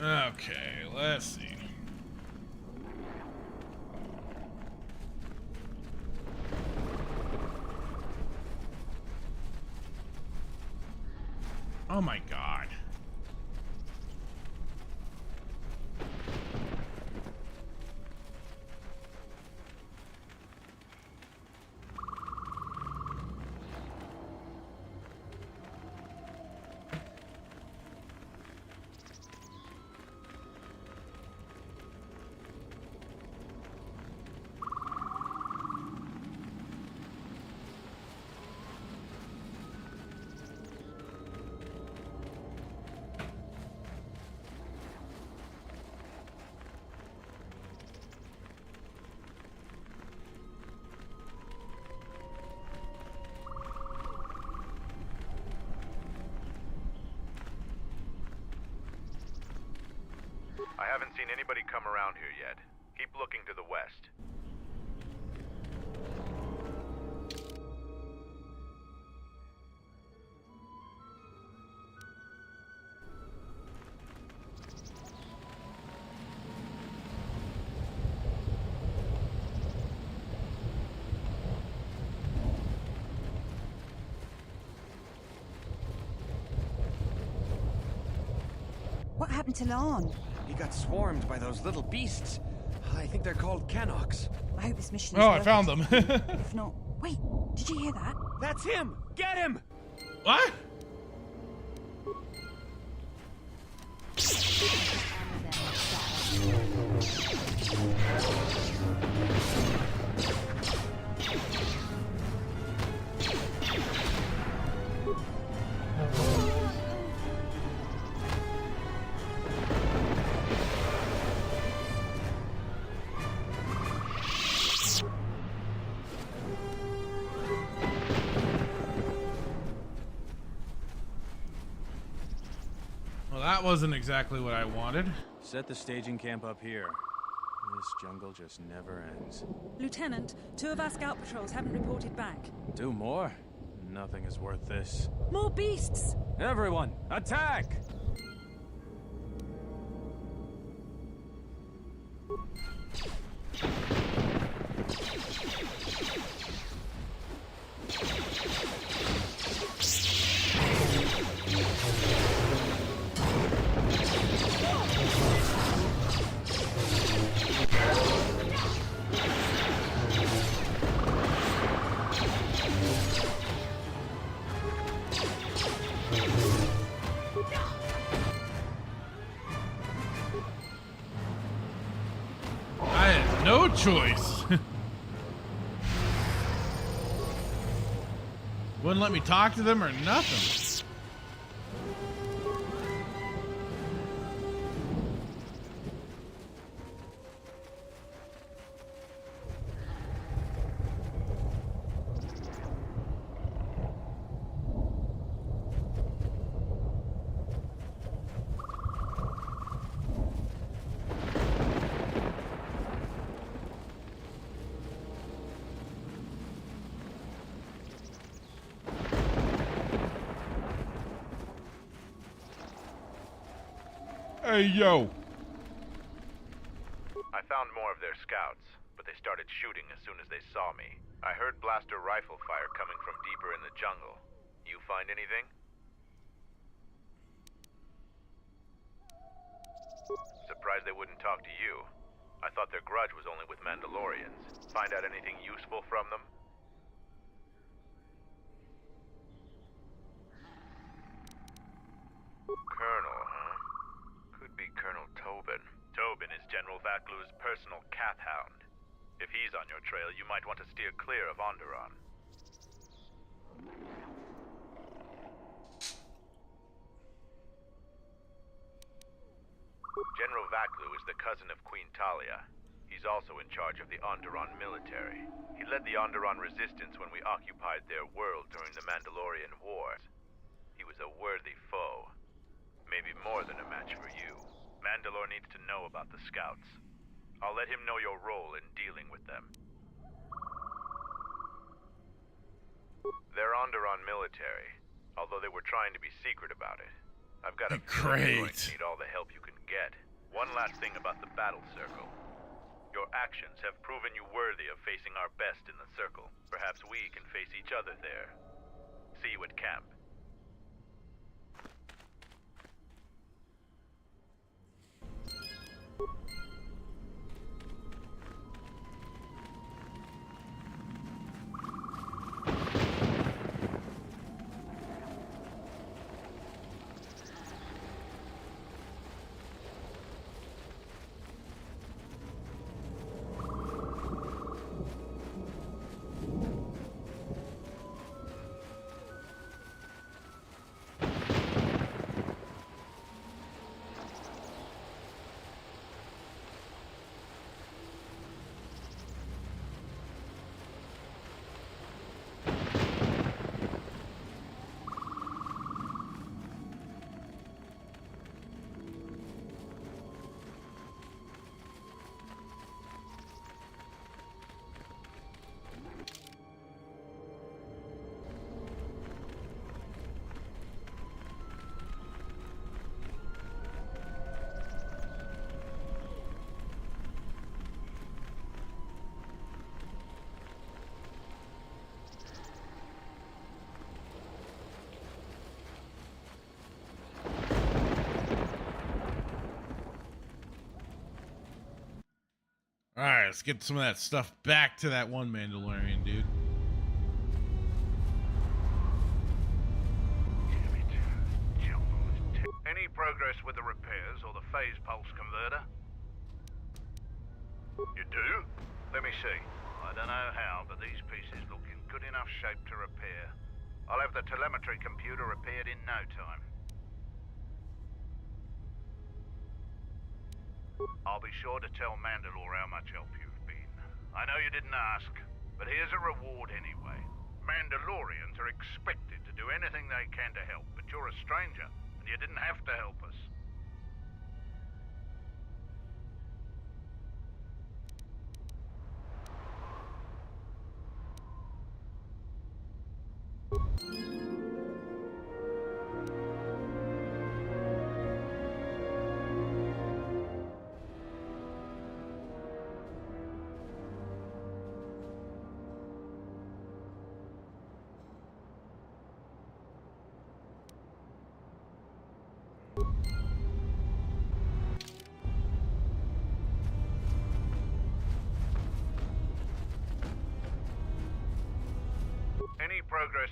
Okay, let's see. Oh my God. I haven't seen anybody come around here yet. Keep looking to the west. What happened to Lon? He got swarmed by those little beasts. I think they're called Canox. I hope this mission is Oh, worth I found it. them. If not, wait, did you hear that? That's him! Get him! What? that wasn't exactly what I wanted. Set the staging camp up here. This jungle just never ends. Lieutenant, 2 of our scout patrols haven't reported back. 2 more? Nothing is worth this. More beasts! Everyone, attack! I had no choice. Wouldn't let me talk to them or nothing. Hey, yo. I found more of their scouts, but they started shooting as soon as they saw me. I heard blaster rifle fire coming from deeper in the jungle. You find anything? Surprised they wouldn't talk to you. I thought their grudge was only with Mandalorians. Find out anything useful from them? Colonel, huh? Could be Colonel Tobin. Tobin is General Vaklu's personal cat hound. If he's on your trail, you might want to steer clear of Onderon. General Vaklu is the cousin of Queen Talia. He's also in charge of the Onderon military. He led the Onderon resistance when we occupied their world during the Mandalorian Wars. He was a worthy foe. Maybe more than a match for you. Mandalore needs to know about the scouts. I'll let him know your role in dealing with them. They're Onderon military, although they were trying to be secret about it. I've got a feeling you're going to need all the help you can get. One last thing about the battle circle. Your actions have proven you worthy of facing our best in the circle. Perhaps we can face each other there. See you at camp. Alright, let's get some of that stuff back to that one Mandalorian dude. Any progress with the repairs or the phase pulse converter? You do? Let me see. I don't know how, but these pieces look in good enough shape to repair. I'll have the telemetry computer repaired in no time. I'll be sure to tell Mandalore how much help you've been. I know you didn't ask, but here's a reward anyway. Mandalorians are expected to do anything they can to help, but you're a stranger, and you didn't have to help us. Any progress?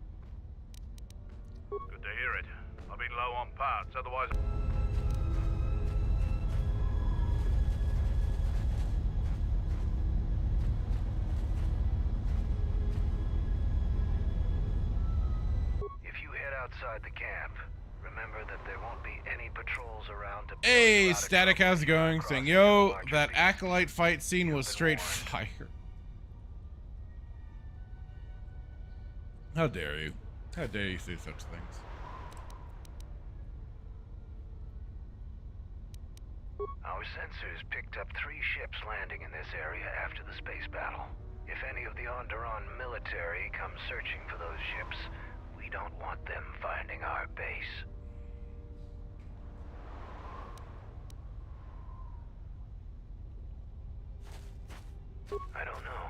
Good to hear it. I've been low on parts, otherwise... If you head outside the camp, remember that there won't be any patrols around to... Hey, Static, how's it going? Saying, yo, that Acolyte fight scene was straight fire. How dare you? How dare you say such things? Our sensors picked up 3 ships landing in this area after the space battle. If any of the Onderon military come searching for those ships, we don't want them finding our base. I don't know.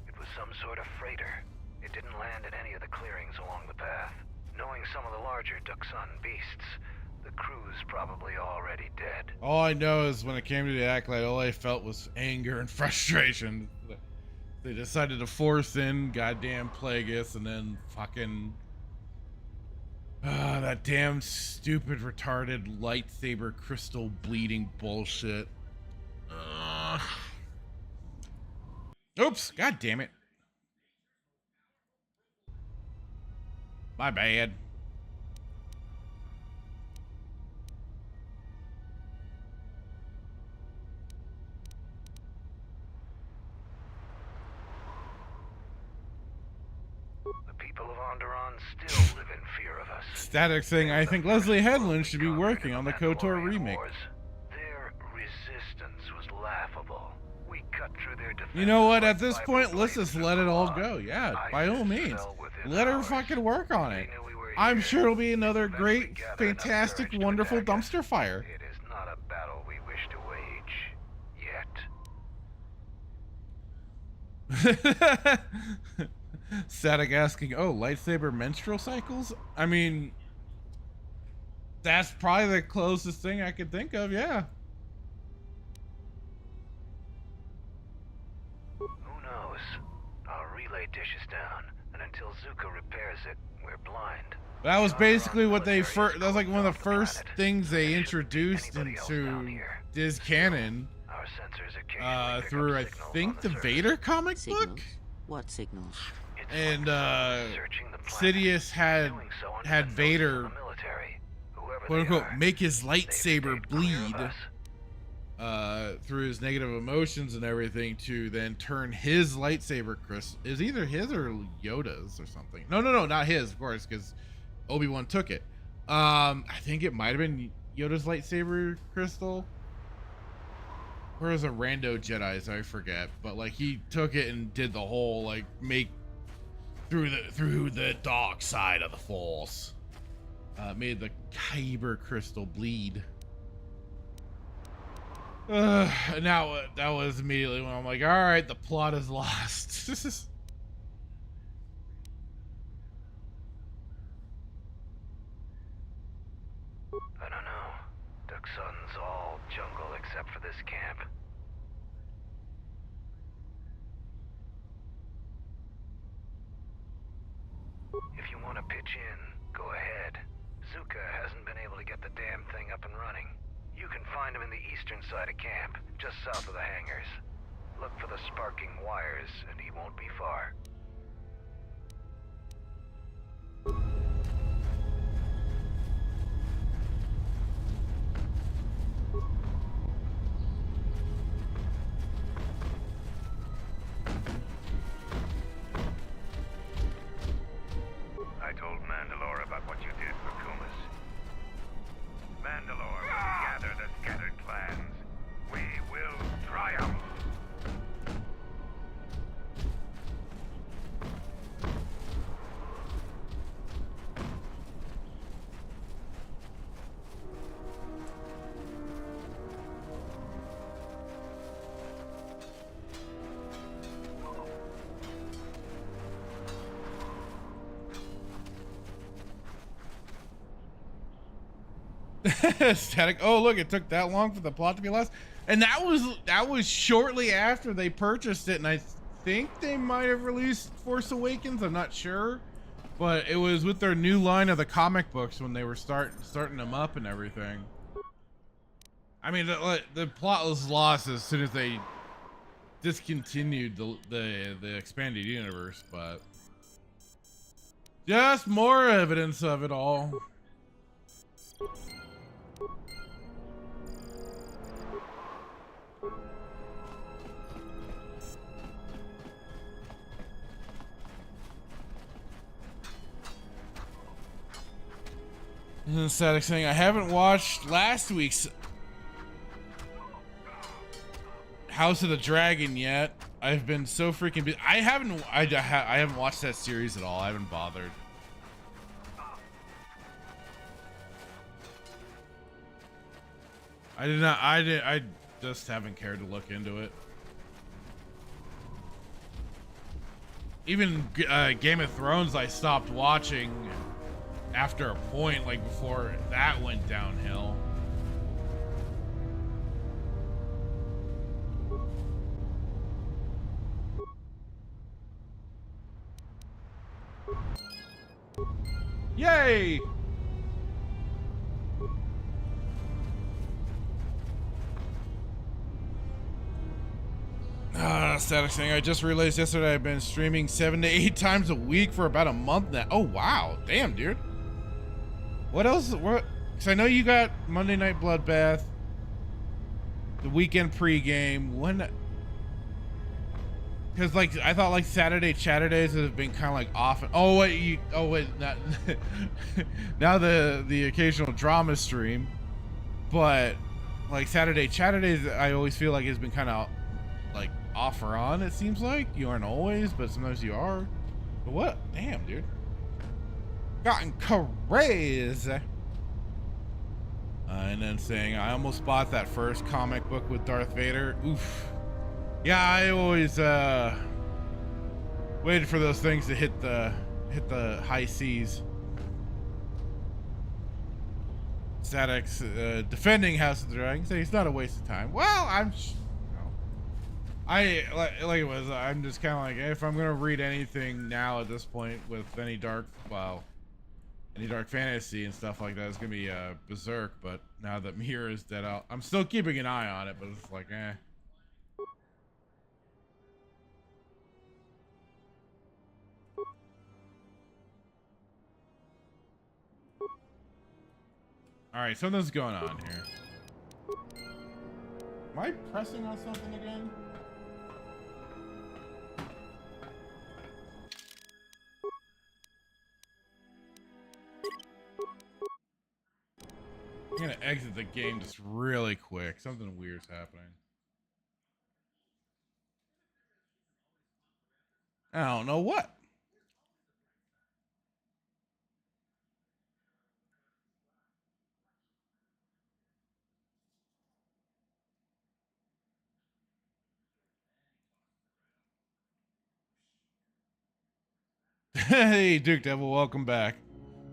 It was some sort of freighter. It didn't land at any of the clearings along the path. Knowing some of the larger Dantooine beasts, the crew's probably already dead. All I know is when it came to the Acolyte, all I felt was anger and frustration. They decided to force in goddamn Plagueis and then fucking... that damn stupid retarded lightsaber crystal bleeding bullshit. Oops, god damn it. My bad. The people of Onderon still live in fear of us. Static saying, I think Leslie Headland should be working on the KOTOR remake. Their resistance was laughable. We cut through their defense. You know what? At this point, let's just let it all go. Yeah, by all means. Let her fucking work on it. I'm sure it'll be another great, fantastic, wonderful dumpster fire. It is not a battle we wish to wage. Yet. Static asking, oh, lightsaber menstrual cycles? I mean, that's probably the closest thing I could think of, yeah. Who knows? Our relay dish is down, and until Zuka repairs it, we're blind. That was basically what they first. That was like one of the first things they introduced into Diz canon. Through I think the Vader comic book. What signals? And Sidious had Vader, quote unquote, make his lightsaber bleed through his negative emotions and everything to then turn his lightsaber crystal. Is either his or Yoda's or something. No, not his, of course, because Obi-Wan took it. I think it might have been Yoda's lightsaber crystal. Or was a rando Jedi's, I forget. But like he took it and did the whole like make through the dark side of the Force. Made the kyber crystal bleed. Now that was immediately when I'm like, all right, the plot is lost. I don't know. Dantooine's all jungle except for this camp. If you want to pitch in, go ahead. Zuka hasn't been able to get the damn thing up and running. You can find him in the eastern side of camp, just south of the hangars. Look for the sparking wires, and he won't be far. I told Mandalore about what you did for Kumas. Static. Oh, look, it took that long for the plot to be lost. And that was shortly after they purchased it, and I think they might have released Force Awakens. I'm not sure, but it was with their new line of the comic books when they were starting them up and everything. I mean, the plot was lost as soon as they discontinued the expanded universe, but just more evidence of it all. Static saying, I haven't watched last week's House of the Dragon yet. I've been so freaking busy. I haven't watched that series at all. I haven't bothered. I just haven't cared to look into it. Even Game of Thrones I stopped watching after a point, like before that went downhill. Yay! Static saying, I just realized yesterday I've been streaming 7 to 8 times a week for about a month now. Oh wow, damn dude. What else? What? Because I know you got Monday Night Bloodbath, the weekend pregame. When? Because like I thought like Saturday Chatterdays have been kind of like off. Oh wait, not now the occasional drama stream, but like Saturday Chatterdays I always feel like it's been kind of like off or on. It seems like you aren't always, but sometimes you are. But what? Damn, dude. Gotten crazy. And then saying, I almost bought that first comic book with Darth Vader. Oof. Yeah, I always waited for those things to hit the high seas. Static's defending House of the Dragon, saying it's not a waste of time. Well, I'm just kind of like, if I'm gonna read anything now at this point with any dark fantasy and stuff like that, it's gonna be Berserk. But now that Mir is dead out, I'm still keeping an eye on it, but it's like, eh. All right, something's going on here. Am I pressing on something again? I'm gonna exit the game just really quick. Something weird's happening. I don't know what. Hey, Duke Devil, welcome back.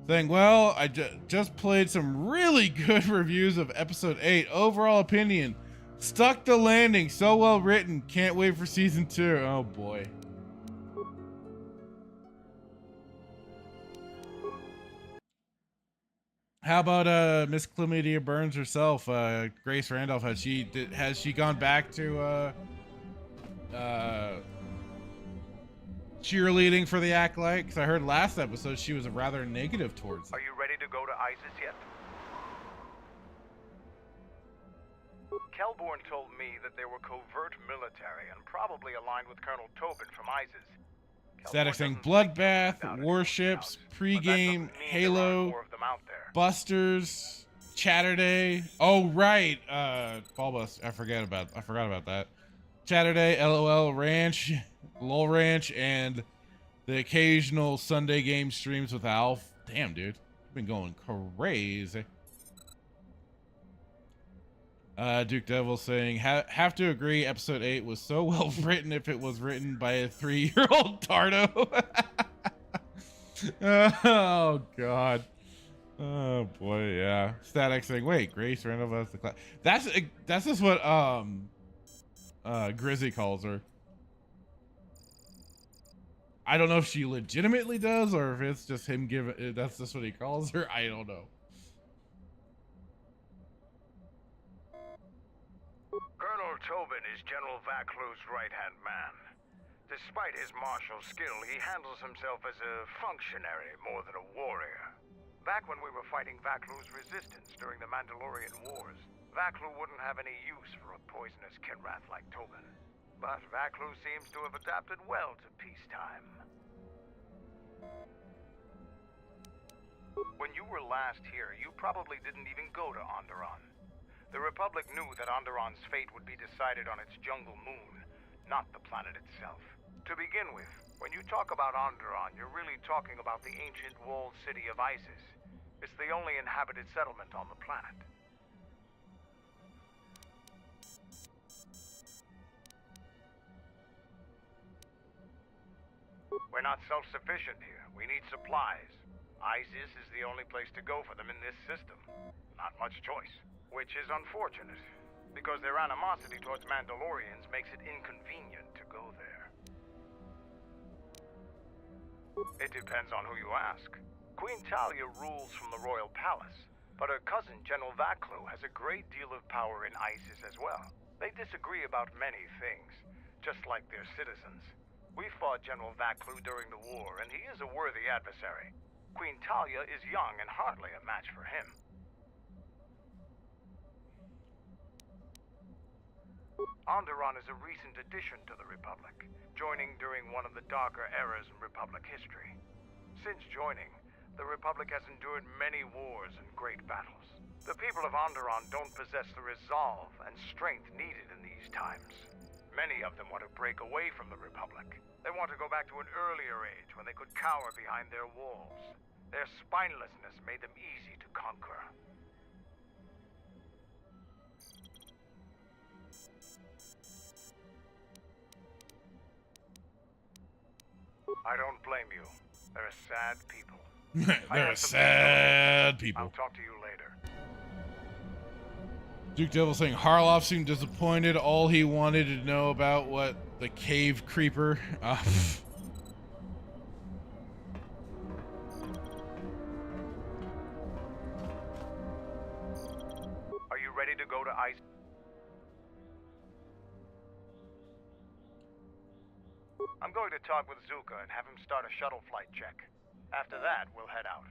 Saying, well, I just played some really good reviews of episode 8. Overall opinion, stuck the landing, so well written. Can't wait for season 2. Oh boy. How about Miss Chlamydia Burns herself, Grace Randolph? Has she gone back to cheerleading for the Acolyte? Because I heard last episode she was rather negative towards it. Are you ready to go to ISIS yet? Kelborn told me that they were covert military and probably aligned with Colonel Tobin from ISIS. Static saying Bloodbath, Warships, Pregame, Halo, Busters, Chatterday. Oh right, Ballbus. I forgot about that. Chatterday, LOL Ranch, LOL Ranch, and the occasional Sunday game streams with Alf. Damn, dude, you've been going crazy. Duke Devil saying, have to agree, episode 8 was so well written if it was written by a 3-year-old Tardo. Oh, God. Oh boy, yeah. Static saying, "Wait, Grace Randall as the class." That's just what Grizzy calls her. I don't know if she legitimately does or if it's just him giving. That's just what he calls her. I don't know. Colonel Tobin is General Vaclu's right-hand man. Despite his martial skill, he handles himself as a functionary more than a warrior. Back when we were fighting Vaclu's resistance during the Mandalorian Wars, Vaclu wouldn't have any use for a poisonous Kinrath like Tobin. But Vaclu seems to have adapted well to peacetime. When you were last here, you probably didn't even go to Onderon. The Republic knew that Onderon's fate would be decided on its jungle moon, not the planet itself. To begin with, when you talk about Onderon, you're really talking about the ancient walled city of Isis. It's the only inhabited settlement on the planet. We're not self-sufficient here. We need supplies. Isis is the only place to go for them in this system. Not much choice. Which is unfortunate, because their animosity towards Mandalorians makes it inconvenient to go there. It depends on who you ask. Queen Talia rules from the royal palace, but her cousin, General Vaclu, has a great deal of power in Isis as well. They disagree about many things, just like their citizens. We fought General Vaclu during the war, and he is a worthy adversary. Queen Talia is young and hardly a match for him. Onderon is a recent addition to the Republic, joining during one of the darker eras in Republic history. Since joining, the Republic has endured many wars and great battles. The people of Onderon don't possess the resolve and strength needed in these times. Many of them want to break away from the Republic. They want to go back to an earlier age when they could cower behind their walls. Their spinelessness made them easy to conquer. I don't blame you. They're a sad people. They're sad people. I'll talk to you later. Duke Devil saying Harloff seemed disappointed. All he wanted to know about what the cave creeper. Are you ready to go to Ice? I'm going to talk with Zuka and have him start a shuttle flight check. After that, we'll head out.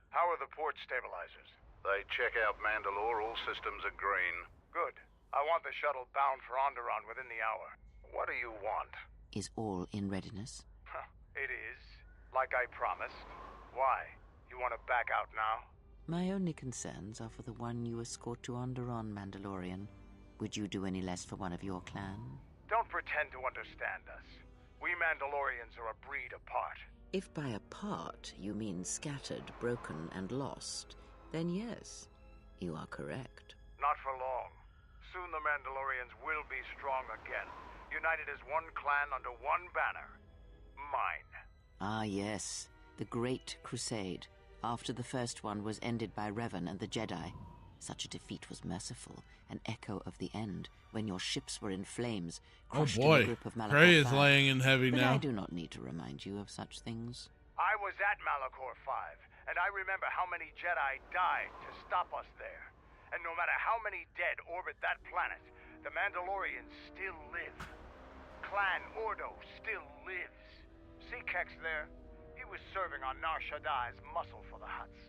How are the port stabilizers? They check out Mandalore. All systems are green. Good. I want the shuttle bound for Onderon within the hour. What do you want? Is all in readiness? It is. Like I promised. Why? You want to back out now? My only concerns are for the one you escort to Onderon, Mandalorian. Would you do any less for one of your clan? Don't pretend to understand us. We Mandalorians are a breed apart. If by apart you mean scattered, broken, and lost, then yes, you are correct. Not for long. Soon the Mandalorians will be strong again, united as one clan under one banner. Mine. Ah, yes. The Great Crusade. After the first one was ended by Revan and the Jedi. Such a defeat was merciful, an echo of the end, when your ships were in flames, crushed in the grip of Malachor Prey is 5. laying in heavy But now. I do not need to remind you of such things. I was at Malachor 5, and I remember how many Jedi died to stop us there. And no matter how many dead orbit that planet, the Mandalorians still live. Clan Ordo still lives. See Kex there? He was serving on Nar Shaddai's muscle for the Hutts.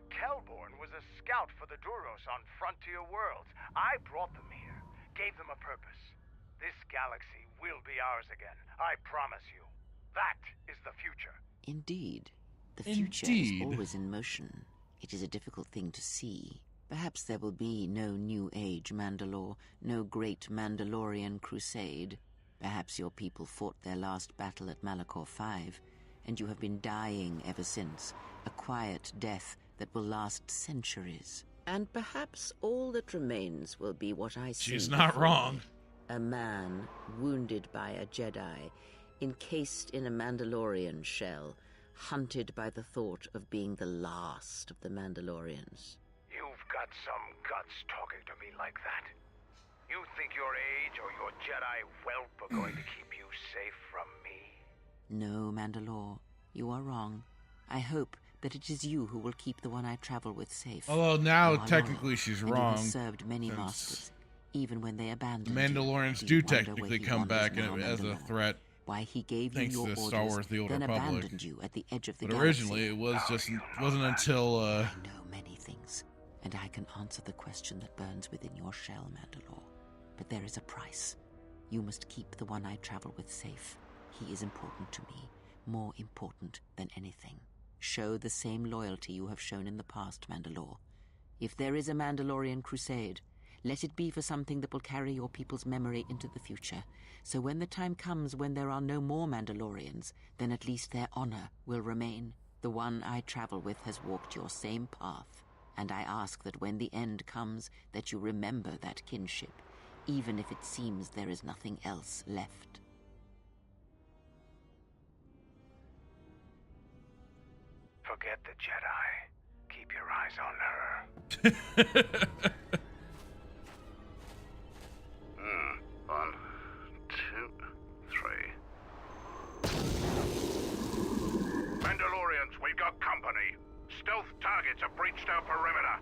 Kelborn was a scout for the Duros on Frontier Worlds. I brought them here, gave them a purpose. This galaxy will be ours again, I promise you. That is the future. Indeed. The future is always in motion. It is a difficult thing to see. Perhaps there will be no New Age Mandalore, no great Mandalorian crusade. Perhaps your people fought their last battle at Malachor 5, and you have been dying ever since, a quiet death that will last centuries. And perhaps all that remains will be what I see. She's not wrong. A man wounded by a Jedi, encased in a Mandalorian shell, hunted by the thought of being the last of the Mandalorians. You've got some guts talking to me like that. You think your age or your Jedi whelp are going to keep you safe from me? No, Mandalore, you are wrong. I hope that it is you who will keep the one I travel with safe. Although now You are technically loyal, she's and you wrong. have served many masters, even when they abandoned Mandalorians you. do You wonder where technically he come wanders back now, as a Mandalore. threat. Why he gave Thanks you your to orders, Star Wars: The Old then Republic. abandoned you at the edge of the But galaxy. originally, it was just wasn't until I know many things, and I can answer the question that burns within your shell, Mandalore. But there is a price. You must keep the one I travel with safe. He is important to me, more important than anything. Show the same loyalty you have shown in the past, Mandalore. If there is a Mandalorian crusade, let it be for something that will carry your people's memory into the future. So when the time comes when there are no more Mandalorians, then at least their honor will remain. The one I travel with has walked your same path, and I ask that when the end comes, that you remember that kinship, even if it seems there is nothing else left. Forget the Jedi. Keep your eyes on her. 1, 2, 3. Mandalorians, we got company. Stealth targets have breached our perimeter.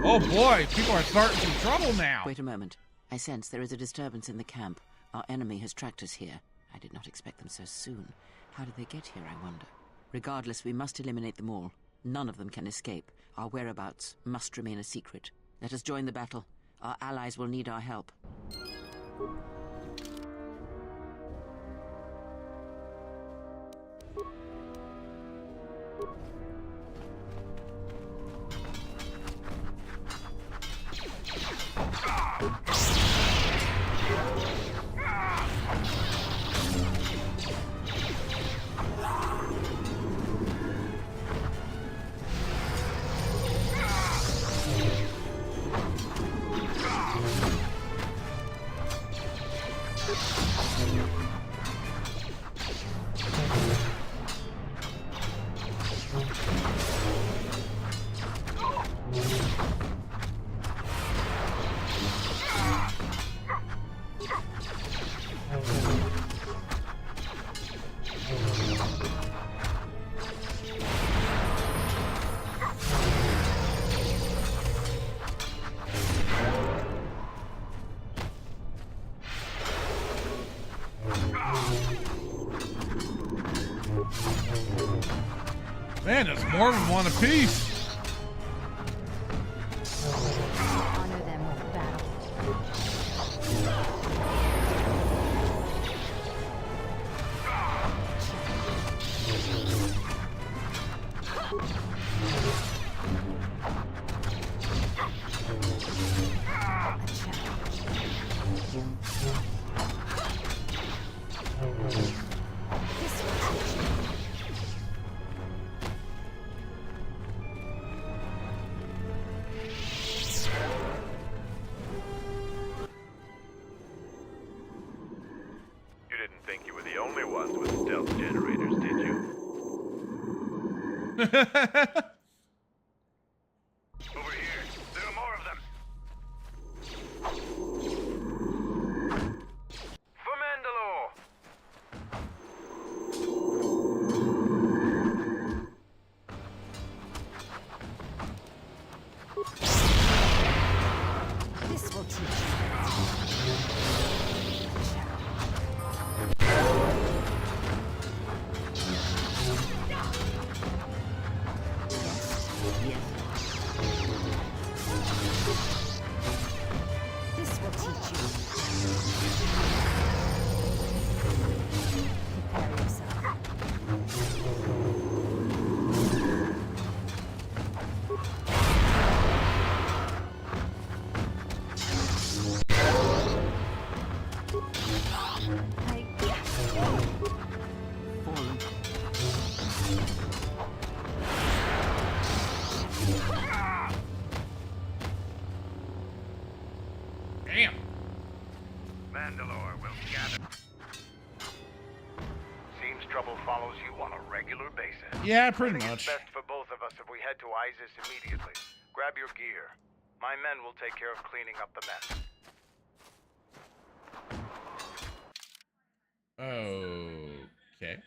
Oh boy, people are starting some trouble now. Wait a moment. I sense there is a disturbance in the camp. Our enemy has tracked us here. I did not expect them so soon. How did they get here, I wonder? Regardless, we must eliminate them all. None of them can escape. Our whereabouts must remain a secret. Let us join the battle. Our allies will need our help. Man, there's more than one apiece. Honor them with battle. You didn't think you were the only ones with stealth generators, did you? Over here. There are more of them. For Mandalore! This will teach you. regular basis. Yeah, pretty I think much. It's best for both of us if we head to ISIS immediately. Grab your gear. My men will take care of cleaning up the mess. Okay.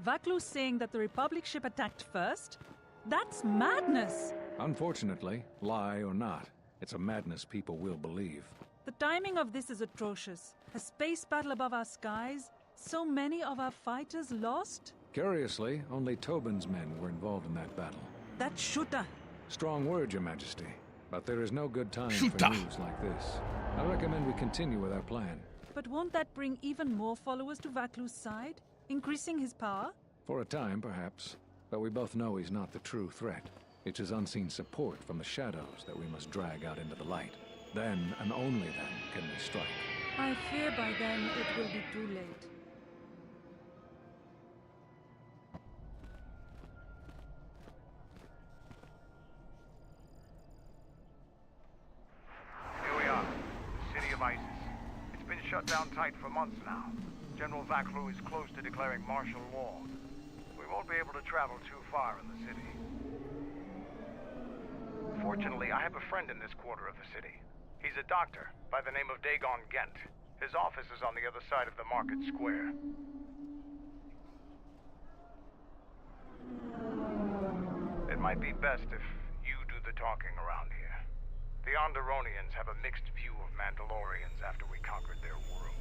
Vaklu's saying that the Republic ship attacked first? That's madness! Unfortunately, lie or not, it's a madness people will believe. The timing of this is atrocious. A space battle above our skies? So many of our fighters lost? Curiously, only Tobin's men were involved in that battle. That shooter! Strong word, Your Majesty. But there is no good time Shooter. for news like this. I recommend we continue with our plan. But won't that bring even more followers to Vaklu's side? Increasing his power? For a time, perhaps. But we both know he's not the true threat. It's his unseen support from the shadows that we must drag out into the light. Then, and only then, can we strike. I fear by then it will be too late. Here we are, the city of ISIS. It's been shut down tight for months now. General Vaklu is close to declaring martial law. We won't be able to travel too far in the city. Fortunately, I have a friend in this quarter of the city. He's a doctor by the name of Dagon Gent. His office is on the other side of the market square. It might be best if you do the talking around here. The Onderonians have a mixed view of Mandalorians after we conquered their world.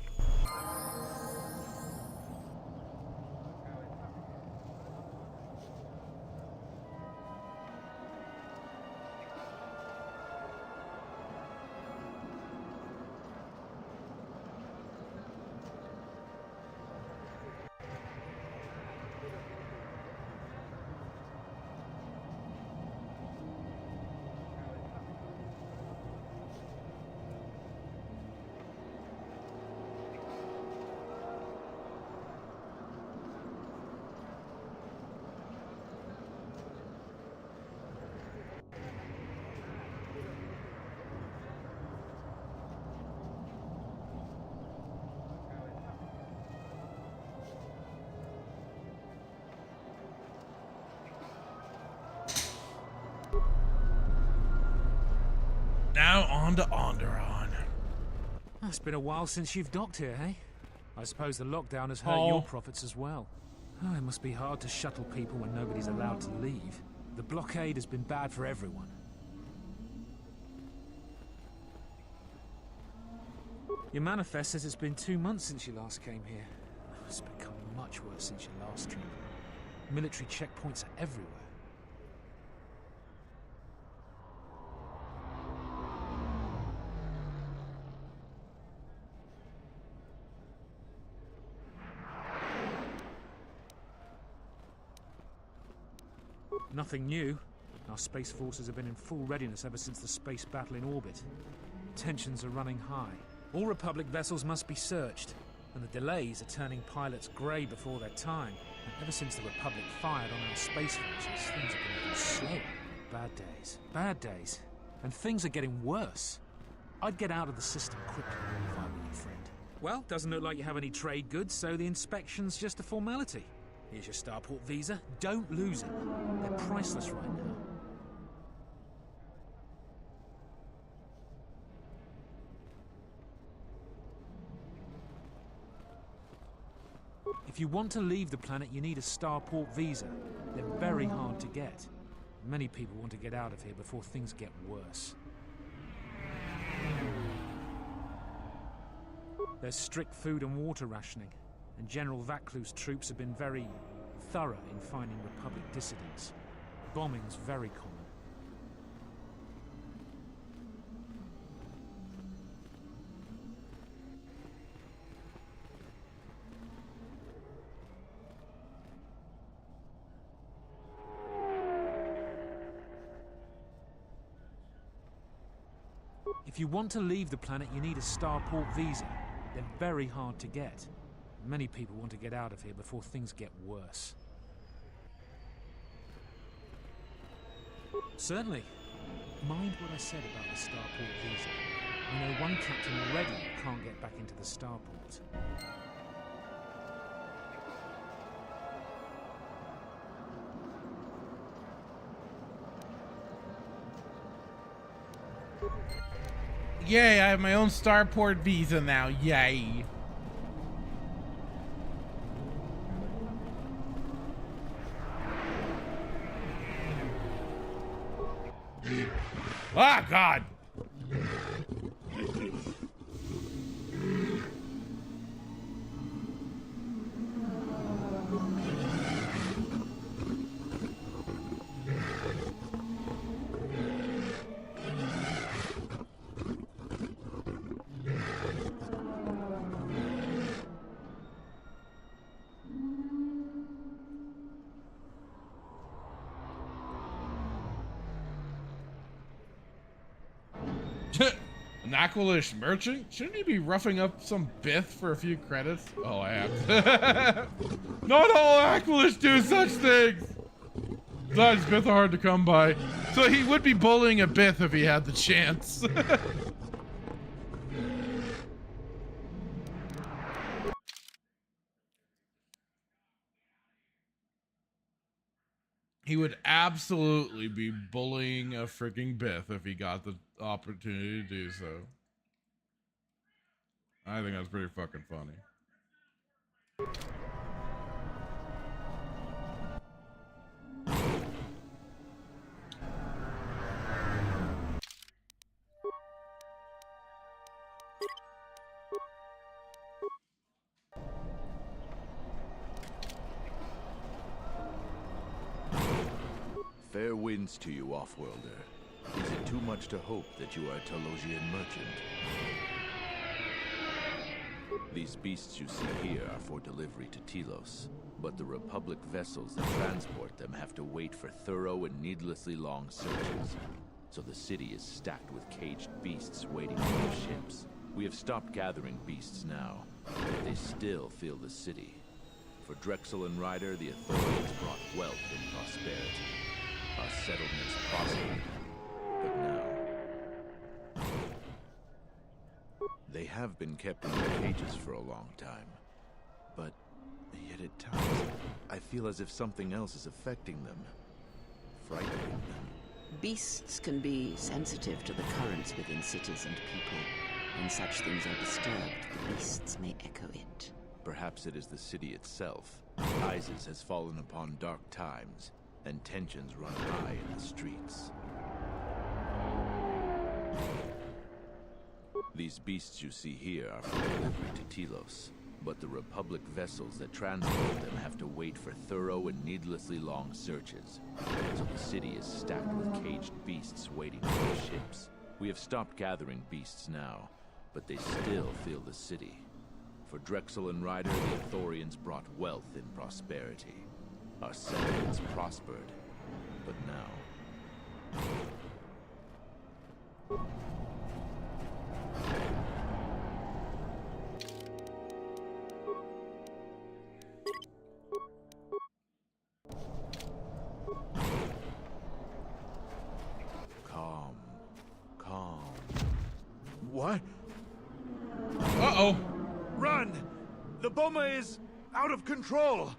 Now on to Onderon. It's been a while since you've docked here, eh? I suppose the lockdown has hurt Oh. your profits as well. Oh, it must be hard to shuttle people when nobody's allowed to leave. The blockade has been bad for everyone. Your manifest says it's been 2 months since you last came here. It's become much worse since your last trip. Military checkpoints are everywhere. Nothing new. Our space forces have been in full readiness ever since the space battle in orbit. Tensions are running high. All Republic vessels must be searched, and the delays are turning pilots grey before their time. And ever since the Republic fired on our space forces, things have been even slower. Bad days. Bad days. And things are getting worse. I'd get out of the system quickly if I were your friend. Well, doesn't look like you have any trade goods, so the inspection's just a formality. Here's your starport visa. Don't lose it. They're priceless right now. If you want to leave the planet, you need a starport visa. They're very hard to get. Many people want to get out of here before things get worse. There's strict food and water rationing, and General Vaklu's troops have been very thorough in finding Republic dissidents. Bombing's very common. If you want to leave the planet, you need a starport visa. They're very hard to get. Many people want to get out of here before things get worse. Certainly. Mind what I said about the starport visa. I know one captain already who can't get back into the starport. Yay, I have my own starport visa now. Yay. Ah, God. An Aqualish merchant? Shouldn't he be roughing up some Bith for a few credits? Oh, I have. Not all Aqualish do such things! Besides, Bith are hard to come by. So he would be bullying a Bith if he had the chance. He would absolutely be bullying a freaking Bith if he got the opportunity to do so. I think that's pretty fucking funny. Fair winds to you, Offworlder. Is it too much to hope that you are a Telosian merchant? These beasts you see here are for delivery to Telos, but the Republic vessels that transport them have to wait for thorough and needlessly long searches. So the city is stacked with caged beasts waiting for their ships. We have stopped gathering beasts now, but they still fill the city. For Drexel and Ryder, the authorities brought wealth and prosperity. Our settlements prospered, but now they have been kept in their cages for a long time. But yet at times, I feel as if something else is affecting them, frightening them. Beasts can be sensitive to the currents within cities and people. When such things are disturbed, the beasts may echo it. Perhaps it is the city itself. Isis has fallen upon dark times, and tensions run high in the streets. These beasts you see here are for delivery to Telos, but the Republic vessels that transport them have to wait for thorough and needlessly long searches. So the city is stacked with caged beasts waiting for their ships. We have stopped gathering beasts now, but they still fill the city. For Drexel and Ryder, the Athorians brought wealth and prosperity. Our settlements prospered, but now calm. What? Uh-oh. Run! The bomber is out of control!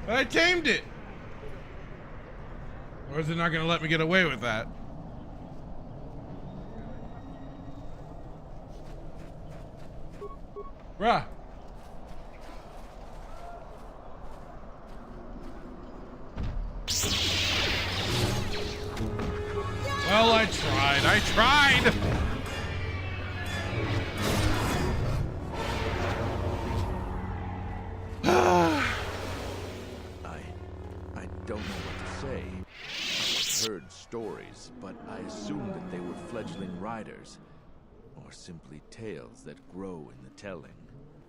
I tamed it! Or is it not gonna let me get away with that? Bruh. Well, I tried. I don't know what to say. heard stories, but I assumed that they were fledgling riders, or simply tales that grow in the telling.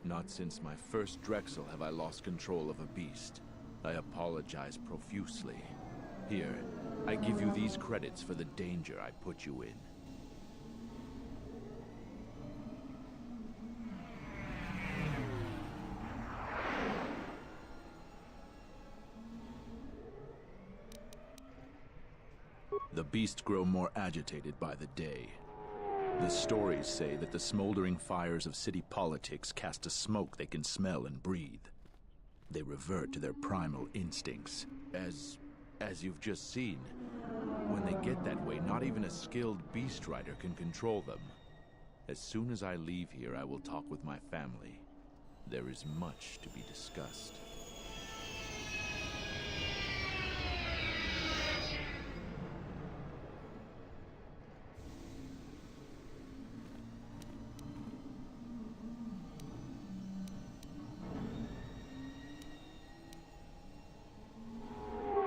Not since my first Drexel have I lost control of a beast. I apologize profusely. Here, I give you these credits for the danger I put you in. The beasts grow more agitated by the day. The stories say that the smoldering fires of city politics cast a smoke they can smell and breathe. They revert to their primal instincts. As you've just seen, when they get that way, not even a skilled beast rider can control them. As soon as I leave here, I will talk with my family. There is much to be discussed.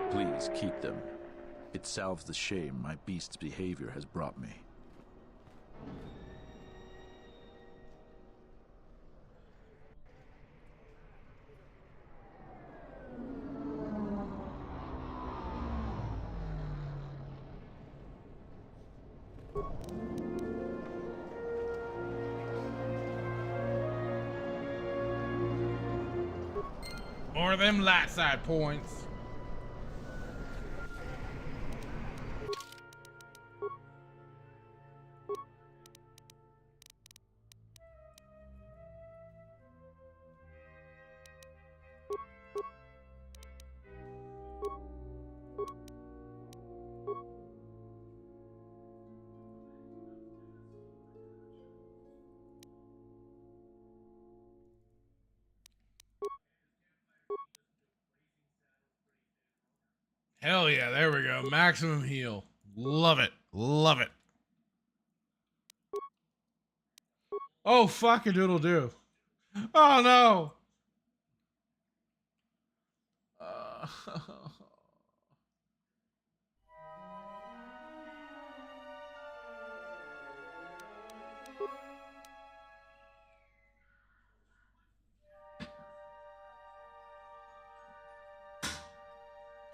Please keep them. It salves the shame my beast's behavior has brought me. More of them light side points. Hell yeah, there we go. Maximum heal. Love it. Love it. Oh, fuck a doodle do. Oh no.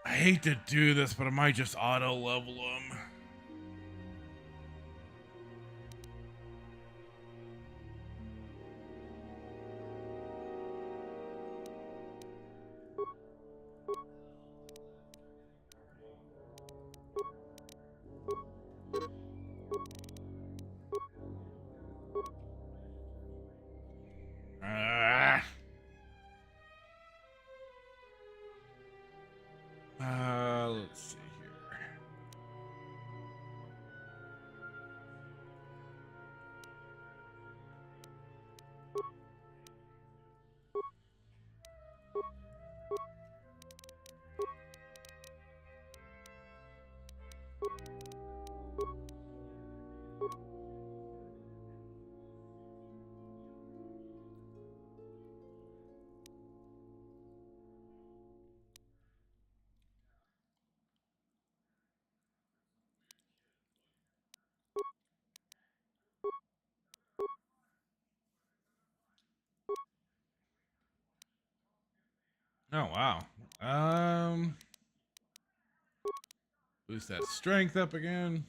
I hate to do this, but I might just auto level them. Let's see here. Oh wow. Boost that strength up again.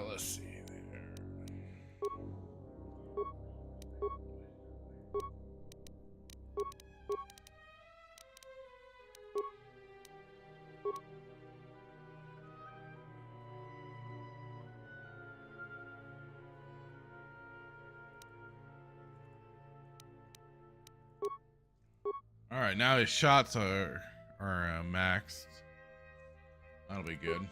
Let's see there. All right, now his shots are are maxed. That'll be good.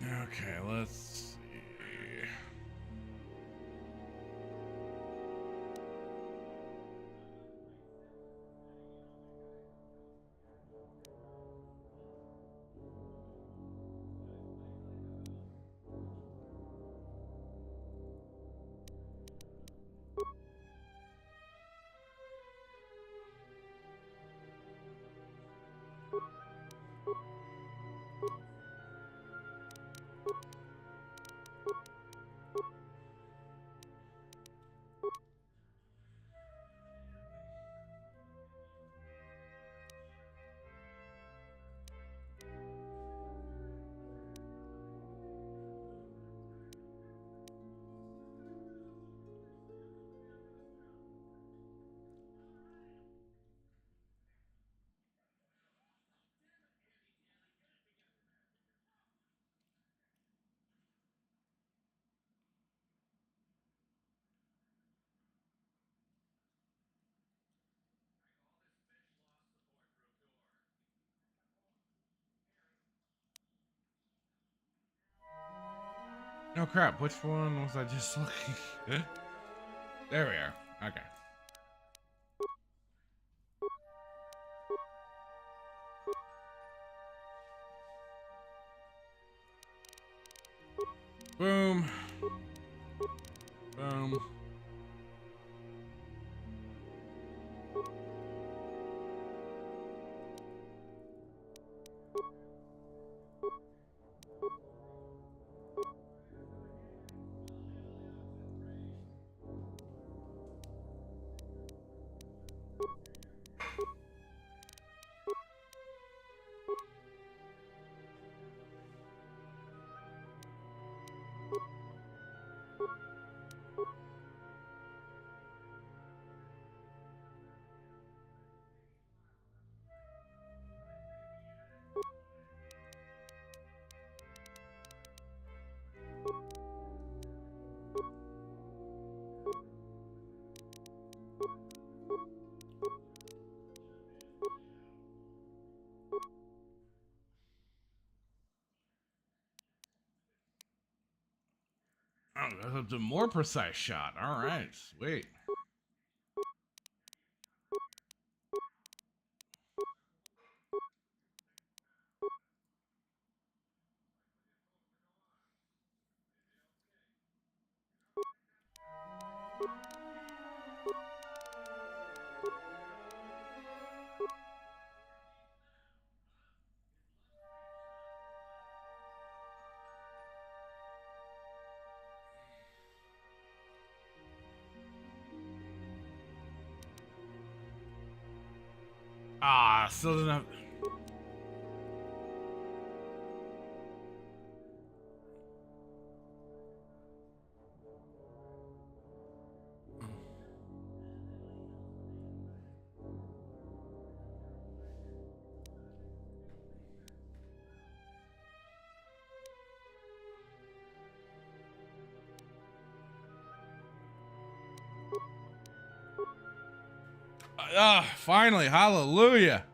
Okay, let's see. No crap, which one was I just looking? There we are. Okay. Boom. Boom. Oh, that's a more precise shot. All right, sweet. Ah, still doesn't have... Ah, finally, hallelujah.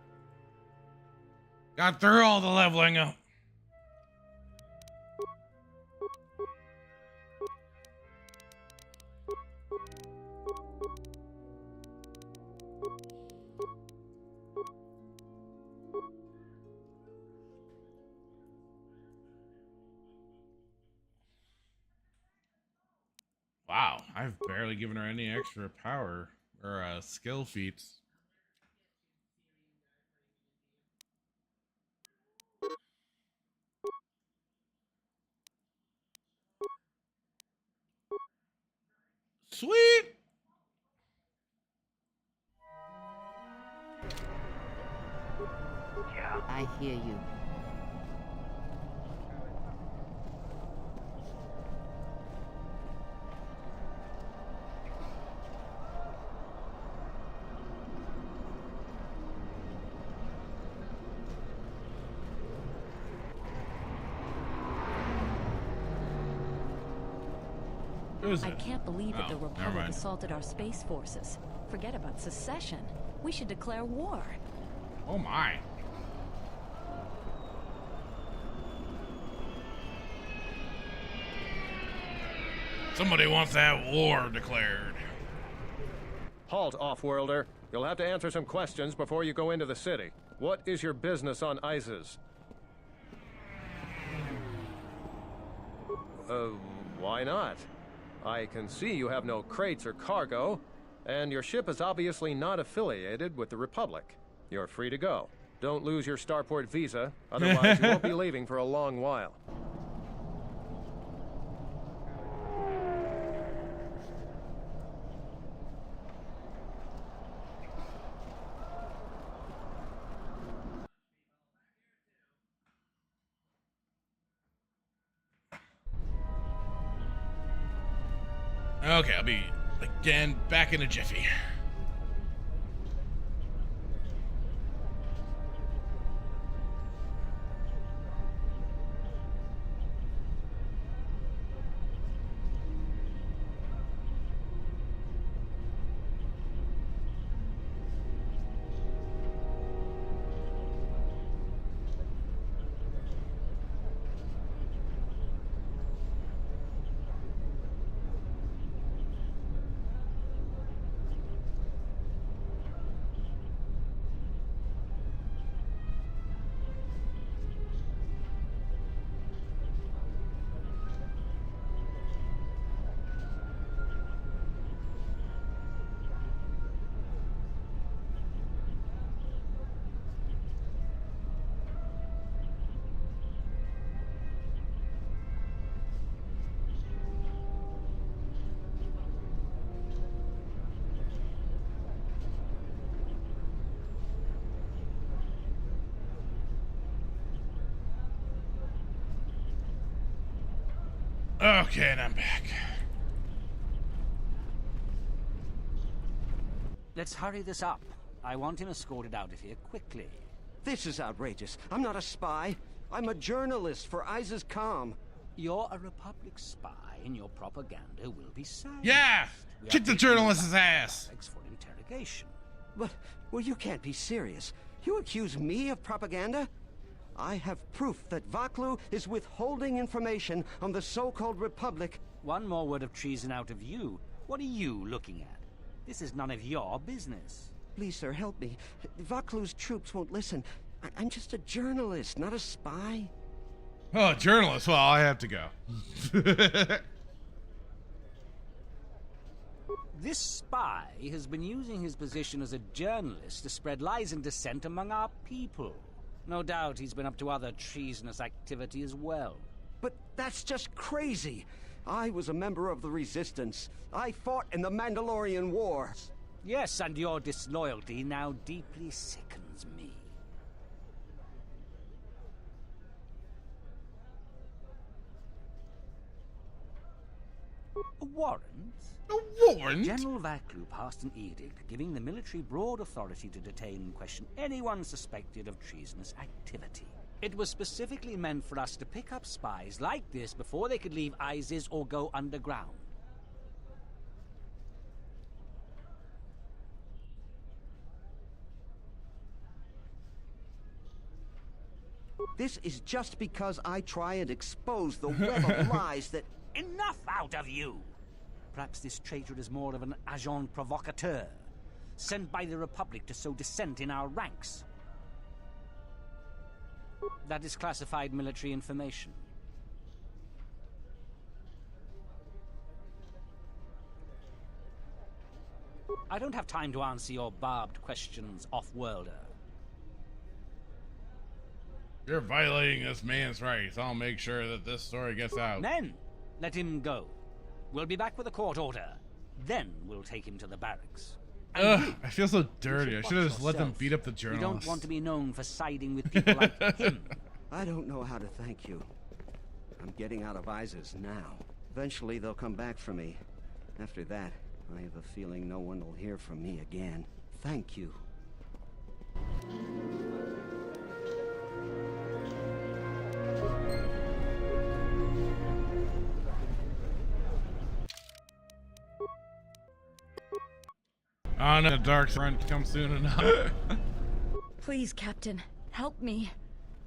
Got through all the leveling up. Wow, I've barely given her any extra power or skill feats. Sweet. Yeah. I hear you. I can't believe that the never Republic mind. assaulted our space forces. Forget about secession. We should declare war. Oh my. Somebody wants to have war declared. Halt, off-worlder. You'll have to answer some questions before you go into the city. What is your business on Isis? Why not? I can see you have no crates or cargo, and your ship is obviously not affiliated with the Republic. You're free to go. Don't lose your starport visa, otherwise you won't be leaving for a long while. Okay, I'll be again back in a jiffy. Okay, and I'm back. Let's hurry this up. I want him escorted out of here quickly. This is outrageous. I'm not a spy. I'm a journalist for Isis Calm. You're a Republic spy, and your propaganda will be silenced. Yeah! Kick the journalist's ass! For interrogation. But, well, you can't be serious. You accuse me of propaganda? I have proof that Vaklu is withholding information on the so-called Republic. One more word of treason out of you. What are you looking at? This is none of your business. Please, sir, help me. Vaklu's troops won't listen. I'm just a journalist, not a spy. Oh, journalist. Well, I have to go. This spy has been using his position as a journalist to spread lies and dissent among our people. No doubt he's been up to other treasonous activity as well. But that's just crazy. I was a member of the Resistance. I fought in the Mandalorian Wars. Yes, and your disloyalty now deeply sickens me. A warrant? A warrant? General Vaklu passed an edict giving the military broad authority to detain and question anyone suspected of treasonous activity. It was specifically meant for us to pick up spies like this before they could leave Isis or go underground. This is just because I try and expose the web of lies that... Enough out of you! Perhaps this traitor is more of an agent provocateur, sent by the Republic to sow dissent in our ranks. That is classified military information. I don't have time to answer your barbed questions, off-worlder. You're violating this man's rights. I'll make sure that this story gets out. Men, let him go. We'll be back with a court order. Then we'll take him to the barracks. Ugh, I feel so dirty. I should have just let them beat up the You journalists. don't want to be known for siding with people like him. I don't know how to thank you. I'm getting out of ISIS now. Eventually they'll come back for me. After that, I have a feeling no one will hear from me again. Thank you. Oh no, the dark front comes soon enough. Please, Captain, help me.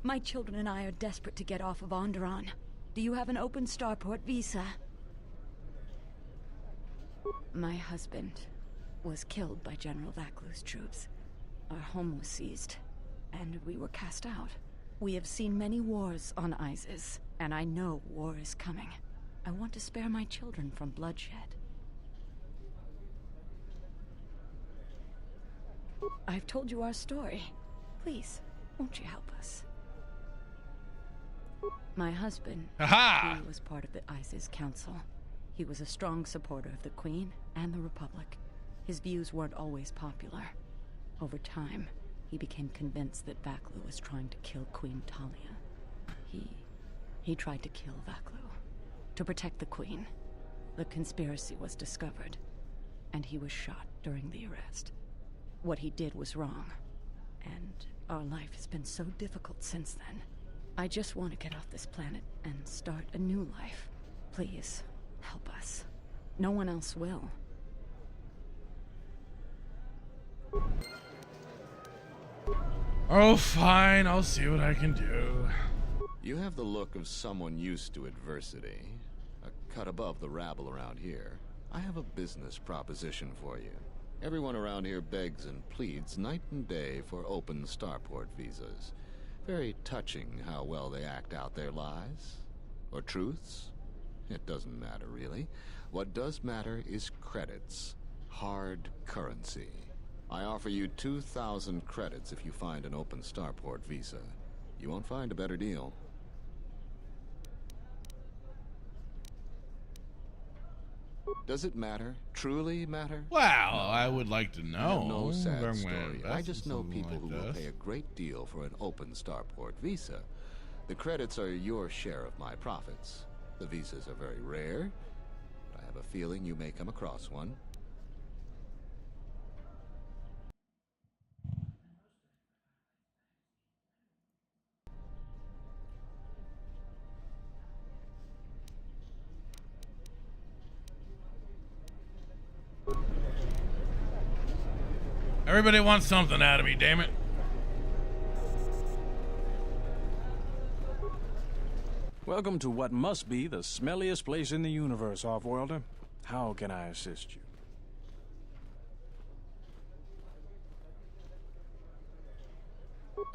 My children and I are desperate to get off of Onderon. Do you have an open starport visa? My husband was killed by General Vaklu's troops. Our home was seized, and we were cast out. We have seen many wars on Isis, and I know war is coming. I want to spare my children from bloodshed. I've told you our story. Please, won't you help us? My husband, he was part of the ISIS Council. He was a strong supporter of the Queen and the Republic. His views weren't always popular. Over time, he became convinced that Vaklu was trying to kill Queen Talia. He tried to kill Vaklu to protect the Queen. The conspiracy was discovered, and he was shot during the arrest. What he did was wrong, and our life has been so difficult since then. I just want to get off this planet and start a new life. Please, help us. No one else will. Oh, fine. I'll see what I can do. You have the look of someone used to adversity. A cut above the rabble around here. I have a business proposition for you. Everyone around here begs and pleads night and day for open starport visas. Very touching how well they act out their lies. Or truths. It doesn't matter, really. What does matter is credits. Hard currency. I offer you 2,000 credits if you find an open starport visa. You won't find a better deal. Does it matter? Truly matter? Well, I would like to know. I have no sad I'm story. gonna I invest just in know something people like who will this. pay a great deal for an open starport visa. The credits are your share of my profits. The visas are very rare, but I have a feeling you may come across one. Everybody wants something out of me, damn it. Welcome to what must be the smelliest place in the universe, Offworlder. How can I assist you?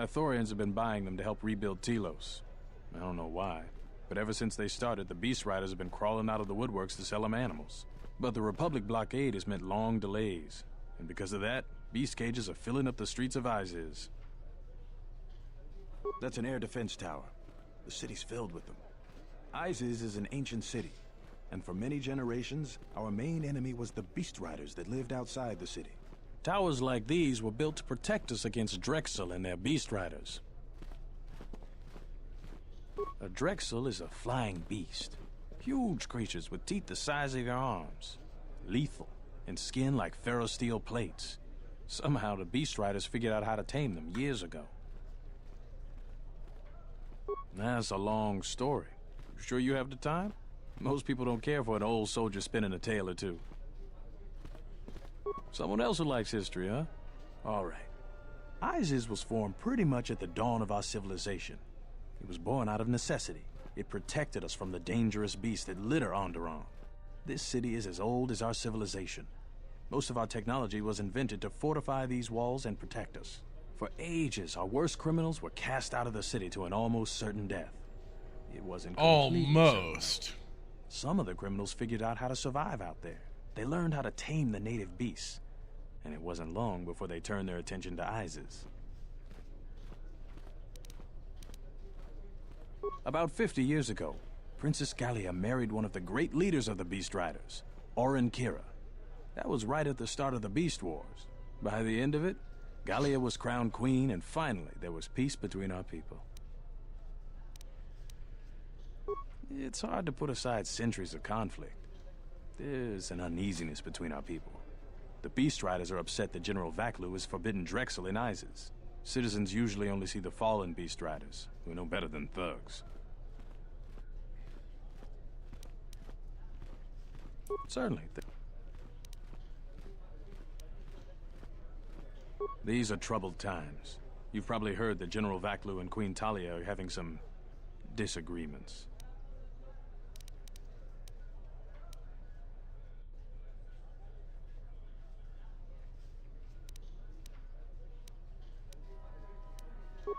Ithorians have been buying them to help rebuild Telos. I don't know why, but ever since they started, the Beast Riders have been crawling out of the woodworks to sell them animals. But the Republic blockade has meant long delays, and because of that, beast cages are filling up the streets of Isis. That's an air defense tower. The city's filled with them. Isis is an ancient city, and for many generations, our main enemy was the Beast Riders that lived outside the city. Towers like these were built to protect us against Drexel and their Beast Riders. A Drexel is a flying beast. Huge creatures with teeth the size of your arms. Lethal, and skin like ferrosteel plates. Somehow the Beast Riders figured out how to tame them years ago. That's a long story. Sure you have the time? Most people don't care for an old soldier spinning a tale or two. Someone else who likes history, huh? Alright. Isis was formed pretty much at the dawn of our civilization. It was born out of necessity. It protected us from the dangerous beasts that litter Onderon. This city is as old as our civilization. Most of our technology was invented to fortify these walls and protect us. For ages, our worst criminals were cast out of the city to an almost certain death. It wasn't almost. Some of the criminals figured out how to survive out there. They learned how to tame the native beasts, and it wasn't long before they turned their attention to Isis. About 50 years ago, Princess Gallia married one of the great leaders of the Beast Riders, Orin Kira. That was right at the start of the Beast Wars. By the end of it, Gallia was crowned queen, and finally there was peace between our people. It's hard to put aside centuries of conflict. There's an uneasiness between our people. The Beast Riders are upset that General Vaklu has forbidden Drexel in Isis. Citizens usually only see the fallen Beast Riders, who know better than thugs. Certainly. These are troubled times. You've probably heard that General Vaklu and Queen Talia are having some disagreements.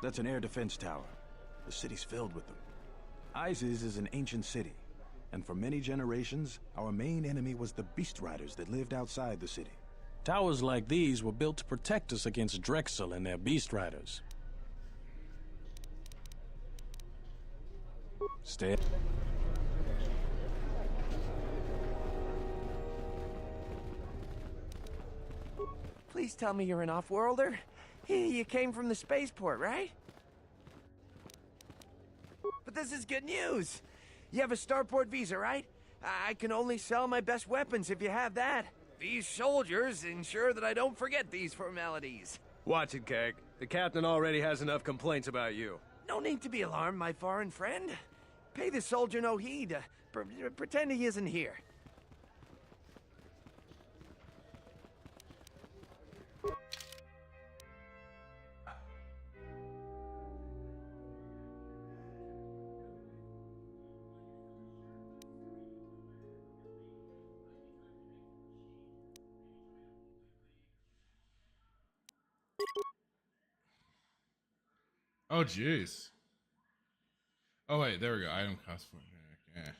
That's an air defense tower. The city's filled with them. Isis is an ancient city, and for many generations, our main enemy was the Beast Riders that lived outside the city. Towers like these were built to protect us against Drexel and their Beast Riders. Stay. Please tell me you're an off-worlder. You came from the spaceport, right? But this is good news. You have a starport visa, right? I can only sell my best weapons if you have that. These soldiers ensure that I don't forget these formalities. Watch it, Keg. The captain already has enough complaints about you. No need to be alarmed, my foreign friend. Pay the soldier no heed. Pretend he isn't here. Oh, jeez. Oh, wait, there we go. Item cost for yeah.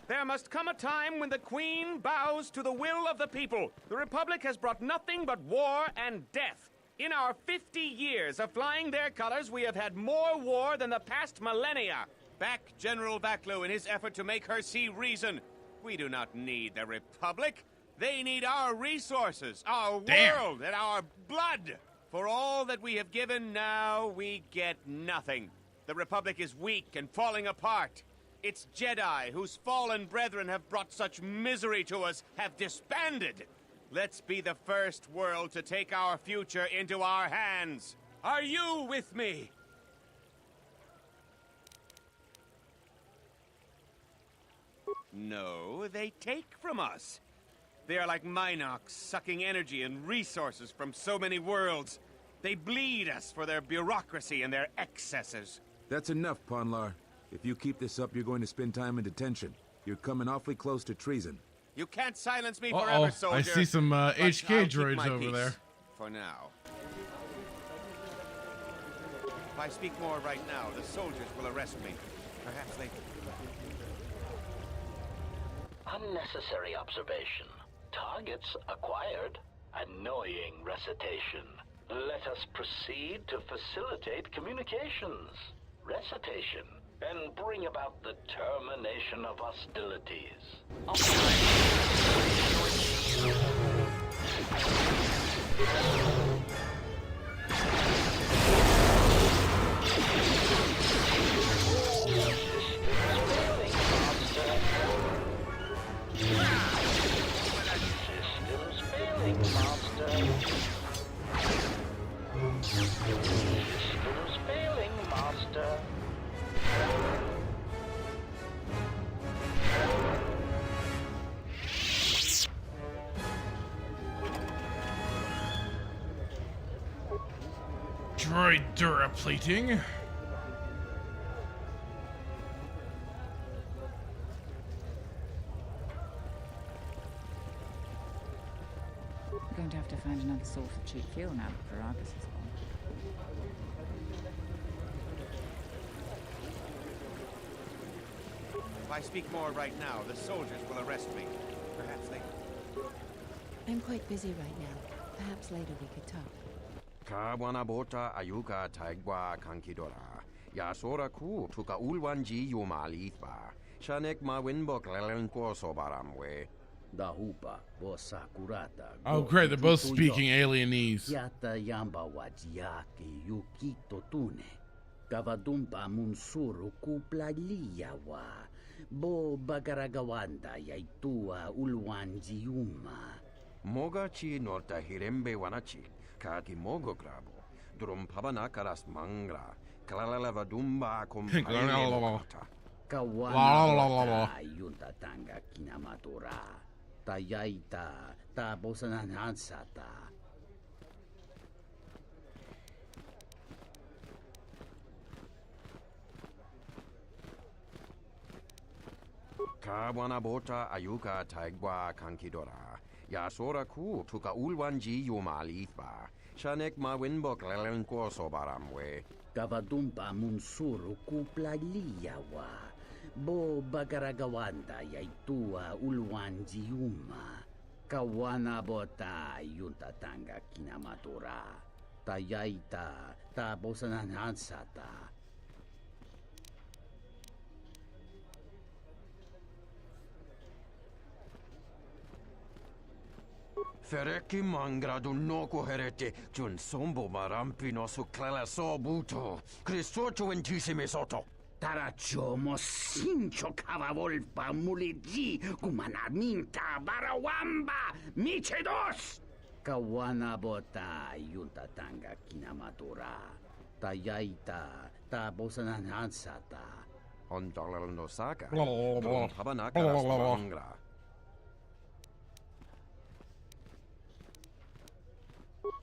There must come a time when the Queen bows to the will of the people. The Republic has brought nothing but war and death. In our 50 years of flying their colors, we have had more war than the past millennia. Back General Vaklu in his effort to make her see reason. We do not need the Republic. They need our resources, our world, and our blood. For all that we have given, now we get nothing. The Republic is weak and falling apart. Its Jedi, whose fallen brethren have brought such misery to us, have disbanded. Let's be the first world to take our future into our hands. Are you with me? No, they take from us. They are like Minox, sucking energy and resources from so many worlds. They bleed us for their bureaucracy and their excesses. That's enough, Ponlar. If you keep this up, you're going to spend time in detention. You're coming awfully close to treason. You can't silence me forever, soldier. I see some HK droids over there. For now. If I speak more right now, the soldiers will arrest me. Perhaps they... Unnecessary observation. Targets acquired. Annoying recitation. Let us proceed to facilitate communications. Recitation. And bring about the termination of hostilities. Systems failing, Master. Systems failing, Master. Droid duraplating. We're going to have to find another source of cheap fuel now that Varagus is I speak more right now, the soldiers will arrest me. Perhaps they... I'm quite busy right now. Perhaps later we could talk. Kawanabota ayuka taigwa kankidora. Yasora ku tuka ulwanji yumalitba. Shanek ma winbok lelenko sobaramwe. Dahupa bosakurata. Oh, great! They're both speaking alienese. Yata yamba wajiaki yukito tune. Kavadumpa munsuru kuplaliyawa. Bo bagaragawanda yaitua ulwanji yuma. Mogachi norta hirembe wanachi. Kati mogo grabo. Drum pabanakaras mangra. Kalalava dumba kumpayele. Kawana yunta tanga kinamatora. Tayaita ta bosananansata. Kawanabota ayuka taigwa kankidora. Yasora ku tuka ulwanji yumalitba. Shanek ma winbok lelenko sobaramwe. Kavadumpa munsuru kuplaliyawa. Bo bagaragawanda yaitua ulwanji yuma. Kawana bota yunta tanga kinamatora. Tayaita ta bosananansata. Fereki mangra dunoko herete jun sombo marampino su clela sobuto. Cristocho intissime soto. Tarachomo sincho cavavolpa muligi kumanarminta barawamba michedos. Kawana bota yunta tanga kinamatora. Tayaita ta bosananansata. Ondalal no saka. Drum pabanakaras mangra.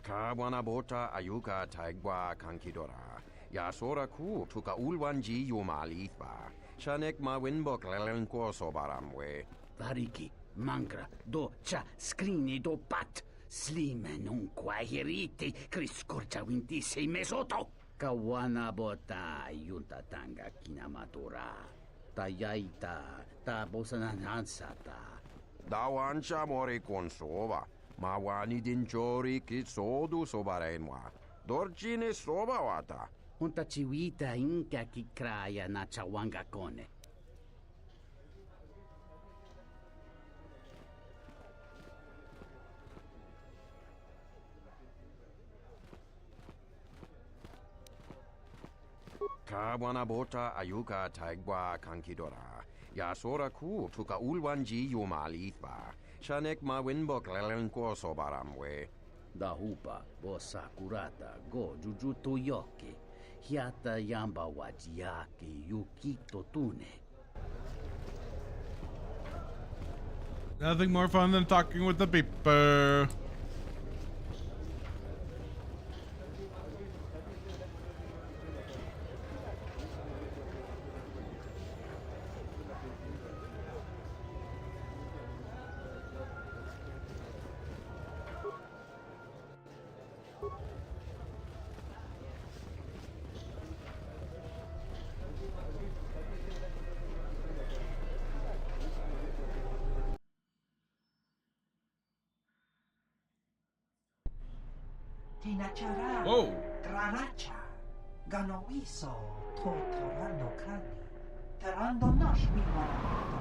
Kawanabota ayuka taigwa kankidora. Yasora ku tuka ulwanji yumalitba. Shanek ma winbok lelenko sobaramwe. Variki, mangra, do cha scrini do pat. Slime non quahiriti, criscorcia wintisi mesoto. Kawana bota yunta tanga kinamatora. Tayaita ta bosananansata. Dawancha mori konsova. Mawani dinchori kitsodu sobarenwa. Dorchine sobawata. Unta chiwita inka kikraya na chawanga kone. Kawanabota ayuka taigwa kankidora. Yasora ku tuka ulwanji yumalitba. Shanek ma winbok lelenko sobaramwe. Dahupa bosakurata go jujuto yoke. Hiata yamba wajiaki yukito tune. Nothing more fun than talking with the people. Tinachara, Whoa. Granacha, Ganoiso, Totorando Kani, Tarando Nosh Miwanato,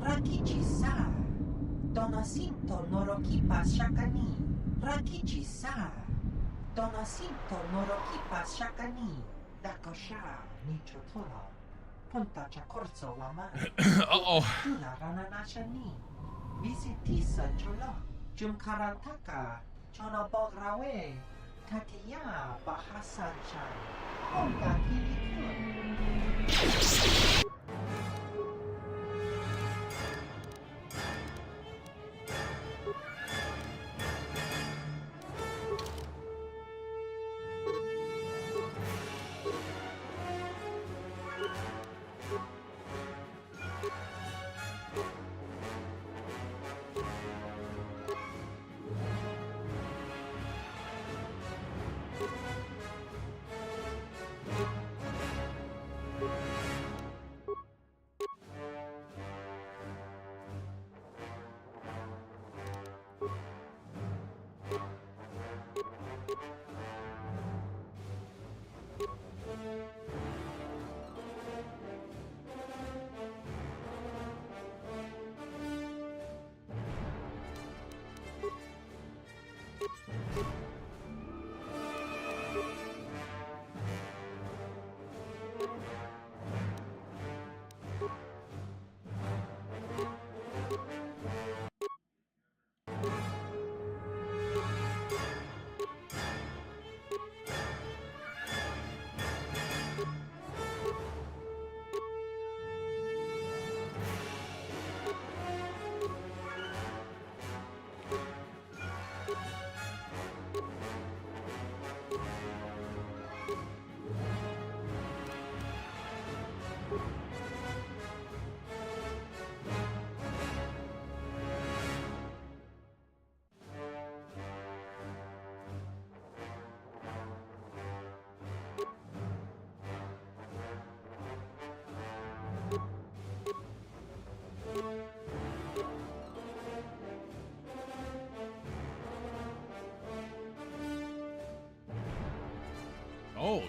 Rakichi Sa, Donacinto Norokipa Shakani, Rakichi Sa, Donacinto Norokipa Shakani, Dakosha, Nichotoro, Punta Chacorso Wama, Tula Rananashani, Visitisa Cholo, Jumkarantaka, Chonobograwe, Takiya Bahasan Chan, Honka Kilikun.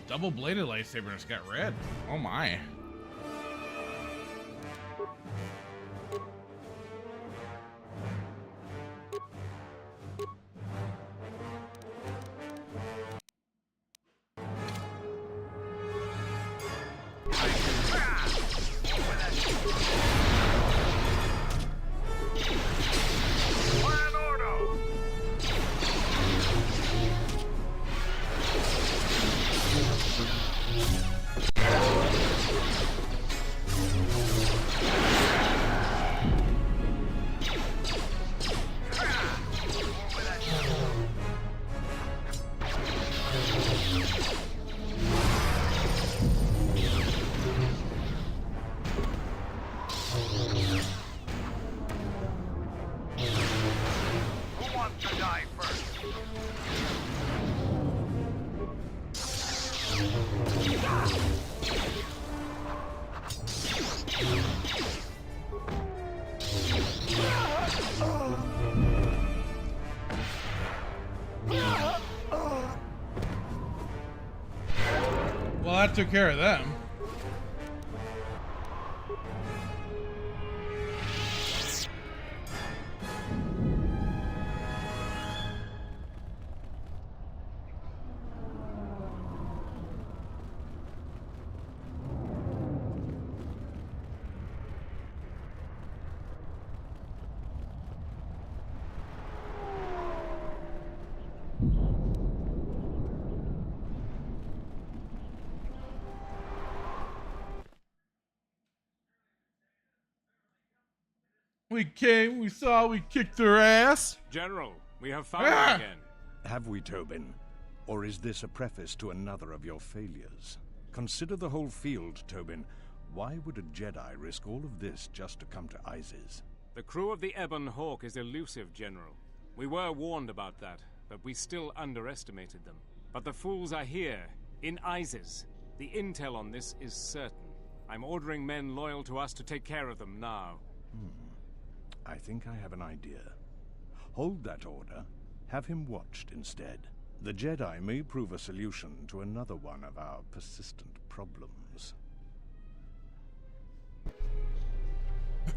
Double-bladed lightsaber and it's got red. Oh my. Well, that took care of them. We came, we saw, we kicked their ass. General, we have found them again. Have we, Tobin? Or is this a preface to another of your failures? Consider the whole field, Tobin. Why would a Jedi risk all of this just to come to Isis? The crew of the Ebon Hawk is elusive, General. We were warned about that, but we still underestimated them. But the fools are here, in Isis. The intel on this is certain. I'm ordering men loyal to us to take care of them now. I think I have an idea. Hold that order. Have him watched instead. The Jedi may prove a solution to another one of our persistent problems.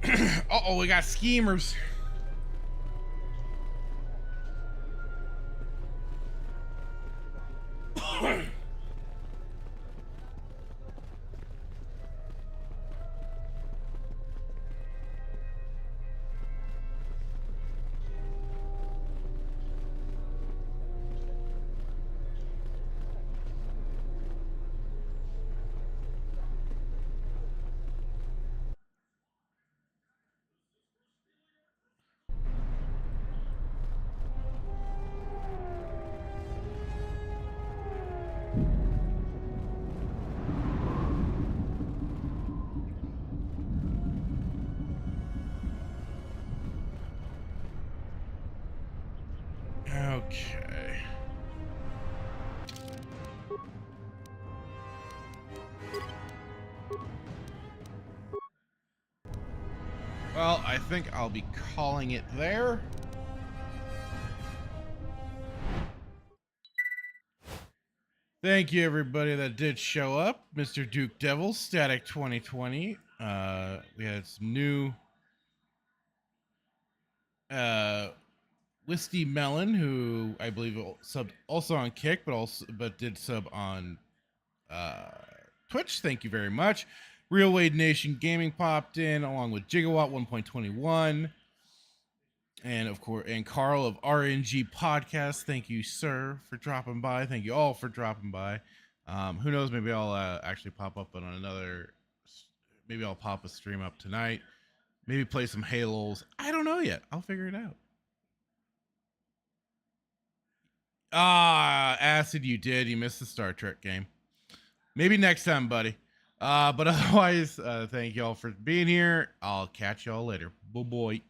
Uh-oh, we got schemers. Okay. Well, I think I'll be calling it there. Thank you, everybody that did show up. Mr. Duke Devil, Static 2020. We had some new Wisty Melon, who I believe subbed also on Kick, but did sub on Twitch. Thank you very much. Real Wade Nation Gaming popped in along with Gigawatt 1.21. And of course, and Carl of RNG Podcast. Thank you, sir, for dropping by. Thank you all for dropping by. Who knows? Maybe I'll actually pop up on another. Maybe I'll pop a stream up tonight. Maybe play some Halos. I don't know yet. I'll figure it out. Acid, you did. You missed the Star Trek game. Maybe next time, buddy. But otherwise, thank y'all for being here. I'll catch y'all later. Bye-bye.